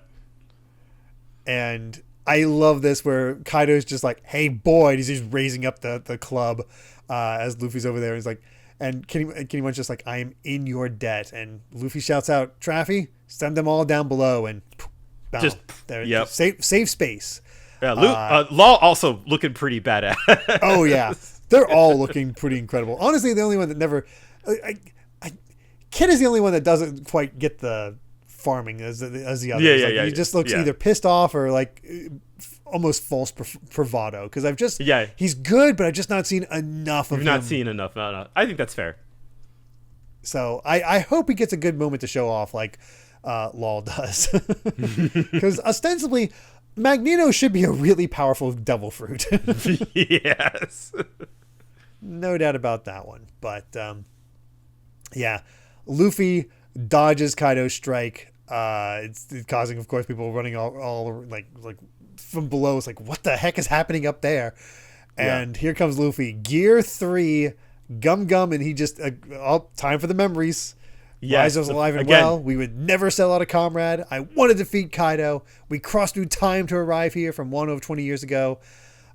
[SPEAKER 1] And I love this where Kaido's just like, hey, boy, he's just raising up the club as Luffy's over there. He's like, and Kinemon's just like, I am in your debt. And Luffy shouts out, Traffy, send them all down below. And boom, safe space.
[SPEAKER 2] Yeah, Law also looking pretty badass.
[SPEAKER 1] Oh, yeah. They're all looking pretty incredible. Honestly, the only one that never... Kid is the only one that doesn't quite get the farming as the others. He just looks either pissed off or like almost false bravado. Because he's good, but I've just not seen enough of him.
[SPEAKER 2] You've not seen enough. No. I think that's fair.
[SPEAKER 1] So I hope he gets a good moment to show off like Law does. Because ostensibly, Magneto should be a really powerful devil fruit.
[SPEAKER 2] Yes.
[SPEAKER 1] No doubt about that one. But yeah, Luffy dodges Kaido's strike. It's causing, of course, people running all like from below. It's like, what the heck is happening up there? And here comes Luffy, Gear 3, Gum Gum, and he just time for the memories. Yes, was alive and again. Well. We would never sell out a comrade. I want to defeat Kaido. We crossed through time to arrive here from 20 years ago.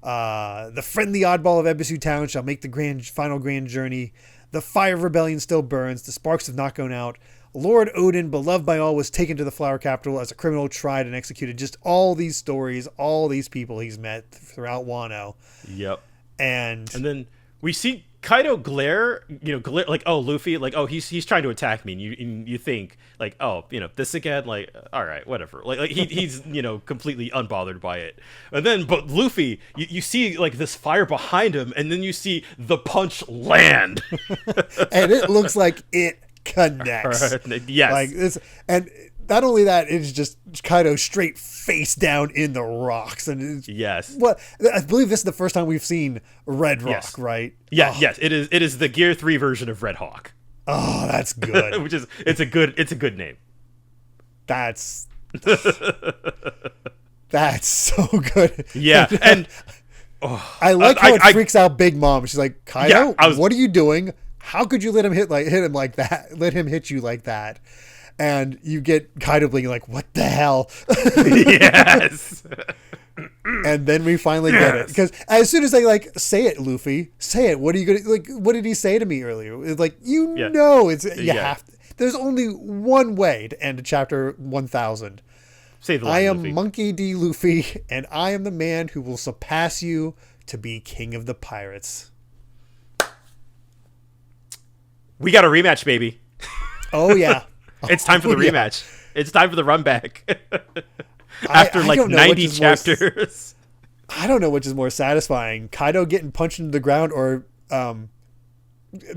[SPEAKER 1] The friendly oddball of Ebisu Town shall make the final grand journey. The fire of rebellion still burns. The sparks have not gone out. Lord Odin, beloved by all, was taken to the Flower Capital as a criminal, tried and executed. Just all these stories, all these people he's met throughout Wano.
[SPEAKER 2] Yep.
[SPEAKER 1] And
[SPEAKER 2] then we see Kaido glare like, oh, Luffy, like, oh, he's trying to attack me, and you think like, oh, this again, like, all right, whatever, like he's completely unbothered by it. And then but Luffy, you see like this fire behind him, and then you see the punch land.
[SPEAKER 1] And it looks like it connects.
[SPEAKER 2] Yes.
[SPEAKER 1] Like this, and not only that, it's just Kaido straight face down in the rocks. And it's,
[SPEAKER 2] yes,
[SPEAKER 1] what I believe this is the first time we've seen Red Rock, yes. Right?
[SPEAKER 2] Yeah, yes, it is. It is the Gear 3 version of Red Hawk.
[SPEAKER 1] Oh, that's good.
[SPEAKER 2] It's a good name.
[SPEAKER 1] That's so good.
[SPEAKER 2] Yeah, and
[SPEAKER 1] I like how it freaks out Big Mom. She's like, Kaido, what are you doing? How could you let him hit him like that? Let him hit you like that? And you get Kaido being like, what the hell?
[SPEAKER 2] Yes.
[SPEAKER 1] And then we finally get it. Because as soon as they say it, Luffy, say it. What are you going to, what did he say to me earlier? It's like, have to. There's only one way to end chapter 1000.
[SPEAKER 2] Say the line,
[SPEAKER 1] I am
[SPEAKER 2] Luffy.
[SPEAKER 1] Monkey D. Luffy, and I am the man who will surpass you to be king of the pirates.
[SPEAKER 2] We got a rematch, baby.
[SPEAKER 1] Oh, yeah.
[SPEAKER 2] It's time for the rematch. It's time for the run back. After 90 chapters.
[SPEAKER 1] I don't know which is more satisfying. Kaido getting punched into the ground or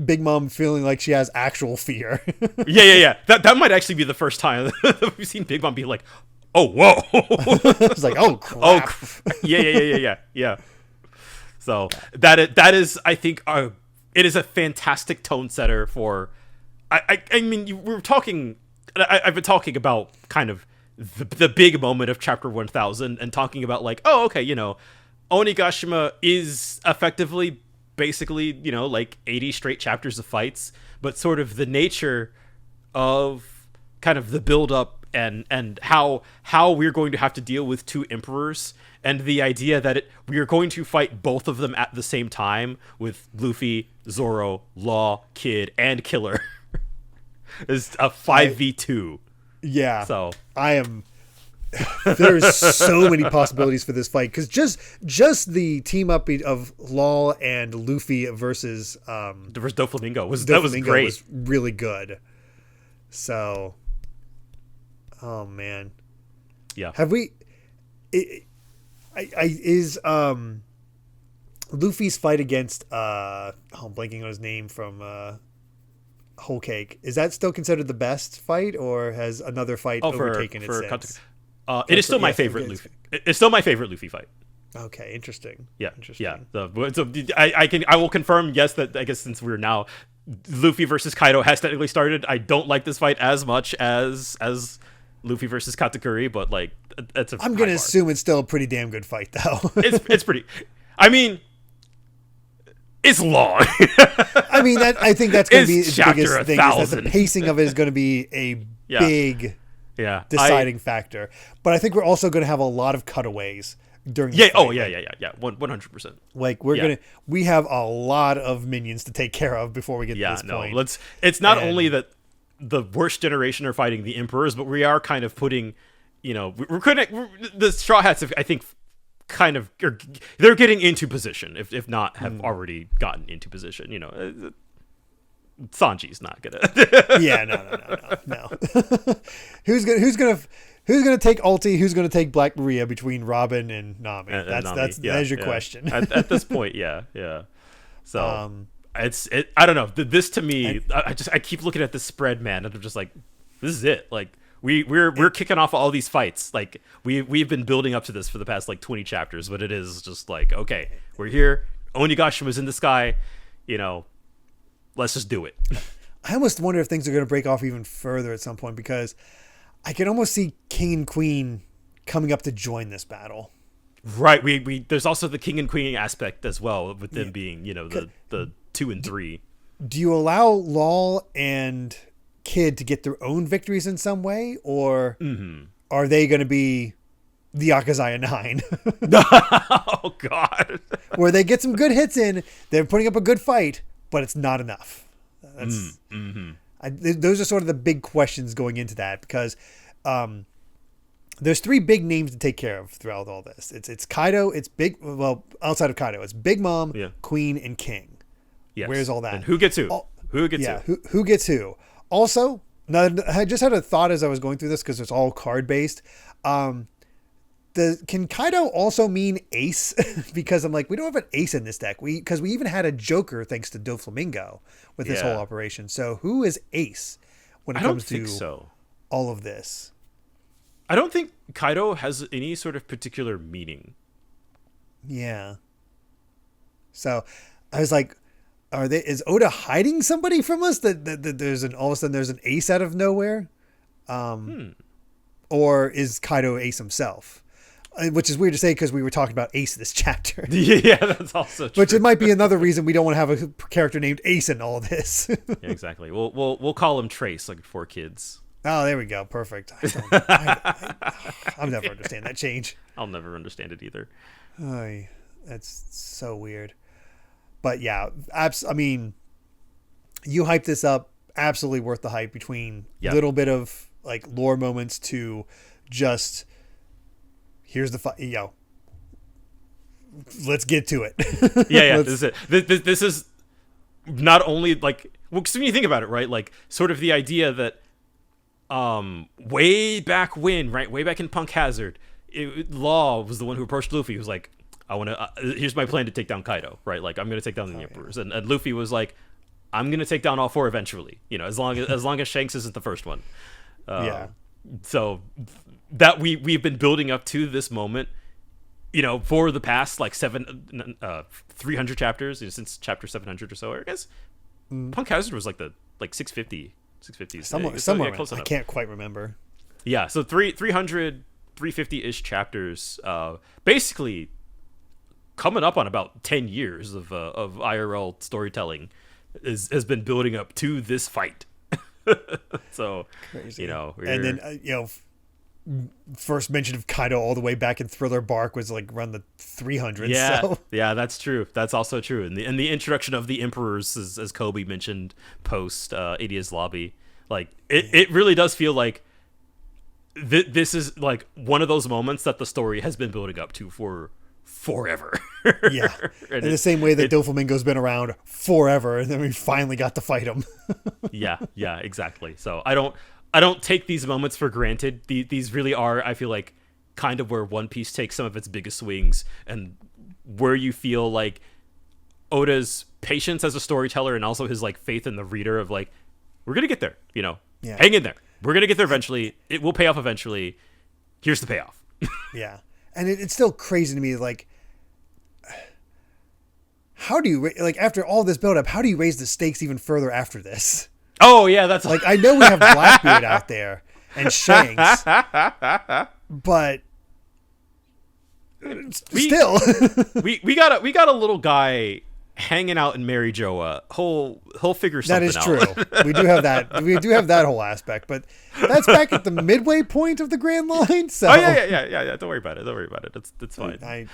[SPEAKER 1] Big Mom feeling like she has actual fear.
[SPEAKER 2] Yeah. That might actually be the first time that we've seen Big Mom be like, oh, whoa.
[SPEAKER 1] It's like, oh, crap.
[SPEAKER 2] Oh, yeah. So that is, I think, it is a fantastic tone setter for... I mean, we were talking... I've been talking about kind of the big moment of chapter 1000 and talking about like, oh, okay, Onigashima is effectively basically, 80 straight chapters of fights, but sort of the nature of kind of the build up and how we're going to have to deal with two emperors, and the idea that we are going to fight both of them at the same time with Luffy, Zoro, Law, Kid, and Killer. Is a 5v2.
[SPEAKER 1] Yeah.
[SPEAKER 2] So
[SPEAKER 1] I am. There's so many possibilities for this fight because just the team up of Law and Luffy versus
[SPEAKER 2] Doflamingo was great.
[SPEAKER 1] Was really good. So, oh man,
[SPEAKER 2] yeah.
[SPEAKER 1] Have we? Is Luffy's fight against I'm blanking on his name from Whole Cake, is that still considered the best fight, or has another fight overtaken it since?
[SPEAKER 2] It is still my favorite Luffy. It's still my favorite Luffy fight.
[SPEAKER 1] Okay, interesting.
[SPEAKER 2] Yeah,
[SPEAKER 1] interesting.
[SPEAKER 2] Yeah. So I will confirm. Yes, that I guess since we're now Luffy versus Kaido has technically started. I don't like this fight as much as Luffy versus Katakuri, but like that's
[SPEAKER 1] I'm gonna assume it's still a pretty damn good fight though.
[SPEAKER 2] it's pretty. I mean. It's long.
[SPEAKER 1] I mean, I think that's going to be the biggest thing. Is that the pacing of it is going to be a big deciding factor. But I think we're also going to have a lot of cutaways during the fight.
[SPEAKER 2] 100%.
[SPEAKER 1] Like we have a lot of minions to take care of before we get to this point.
[SPEAKER 2] It's not only that the worst generation are fighting the emperors, but we are kind of putting, the Straw Hats, I think, kind of they're getting into position if not have already gotten into position. Sanji's not gonna
[SPEAKER 1] no. who's gonna take ulti, who's gonna take Black Maria between Robin and Nami? That's your question
[SPEAKER 2] at this point. So I don't know. This to me, I keep looking at this spread, man, and I'm just like, this is it. Like we're kicking off all these fights. Like we've been building up to this for the past like 20 chapters, but it is just like, okay, we're here. Onigashima in the sky. Let's just do it.
[SPEAKER 1] I almost wonder if things are going to break off even further at some point, because I can almost see King and Queen coming up to join this battle.
[SPEAKER 2] Right. We there's also the King and Queen aspect as well, with them being, the 2 and 3.
[SPEAKER 1] Do you allow Law and Kid to get their own victories in some way, or are they going to be the Akazaya 9?
[SPEAKER 2] Oh, God.
[SPEAKER 1] Where they get some good hits in, they're putting up a good fight, but it's not enough. Those are sort of the big questions going into that, because there's 3 big names to take care of throughout all this. It's Kaido, it's outside of Kaido, it's Big Mom, Queen, and King.
[SPEAKER 2] Yes.
[SPEAKER 1] Where's all that?
[SPEAKER 2] And who gets who? Who gets who?
[SPEAKER 1] Who gets who? Also, now, I just had a thought as I was going through this, because it's all card based. Can Kaido also mean ace? Because I'm like, we don't have an ace in this deck. Because we even had a Joker thanks to Doflamingo with this whole operation. So who is ace when it comes to all of this?
[SPEAKER 2] I don't think Kaido has any sort of particular meaning.
[SPEAKER 1] Yeah. So I was like, is Oda hiding somebody from us that there's all of a sudden there's an ace out of nowhere? Or is Kaido ace himself? Which is weird to say, because we were talking about Ace this chapter.
[SPEAKER 2] Yeah, that's also true.
[SPEAKER 1] Which it might be another reason we don't want to have a character named Ace in all of this.
[SPEAKER 2] Yeah, exactly. We'll call him Trace, like for kids.
[SPEAKER 1] Oh, there we go. Perfect. I'll never understand that change.
[SPEAKER 2] I'll never understand it either.
[SPEAKER 1] That's so weird. But yeah, I mean, you hyped this up. Absolutely worth the hype, between little bit of like lore moments to just... Here's the fight. Let's get to it.
[SPEAKER 2] Yeah. This is it. This is not only like, because when you think about it, right? Like, sort of the idea that, way back in Punk Hazard, Law was the one who approached Luffy. He was like, "I want to. Here's my plan to take down Kaido. Right? Like, I'm going to take down the Emperors." And Luffy was like, "I'm going to take down all 4 eventually. As long as Shanks isn't the first one." So that we've been building up to this moment, for the past like 300 chapters, since chapter 700 or so, I guess. Punk Hazard was like 650
[SPEAKER 1] somewhere close enough. I can't quite remember.
[SPEAKER 2] Yeah, so 300 350-ish chapters, basically coming up on about 10 years of IRL storytelling has been building up to this fight. So
[SPEAKER 1] crazy. And then first mention of Kaido all the way back in Thriller Bark was like around the 300s.
[SPEAKER 2] Yeah, that's true. That's also true. And the introduction of the Emperors, as Kobe mentioned post Adia's Lobby, like it really does feel like this is like one of those moments that the story has been building up to for forever.
[SPEAKER 1] Yeah, in the same way that Doflamingo's been around forever, and then we finally got to fight him.
[SPEAKER 2] yeah, exactly. So I don't take these moments for granted. These really are, I feel like, kind of where One Piece takes some of its biggest swings, and where you feel like Oda's patience as a storyteller and also his like faith in the reader of like, we're gonna get there, hang in there. We're gonna get there eventually. It will pay off eventually. Here's the payoff.
[SPEAKER 1] Yeah, and it's still crazy to me, like, how do you after all this build up, how do you raise the stakes even further after this?
[SPEAKER 2] Oh yeah, that's
[SPEAKER 1] like, I know we have Blackbeard out there and Shanks, but still,
[SPEAKER 2] we got a little guy hanging out in Mary Joa. He'll figure something out.
[SPEAKER 1] That is true. We do have that. We do have that whole aspect, but that's back at the midway point of the Grand Line. So
[SPEAKER 2] yeah. Don't worry about it. It's fine.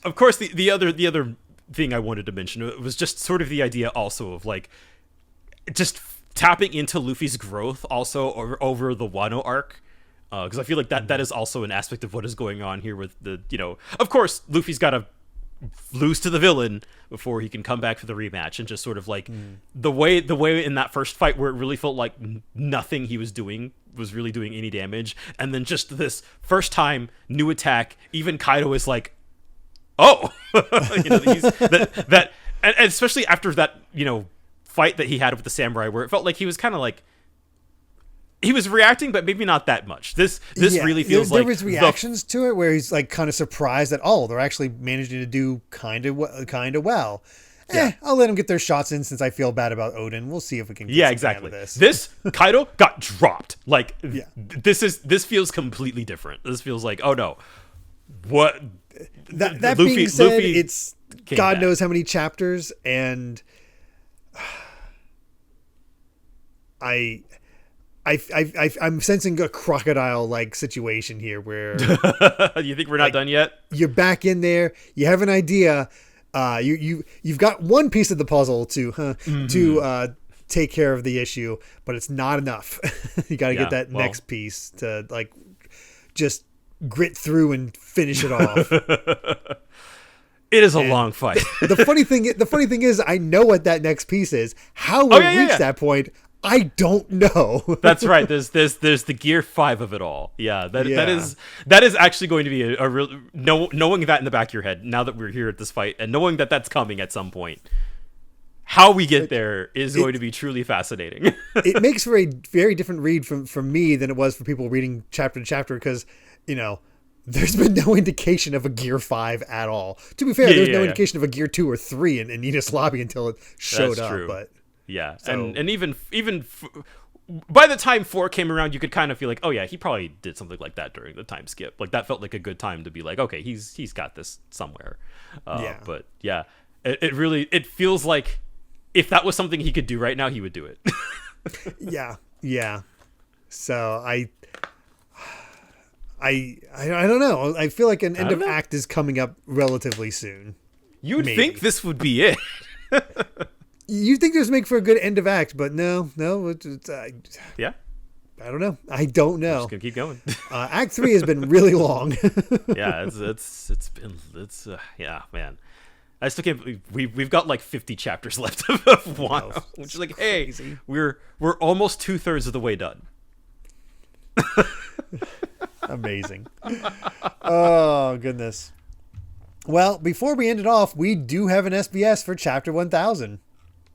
[SPEAKER 2] Of course, the other thing I wanted to mention was just sort of the idea also of like just tapping into Luffy's growth also over the Wano arc, because I feel like that is also an aspect of what is going on here with the of course Luffy's got to lose to the villain before he can come back for the rematch, and just sort of like the way in that first fight where it really felt like nothing he was doing was really doing any damage, and then just this first time new attack, even Kaido is like, oh, that and especially after that, fight that he had with the samurai, where it felt like he was kind of like he was reacting, but maybe not that much. This really feels
[SPEAKER 1] there
[SPEAKER 2] like
[SPEAKER 1] was reactions to it where he's like kind of surprised that they're actually managing to do kind of well. I'll let them get their shots in since I feel bad about Odin. We'll see if we can get something out of this.
[SPEAKER 2] This Kaido got dropped. Like this feels completely different. This feels like, oh no. What
[SPEAKER 1] that being said, it's God knows how many chapters, and I'm sensing a crocodile-like situation here where
[SPEAKER 2] you think we're not done yet?
[SPEAKER 1] You're back in there. You have an idea. You've got one piece of the puzzle to take care of the issue, but it's not enough. You got to get that next piece to like just grit through and finish it off.
[SPEAKER 2] It is a long fight.
[SPEAKER 1] The funny thing is, I know what that next piece is. How we reach that point, I don't know.
[SPEAKER 2] That's right. There's the gear 5 of it all. Yeah, that is actually going to be a real knowing that in the back of your head now that we're here at this fight and knowing that that's coming at some point. How we get there is going to be truly fascinating.
[SPEAKER 1] It makes for a very different read from me than it was for people reading chapter to chapter because, there's been no indication of a gear 5 at all. To be fair, there's no indication of a gear 2 or 3 in Nina's lobby until it showed up.
[SPEAKER 2] True.
[SPEAKER 1] But
[SPEAKER 2] yeah, so, and even by the time 4 came around, you could kind of feel like, oh yeah, he probably did something like that during the time skip. Like that felt like a good time to be like, okay, he's got this somewhere. But yeah, it really feels like if that was something he could do right now, he would do it. Yeah. So I don't know. I feel like an end of act is coming up relatively soon. You'd think this would be it.
[SPEAKER 1] You think this would make for a good end of act, but no.
[SPEAKER 2] Yeah.
[SPEAKER 1] I don't know. I don't know.
[SPEAKER 2] I'm just gonna keep going.
[SPEAKER 1] Act 3 has been really long.
[SPEAKER 2] Yeah, yeah, man. I still can't believe we've got like 50 chapters left of Wano, which is like, crazy. Hey, we're almost 2/3 of the way done.
[SPEAKER 1] Amazing. Oh goodness. Well, before we end it off, we do have an SBS for chapter 1000.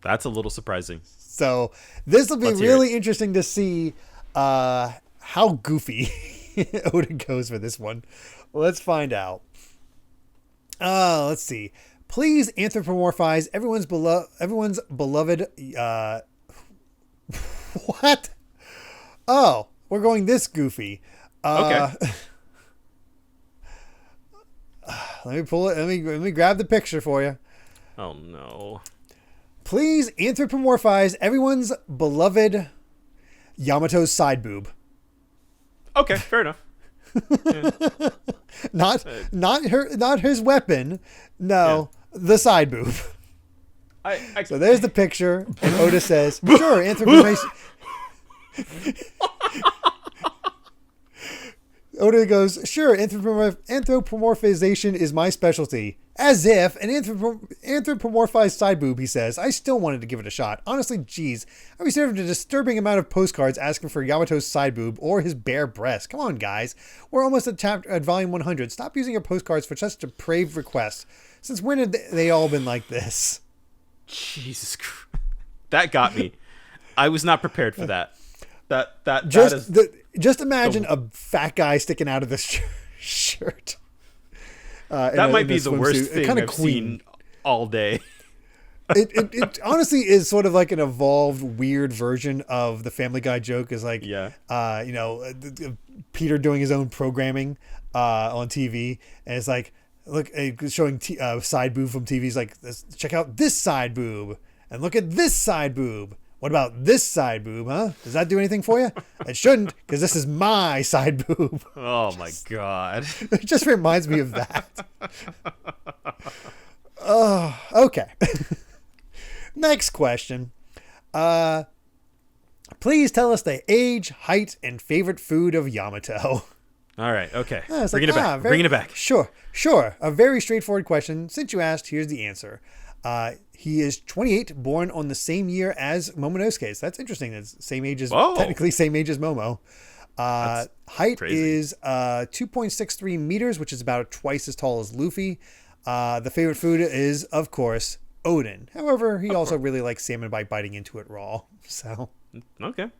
[SPEAKER 2] That's a little surprising.
[SPEAKER 1] So this will be really interesting to see how goofy Odin goes for this one. Let's find out. Let's see. Please anthropomorphize everyone's beloved. What? Oh, we're going this goofy.
[SPEAKER 2] Okay.
[SPEAKER 1] Let me pull it. Let me grab the picture for you.
[SPEAKER 2] Oh no.
[SPEAKER 1] Please anthropomorphize everyone's beloved Yamato's side boob.
[SPEAKER 2] Okay, fair enough. Yeah.
[SPEAKER 1] Not his weapon. No, the side boob. So there's the picture, and Oda says, "Sure, anthropomorphize." Oda goes, "Sure, anthropomorphization is my specialty." As if an anthropomorphized side boob, he says. I still wanted to give it a shot. Honestly, geez, I received a disturbing amount of postcards asking for Yamato's side boob or his bare breast. Come on, guys. We're almost at volume 100. Stop using your postcards for such depraved requests. Since when have they all been like this?
[SPEAKER 2] Jesus Christ. That got me. I was not prepared for that.
[SPEAKER 1] Just imagine a fat guy sticking out of this shirt.
[SPEAKER 2] That might be the worst thing I've seen all day.
[SPEAKER 1] It honestly is sort of like an evolved, weird version of the Family Guy joke. Is like, Peter doing his own programming on TV, and it's like, look, showing side boob from TV. He's like, check out this side boob, and look at this side boob. What about this side boob, huh? Does that do anything for you? It shouldn't, because this is my side boob.
[SPEAKER 2] Oh, my God.
[SPEAKER 1] It just reminds me of that. Oh, okay. Next question. Please tell us the age, height, and favorite food of Yamato.
[SPEAKER 2] All right, okay. Bringing it back.
[SPEAKER 1] Sure. A very straightforward question. Since you asked, here's the answer. He is 28, born on the same year as Momonosuke. So that's interesting. That's technically same age as Momo. Height is 2.63 meters, which is about twice as tall as Luffy. The favorite food is, of course, Odin. However, he also really likes salmon by biting into it raw. So,
[SPEAKER 2] okay.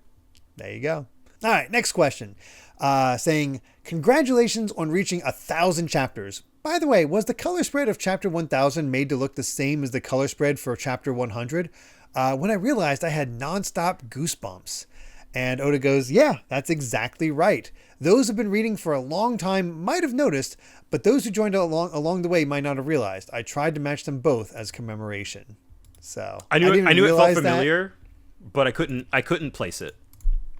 [SPEAKER 1] There you go. All right, next question. Saying, congratulations on reaching 1,000 chapters. By the way, was the color spread of chapter 1000 made to look the same as the color spread for chapter 100? When I realized I had nonstop goosebumps. And Oda goes, yeah, that's exactly right. Those who've been reading for a long time might have noticed, but those who joined along the way might not have realized. I tried to match them both as commemoration. So
[SPEAKER 2] I knew it felt familiar, but I couldn't place it.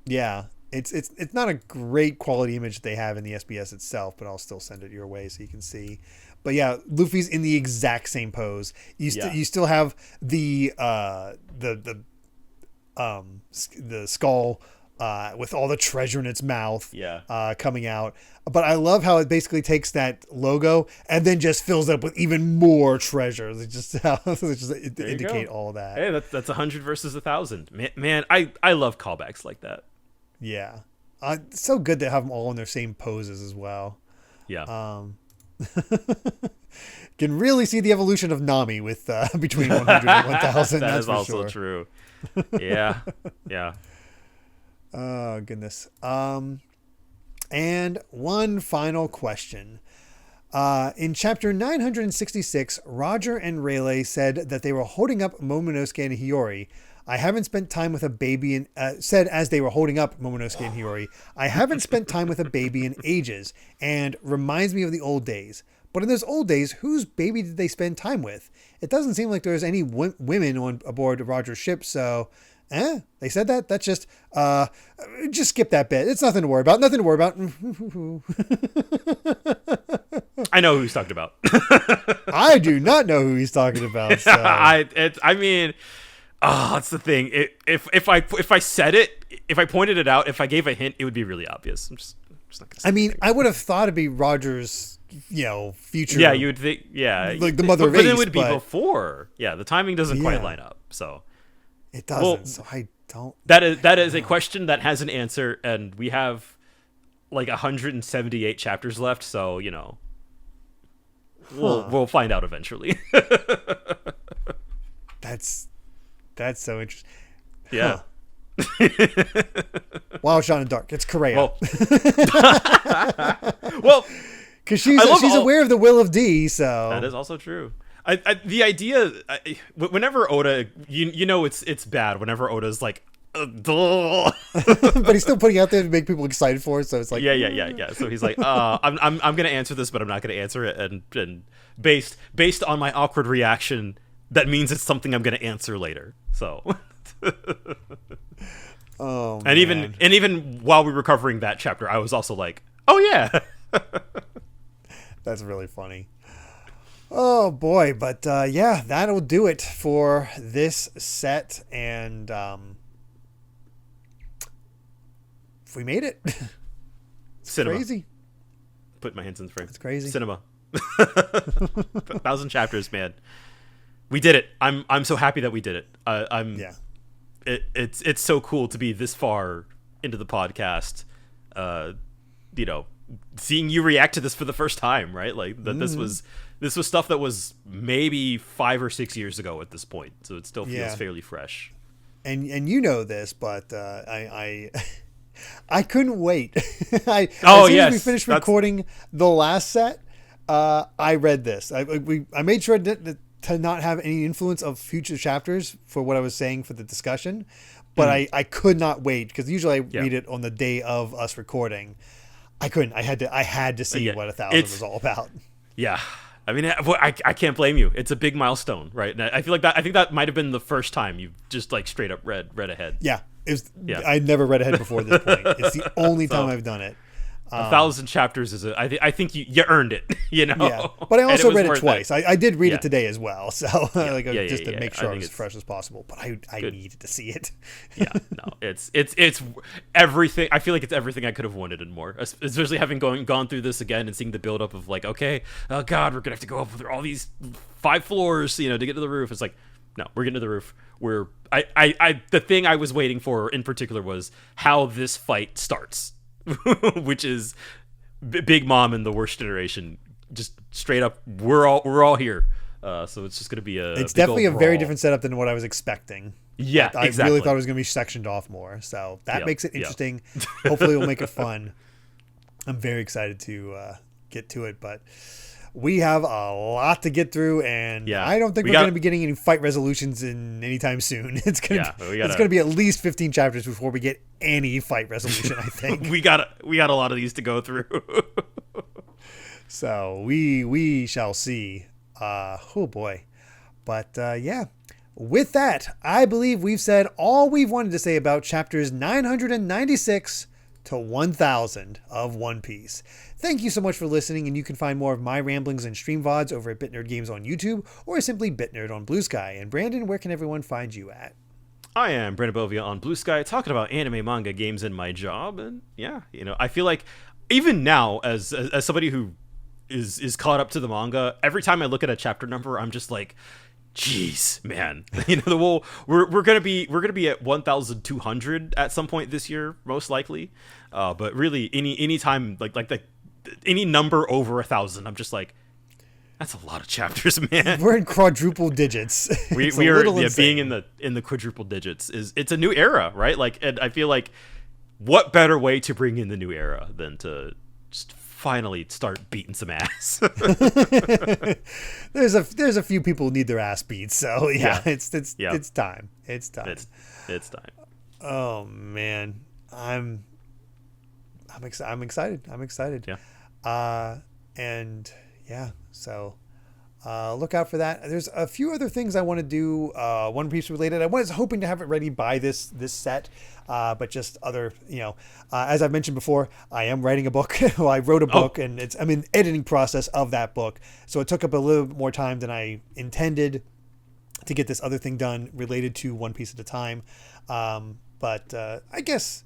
[SPEAKER 1] Yeah, it's not a great quality image that they have in the SBS itself, but I'll still send it your way so you can see. But yeah, Luffy's in the exact same pose. You still have the skull with all the treasure in its mouth coming out. But I love how it basically takes that logo and then just fills it up with even more treasures. It just indicate all that.
[SPEAKER 2] Hey, that's 100 versus 1,000. Man, I love callbacks like that.
[SPEAKER 1] Yeah. It's so good to have them all in their same poses as well.
[SPEAKER 2] Yeah.
[SPEAKER 1] Can really see the evolution of Nami with between 100 and 1,000.
[SPEAKER 2] That is also
[SPEAKER 1] sure.
[SPEAKER 2] True. Yeah. Yeah.
[SPEAKER 1] Oh, goodness. And one final question. In chapter 966, Roger and Rayleigh said that they were holding up Momonosuke and Hiyori. I haven't spent time with a baby in, said as they were holding up Momonosuke and Hiyori, I haven't spent time with a baby in ages and reminds me of the old days. But in those old days, whose baby did they spend time with? It doesn't seem like there's any women on aboard Roger's ship, so they said that? That's just skip that bit. It's nothing to worry about. Nothing to worry about.
[SPEAKER 2] I know who he's talking about.
[SPEAKER 1] I do not know who he's talking about. So.
[SPEAKER 2] That's the thing. If I said it, if I pointed it out, if I gave a hint, it would be really obvious. I'm just not gonna say anything.
[SPEAKER 1] I would have thought it'd be Roger's, future.
[SPEAKER 2] Yeah, you would think. Yeah,
[SPEAKER 1] like the mother of Ace.
[SPEAKER 2] But it would be before. Yeah, the timing doesn't quite line up. So
[SPEAKER 1] it doesn't. Well, so I don't.
[SPEAKER 2] That is a question that has an answer, and we have like 178 chapters left. So we'll find out eventually.
[SPEAKER 1] That's so interesting.
[SPEAKER 2] Yeah.
[SPEAKER 1] Wow, Sean and Dark. It's Correa.
[SPEAKER 2] Well,
[SPEAKER 1] because she's aware of the will of D. So
[SPEAKER 2] that is also true. The idea, whenever Oda, it's bad. Whenever Oda's like,
[SPEAKER 1] but he's still putting out there to make people excited for it. So it's like,
[SPEAKER 2] yeah. So he's like, I'm gonna answer this, but I'm not gonna answer it, and based on my awkward reaction, that means it's something I'm gonna answer later. So.
[SPEAKER 1] Oh,
[SPEAKER 2] and even while we were covering that chapter, I was also like, oh yeah.
[SPEAKER 1] That's really funny. Oh boy, but that'll do it for this set, and we made it.
[SPEAKER 2] Cinema.
[SPEAKER 1] Crazy.
[SPEAKER 2] Put my hands in the frame.
[SPEAKER 1] It's crazy.
[SPEAKER 2] Cinema. 1,000 chapters, man. We did it. I'm so happy that we did it. It's so cool to be this far into the podcast. Seeing you react to this for the first time, right? Like that. This was stuff that was maybe 5 or 6 years ago at this point, so it still feels fairly fresh.
[SPEAKER 1] And this, but I couldn't wait. As soon as we finished recording the last set, I read this. I made sure to not have any influence of future chapters for what I was saying for the discussion, but I could not wait, because usually I read it on the day of us recording. I couldn't. I had to see what 1,000 was all about. Yeah.
[SPEAKER 2] I mean, I can't blame you. It's a big milestone, right? And I feel like that. I think that might have been the first time you've just like straight up read ahead.
[SPEAKER 1] Yeah, I never read ahead before this point. It's the only time I've done it.
[SPEAKER 2] 1,000 chapters is I think you earned it.
[SPEAKER 1] Yeah, but I also read it twice. I did read it today as well, so just to make sure I was as fresh as possible. But I needed to see it.
[SPEAKER 2] Yeah, no, it's everything. I feel like it's everything I could have wanted and more. Especially having gone through this again and seeing the build up of like, okay, oh god, we're gonna have to go up through all these 5 floors, to get to the roof. It's like, no, we're getting to the roof. The thing I was waiting for in particular was how this fight starts. Which is Big Mom and the worst generation, just straight up, we're all here. So it's just going to be a.
[SPEAKER 1] It's definitely a very different setup than what I was expecting.
[SPEAKER 2] Yeah,
[SPEAKER 1] I
[SPEAKER 2] exactly.
[SPEAKER 1] really thought it was going to be sectioned off more. So that makes it interesting. Hopefully it'll make it fun. I'm very excited to get to it, but we have a lot to get through, and I don't think we're going to be getting any fight resolutions in anytime soon. It's going to be at least 15 chapters before we get any fight resolution, I think.
[SPEAKER 2] we got a lot of these to go through.
[SPEAKER 1] So we shall see. Oh boy. But with that, I believe we've said all we've wanted to say about chapters 996 to 1000 of One Piece. Thank you so much for listening, and you can find more of my ramblings and stream VODs over at BitNerd Games on YouTube, or simply BitNerd on BlueSky. And Brandon, where can everyone find you at?
[SPEAKER 2] I am Brandon Bovia on BlueSky, talking about anime, manga, games, and my job. And I feel like even now, as somebody who is caught up to the manga, every time I look at a chapter number, I'm just like, jeez, man. We're gonna be at 1,200 at some point this year, most likely. But really, any time like any number over 1,000, I'm just like, that's a lot of chapters, man.
[SPEAKER 1] We're in quadruple digits.
[SPEAKER 2] we are being in the quadruple digits. It's a new era, right? Like, and I feel like, what better way to bring in the new era than to just finally start beating some ass.
[SPEAKER 1] There's a few people who need their ass beat, so it's time. It's time.
[SPEAKER 2] It's time.
[SPEAKER 1] Oh man, I'm excited. Yeah. So look out for that. There's a few other things I want to do, One Piece related. I was hoping to have it ready by this set, but just other, as I've mentioned before, I am writing a book. Well, I wrote a book, and I'm in editing process of that book. So it took up a little bit more time than I intended to get this other thing done related to One Piece at a time. But I guess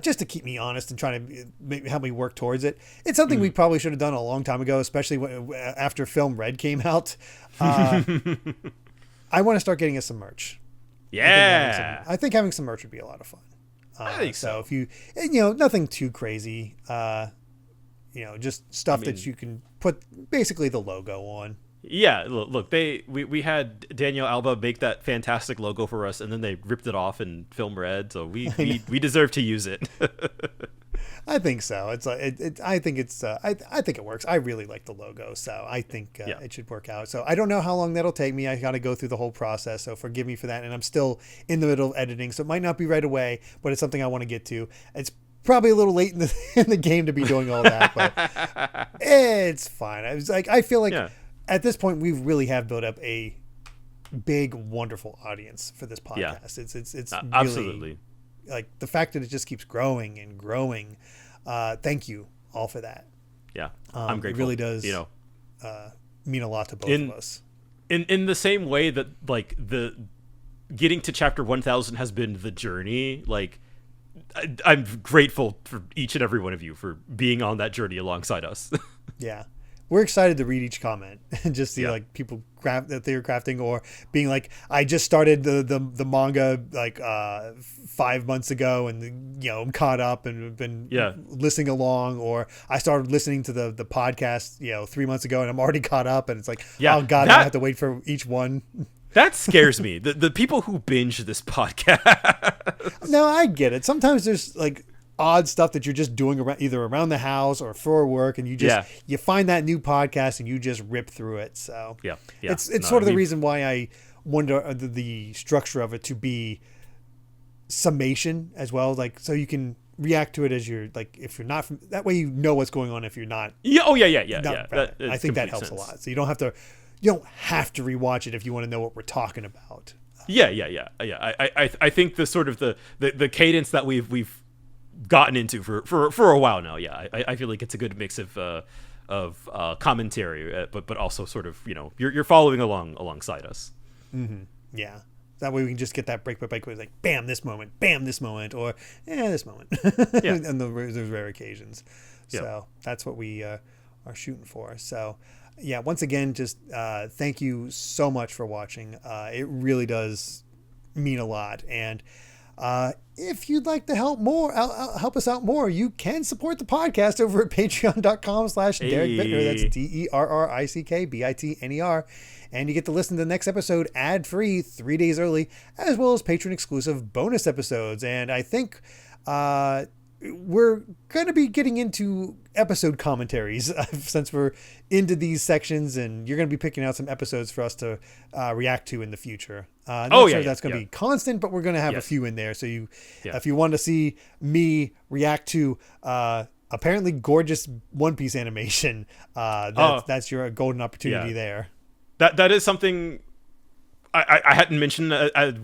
[SPEAKER 1] just to keep me honest and trying to help me work towards it. It's something we probably should have done a long time ago, especially after Film Red came out. I want to start getting us some merch.
[SPEAKER 2] Yeah.
[SPEAKER 1] I think having some merch would be a lot of fun.
[SPEAKER 2] I think so.
[SPEAKER 1] If you nothing too crazy, just stuff that you can put basically the logo on.
[SPEAKER 2] Yeah, look, we had Daniel Alba make that fantastic logo for us, and then they ripped it off in Film Red, so we deserve to use it.
[SPEAKER 1] I think so. It's I think it works. I really like the logo, so I think it should work out. So I don't know how long that'll take me. I got to go through the whole process, so forgive me for that. And I'm still in the middle of editing, so it might not be right away, but it's something I want to get to. It's probably a little late in the game to be doing all that, but it's fine. I feel like. Yeah. At this point, we really have built up a big, wonderful audience for this podcast. Yeah. It's really,
[SPEAKER 2] absolutely,
[SPEAKER 1] like the fact that it just keeps growing and growing. Thank you all for that.
[SPEAKER 2] Yeah, I'm grateful.
[SPEAKER 1] It really does, mean a lot to both of us.
[SPEAKER 2] In the same way that like the getting to chapter 1,000 has been the journey. Like I'm grateful for each and every one of you for being on that journey alongside us.
[SPEAKER 1] Yeah. We're excited to read each comment and just see like people that they're crafting, or being like, I just started the manga like 5 months ago, and I'm caught up and been listening along, or I started listening to the podcast 3 months ago and I'm already caught up, and it's like, oh god, I have to wait for each one.
[SPEAKER 2] That scares me. The people who binge this podcast.
[SPEAKER 1] No, I get it. Sometimes there's like odd stuff that you're just doing either around the house or for work, and you find that new podcast and you just rip through it. So it's sort of the reason why I wanted the structure of it to be summation as well, like so you can react to it as you're like, if you're not from that way, what's going on if you're not.
[SPEAKER 2] Yeah.
[SPEAKER 1] I think that helps a lot. So you don't have to rewatch it if you want to know what we're talking about.
[SPEAKER 2] Yeah. I think the sort of the cadence that we've gotten into for a while now. Yeah, I feel like it's a good mix of commentary, but also sort of you're following alongside us.
[SPEAKER 1] Mm-hmm. Yeah, that way we can just get that break by break. Where it's like bam this moment, or this moment. Yeah, and those rare occasions. So that's what we are shooting for. So yeah, once again, just thank you so much for watching. It really does mean a lot, and If you'd like to help us out more, you can support the podcast over at patreon.com/Derrick Bittner. That's DerrickBitner. And you get to listen to the next episode ad-free 3 days early, as well as patron-exclusive bonus episodes. And I think we're going to be getting into episode commentaries since we're into these sections, and you're going to be picking out some episodes for us to react to in the future. That's going to be constant, but we're going to have a few in there. So if you want to see me react to apparently gorgeous One Piece animation, that's your golden opportunity there.
[SPEAKER 2] That is something I hadn't mentioned.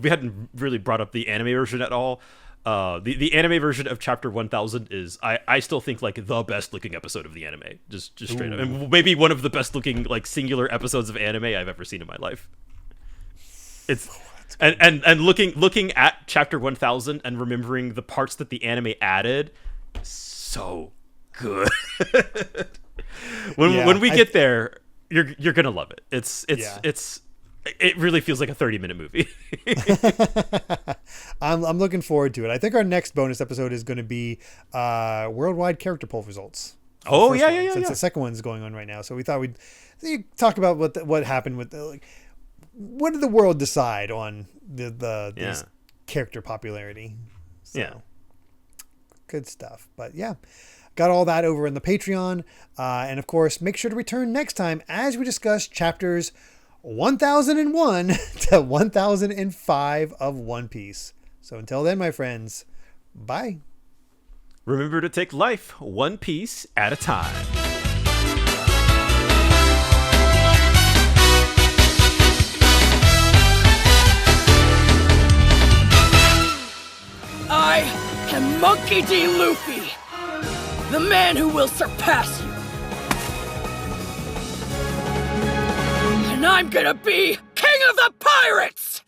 [SPEAKER 2] We hadn't really brought up the anime version at all. The anime version of Chapter 1000 is, I still think, like, the best looking episode of the anime. Just straight up. And maybe one of the best looking, like, singular episodes of anime I've ever seen in my life. It's and looking at Chapter 1000 and remembering the parts that the anime added, so good. When we get there, you're gonna love it. It really feels like a 30-minute movie.
[SPEAKER 1] I'm looking forward to it. I think our next bonus episode is going to be worldwide character poll results.
[SPEAKER 2] Oh,
[SPEAKER 1] Since the second one's going on right now, so we thought we'd talk about what happened with what did the world decide on this character popularity. So, good stuff. But got all that over in the Patreon, and of course, make sure to return next time as we discuss chapters 1001 to 1005 of One Piece. So until then, my friends, bye.
[SPEAKER 2] Remember to take life one piece at a time.
[SPEAKER 3] I am Monkey D. Luffy, the man who will surpass you. And I'm gonna be King of the Pirates!